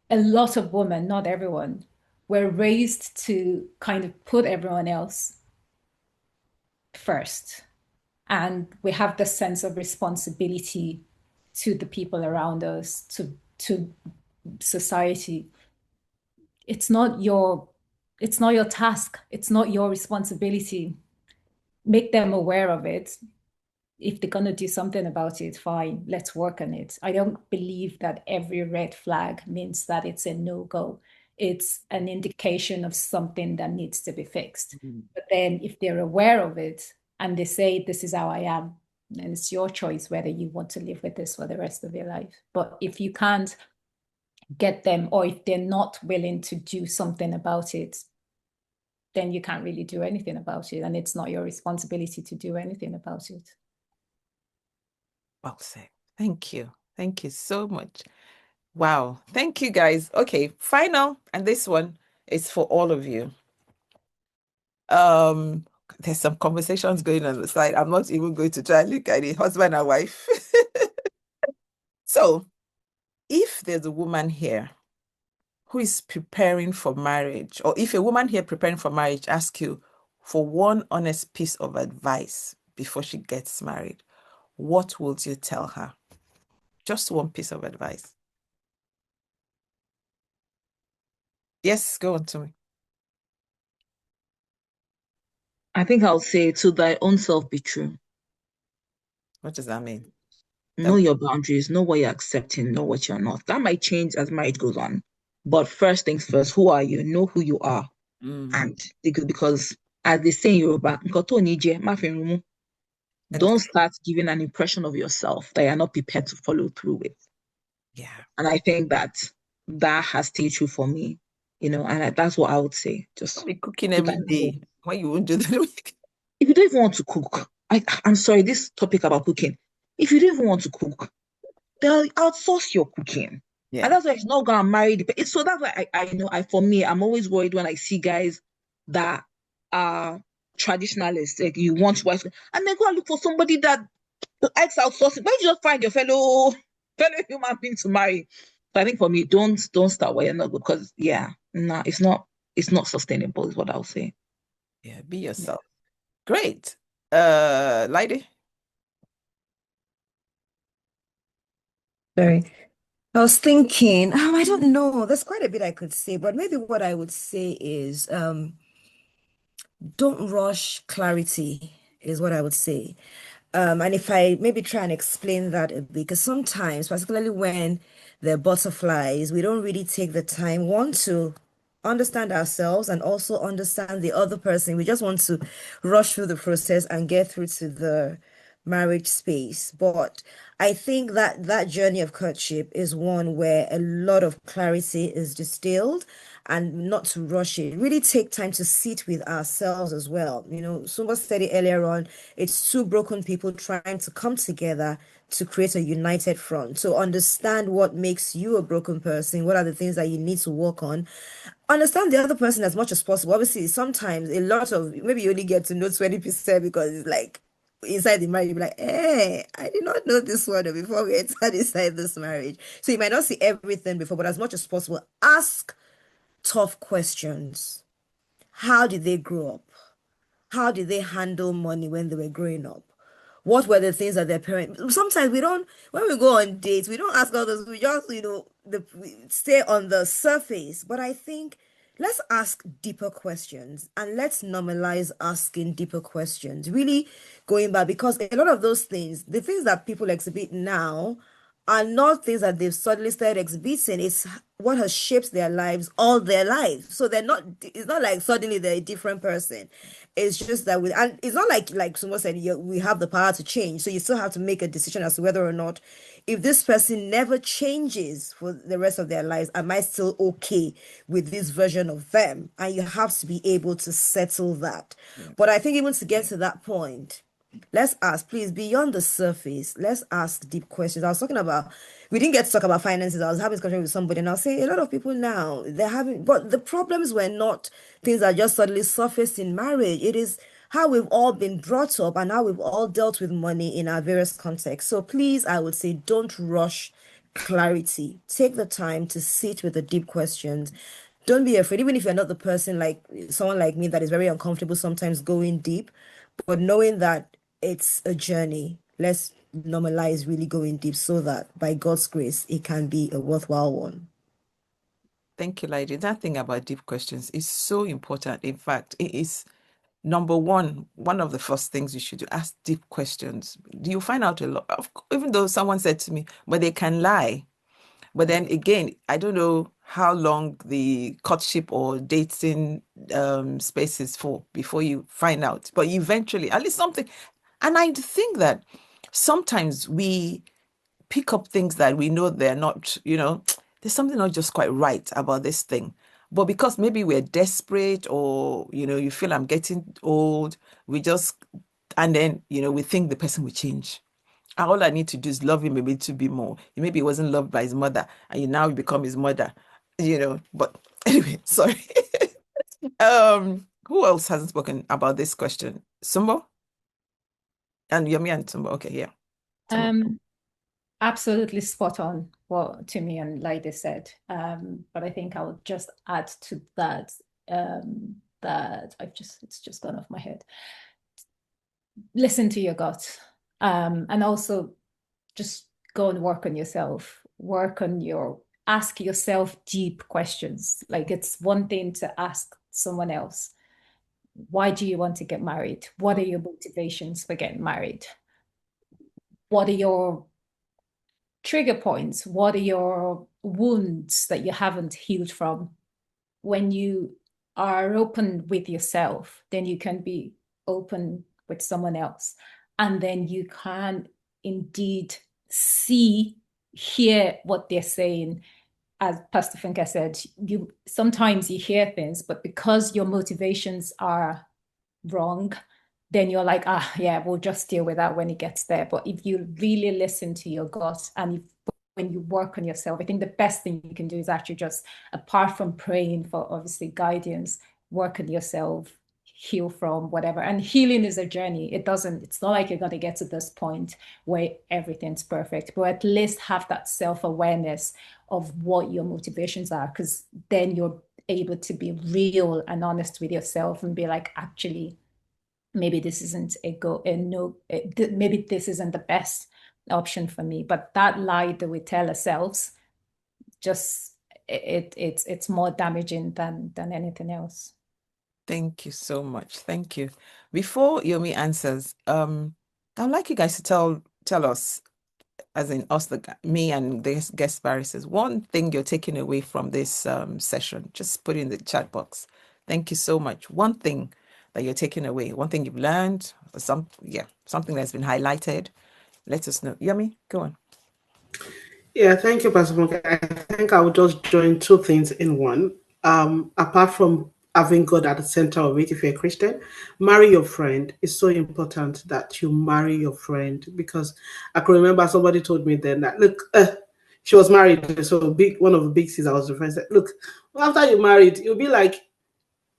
Speaker 6: a lot of women, not everyone, were raised to kind of put everyone else first. And we have this sense of responsibility to the people around us, to society. It's not your task. It's not your responsibility make them aware of it. If they're going to do something about it, fine, let's work on it. I don't believe that every red flag means that it's a no-go. It's an indication of something that needs to be fixed. But then if they're aware of it and they say, this is how I am, then it's your choice whether you want to live with this for the rest of your life. But if you can't get them, or if they're not willing to do something about it, then you can't really do anything about it. And it's not your responsibility to do anything about it.
Speaker 2: Well said. Thank you. Thank you so much. Wow. Thank you, guys. Okay, final. And this one is for all of you. There's some conversations going on the side. I'm not even going to try and look at it, husband and wife. So if there's a woman here who is preparing for marriage, or if a woman here preparing for marriage asks you for one honest piece of advice before she gets married, what would you tell her? Just one piece of advice. Yes, go on, Tumi.
Speaker 3: I think I'll say, to thy own self be true.
Speaker 2: What does that mean?
Speaker 3: Know your boundaries, know what you're accepting, know what you're not. That might change as marriage goes on. But first things first, who are you? Know who you are. And because as they say in Yoruba, don't start giving an impression of yourself that you're not prepared to follow through with.
Speaker 2: Yeah.
Speaker 3: And I think that has stayed true for me, and that's what I would say. Just
Speaker 2: be cooking every day. Why you won't do that?
Speaker 3: If you don't even want to cook, I'm sorry, this topic about cooking. If you don't even want to cook, they'll outsource your cooking.
Speaker 2: Yeah.
Speaker 3: And that's why it's not gonna marry the. So that's why for me, I'm always worried when I see guys that are traditionalists. Like, you want to wife, and then go and look for somebody that likes outsourcing. Why don't you just find your fellow human being to marry? So I think for me, don't start where you're not good, because it's not sustainable, is what I'll say.
Speaker 2: Yeah, be yourself. Great. Lady.
Speaker 4: Sorry. I was thinking, I don't know. There's quite a bit I could say, but maybe what I would say is don't rush clarity, is what I would say. And if I maybe try and explain that a bit, because sometimes, particularly when they're butterflies, we don't really take the time, one, to understand ourselves and also understand the other person. We just want to rush through the process and get through to the marriage space. But I think that that journey of courtship is one where a lot of clarity is distilled, and not to rush it. Really take time to sit with ourselves as well. Sumbo said it earlier on, it's two broken people trying to come together to create a united front. So understand what makes you a broken person. What are the things that you need to work on? Understand the other person as much as possible. Obviously, sometimes a lot of, maybe you only get to know 20%, because it's like inside the marriage, you'll be like, hey, I did not know this one before we entered inside this marriage. So you might not see everything before, but as much as possible, ask tough questions. How did they grow up? How did they handle money when they were growing up? What were the things that their parents? Sometimes we don't, when we go on dates, we don't ask all those. We just, we stay on the surface. But I think let's ask deeper questions, and let's normalize asking deeper questions. Really going back, because a lot of those things, the things that people exhibit now, are not things that they've suddenly started exhibiting. It's what has shaped their lives all their lives. So it's not like suddenly they're a different person. It's just that and it's not like someone said, we have the power to change. So you still have to make a decision as to whether or not, if this person never changes for the rest of their lives, am I still okay with this version of them? And you have to be able to settle that. Yeah. But I think even to get to that point, let's ask, please, beyond the surface, let's ask deep questions. I was talking about, we didn't get to talk about finances. I was having this conversation with somebody, and I'll say a lot of people now, but the problems were not things that just suddenly surfaced in marriage. It is how we've all been brought up and how we've all dealt with money in our various contexts. So please, I would say, don't rush clarity. Take the time to sit with the deep questions. Don't be afraid, even if you're not the person, like someone like me, that is very uncomfortable sometimes going deep, but knowing that it's a journey. Let's normalize really going deep, so that by God's grace, it can be a worthwhile one.
Speaker 2: Thank you, Lady. That thing about deep questions is so important. In fact, it is number one of the first things you should do, ask deep questions. You find out a lot, even though someone said to me, but they can lie. But then again, I don't know how long the courtship or dating space is for before you find out. But eventually, at least something. And I think that sometimes we pick up things that we know they're not, there's something not just quite right about this thing. But because maybe we're desperate, or, you feel I'm getting old, and then, we think the person will change. All I need to do is love him a little bit more. Maybe he wasn't loved by his mother, and now you become his mother, But anyway, sorry. Who else hasn't spoken about this question? Sumbo? And Yomi and Sumbo. Okay, yeah. Sumbo.
Speaker 6: Absolutely spot on what Tumi and Laide said. But I think I'll just add to that, that it's just gone off my head. Listen to your gut. And also just go and work on yourself. Ask yourself deep questions. Like, it's one thing to ask someone else, why do you want to get married? What are your motivations for getting married? What are your trigger points? What are your wounds that you haven't healed from? When you are open with yourself, then you can be open with someone else. And then you can indeed hear what they're saying. As Pastor Funke said, sometimes you hear things, but because your motivations are wrong, then you're like, yeah, we'll just deal with that when it gets there. But if you really listen to your gut, and when you work on yourself, I think the best thing you can do is actually just, apart from praying for obviously guidance, work on yourself, heal from whatever. And healing is a journey. It's not like you're going to get to this point where everything's perfect, but at least have that self-awareness of what your motivations are, because then you're able to be real and honest with yourself and be like, actually, maybe this isn't maybe this isn't the best option for me. But that lie that we tell ourselves, it's more damaging than anything else.
Speaker 2: Thank you so much. Thank you. Before Yomi answers, I'd like you guys to tell us, as in us, me and the guest baristas, one thing you're taking away from this session. Just put it in the chat box. Thank you so much. One thing that you're taking away, one thing you've learned, or something that's been highlighted. Let us know. Yomi, go on.
Speaker 1: Yeah, thank you, Pastor Funke. I think I will just join two things in one. Apart from having God at the center of it, if you're a Christian, marry your friend. It's so important that you marry your friend, because I can remember somebody told me then that, look, she was married. So one of the big sisters I was referring to, look, after you married, you'll be like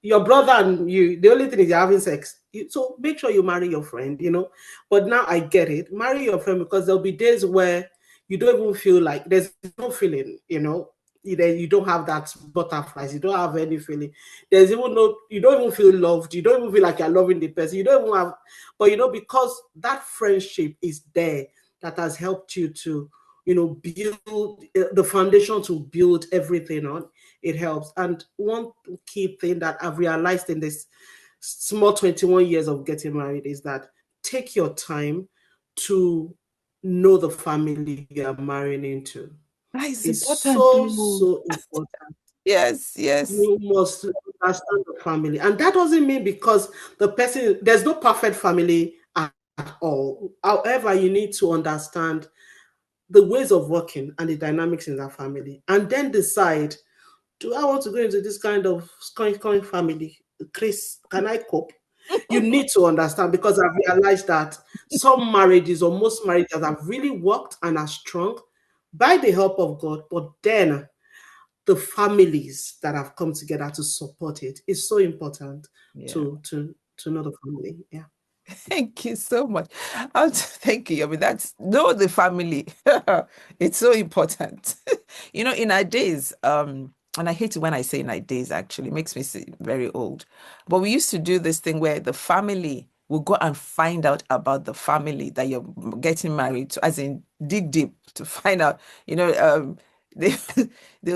Speaker 1: your brother and you. The only thing is you're having sex. So make sure you marry your friend, But now I get it. Marry your friend, because there'll be days where you don't even feel like there's no feeling, you don't have that butterflies, you don't have any feeling. There's even you don't even feel loved, you don't even feel like you're loving the person, you don't even have, but because that friendship is there, that has helped you to, build the foundation to build everything on. It helps. And one key thing that I've realized in this small 21 years of getting married is that take your time to know the family you are marrying into. It's so important.
Speaker 2: Yes.
Speaker 1: You must understand the family. And that doesn't mean because there's no perfect family at all. However, you need to understand the ways of working and the dynamics in that family, and then decide, do I want to go into this kind of scoring family? Chris, can I cope? You need to understand, because I've realized that some marriages, or most marriages, have really worked and are strong by the help of God, but then the families that have come together to support it is so important. To know the family. Yeah.
Speaker 2: Thank you so much. Thank you. I mean, know the family. It's so important. In our days, and I hate it when I say in our days, actually, it makes me very old. But we used to do this thing where the family will go and find out about the family that you're getting married to, as in dig deep to find out, they'll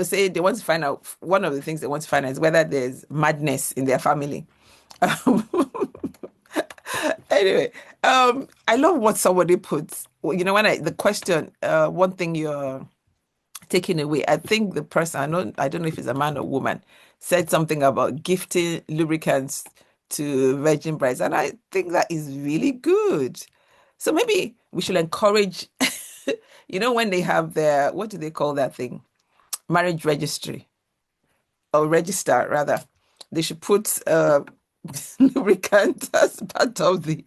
Speaker 2: say they want to find out, one of the things they want to find out is whether there's madness in their family. Anyway, I love what somebody puts. Well, you know, the question, one thing you're taking away. I think the person, I don't know if it's a man or woman, said something about gifting lubricants to virgin brides, and I think that is really good. So maybe we should encourage, when they have their, what do they call that thing? Marriage registry, or register rather. They should put lubricant as part of the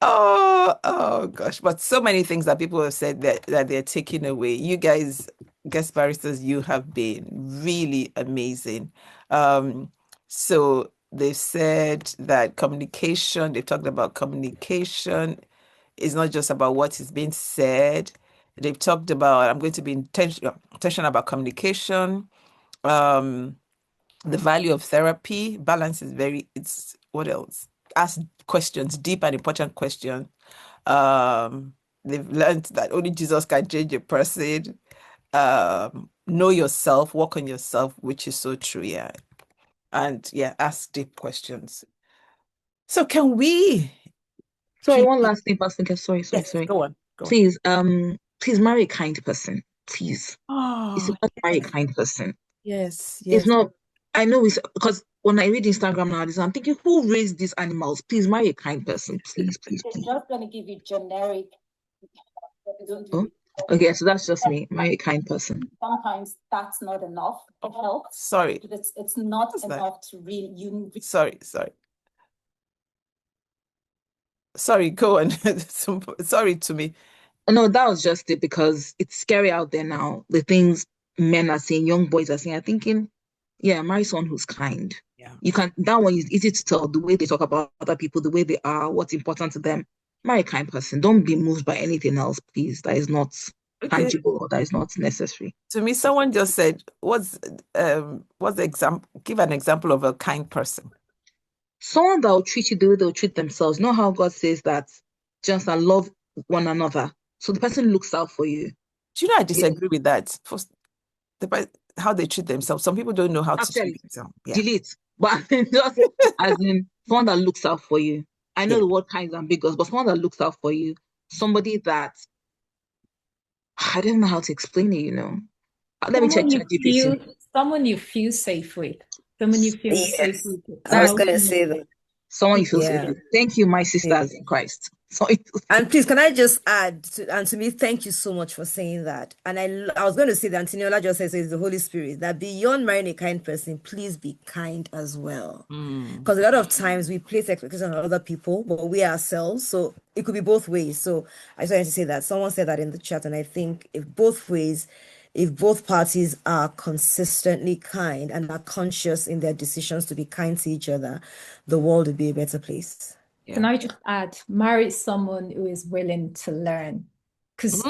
Speaker 2: oh gosh. But so many things that people have said that they're taking away. You guys, guest baristas, you have been really amazing. So they've said that communication, they've talked about communication is not just about what is being said. They've talked about, I'm going to be intentional about communication. The value of therapy, balance is it's what else? Ask questions, deep and important questions. They've learned that only Jesus can change a person. Know yourself, work on yourself, which is so true, yeah. And yeah, ask deep questions. So can we
Speaker 3: Sorry, one last thing, Pastor. Sorry.
Speaker 2: Yes, go on.
Speaker 3: Please, please marry a kind person. Please. It's
Speaker 2: Oh,
Speaker 3: not marry a kind person.
Speaker 2: yes.
Speaker 3: It's not. I know it's because when I read Instagram nowadays, I'm thinking, who raised these animals? Please marry a kind person. Please.
Speaker 6: They're just going to give you generic.
Speaker 3: Oh, okay, so that's just me. Marry a kind person.
Speaker 6: Sometimes that's not enough. It helps.
Speaker 2: Sorry.
Speaker 6: But it's not enough to really.
Speaker 2: Sorry. Sorry, go on. Sorry to me.
Speaker 3: No, that was just it because it's scary out there now. The things men are saying, young boys are saying, I'm thinking, yeah, marry someone who's kind.
Speaker 2: Yeah.
Speaker 3: That one is easy to tell, the way they talk about other people, the way they are, what's important to them. Marry a kind person. Don't be moved by anything else, please. That is not tangible or that is not necessary.
Speaker 2: To me, someone just said, what's the example? Give an example of a kind person.
Speaker 3: Someone that will treat you the way they'll treat themselves. You know how God says that just love one another. So the person looks out for you.
Speaker 2: Do you know I disagree with that? First, how they treat themselves. Some people don't know how to treat themselves. Yeah.
Speaker 3: Delete. But just as in someone that looks out for you. I know the word kind is ambiguous, but someone that looks out for you. Somebody that I don't know how to explain it, Let me check ChatGPT.
Speaker 6: Someone you feel safe with. Someone you feel safe with.
Speaker 4: I was gonna say that.
Speaker 3: Someone you feel safe with. Thank you, my sisters in Christ.
Speaker 4: And please, can I just add to me, thank you so much for saying that. And I was going to say that Antoniola just says it's the Holy Spirit, that beyond marrying a kind person, please be kind as well. Because a lot of times we place expectations on other people, but we ourselves. So it could be both ways. So I just wanted to say that. Someone said that in the chat, and I think if both parties are consistently kind and are conscious in their decisions to be kind to each other, the world would be a better place.
Speaker 6: Yeah. Can I just add, marry someone who is willing to learn? Because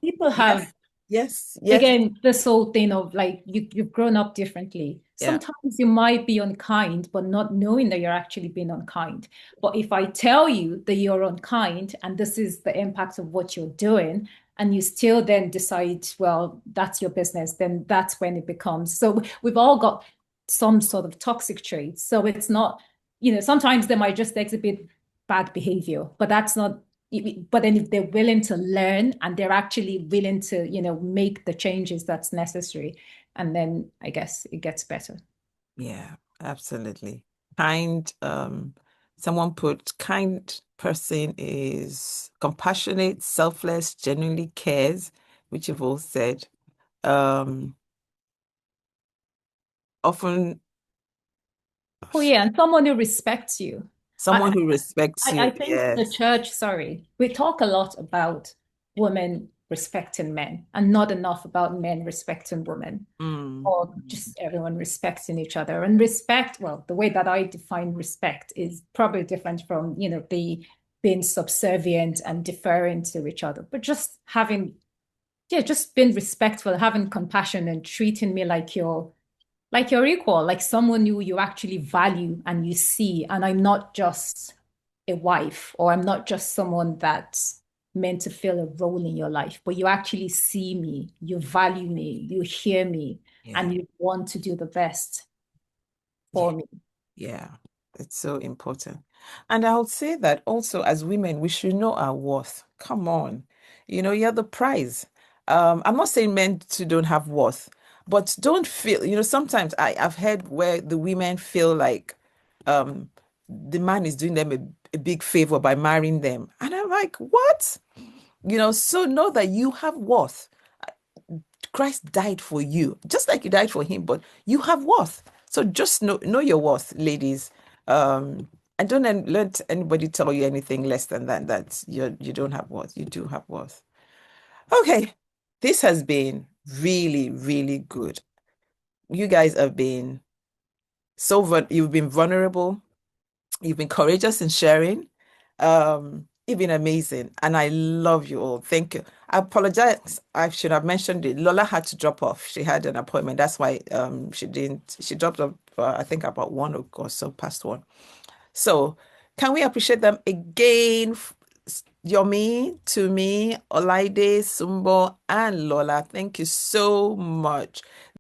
Speaker 6: people have,
Speaker 2: yes,
Speaker 6: again, this whole thing of like, you've grown up differently. Yeah. Sometimes you might be unkind, but not knowing that you're actually being unkind. But if I tell you that you're unkind and this is the impact of what you're doing, and you still then decide, well, that's your business, then that's when it becomes. So we've all got some sort of toxic traits. So it's not, sometimes they might just exhibit bad behavior, but that's not, but then if they're willing to learn and they're actually willing to, make the changes that's necessary, and then I guess it gets better.
Speaker 2: Yeah, absolutely. Kind, someone put kind person is compassionate, selfless, genuinely cares, which you've all said. Often.
Speaker 6: Oh yeah, and someone who respects you.
Speaker 2: Someone who respects you.
Speaker 6: I think the church, we talk a lot about women respecting men and not enough about men respecting women, or just everyone respecting each other. And respect, well, the way that I define respect is probably different from, the being subservient and deferring to each other, but just having, just being respectful, having compassion and treating me like you're equal, like someone who you actually value and you see, and I'm not just a wife, or I'm not just someone that's meant to fill a role in your life, but you actually see me, you value me, you hear me, and you want to do the best for me.
Speaker 2: Yeah. It's so important. And I would say that also as women, we should know our worth. Come on. You're the prize. I'm not saying men too don't have worth, but don't feel, sometimes I've heard where the women feel like the man is doing them a big favor by marrying them. And I'm like, what? So know that you have worth. Christ died for you, just like you died for him, but you have worth. So just know your worth, ladies. And don't let anybody tell you anything less than that you don't have worth. You do have worth. Okay, this has been really, really good. You guys have been you've been vulnerable. You've been courageous in sharing. You've been amazing. And I love you all. Thank you. I apologize. I should have mentioned it. Lola had to drop off. She had an appointment. That's why she dropped off, I think about 1 or so past 1. So can we appreciate them again? Yomi, Tumi, Olaide, Sumbo, and Lola. Thank you so much.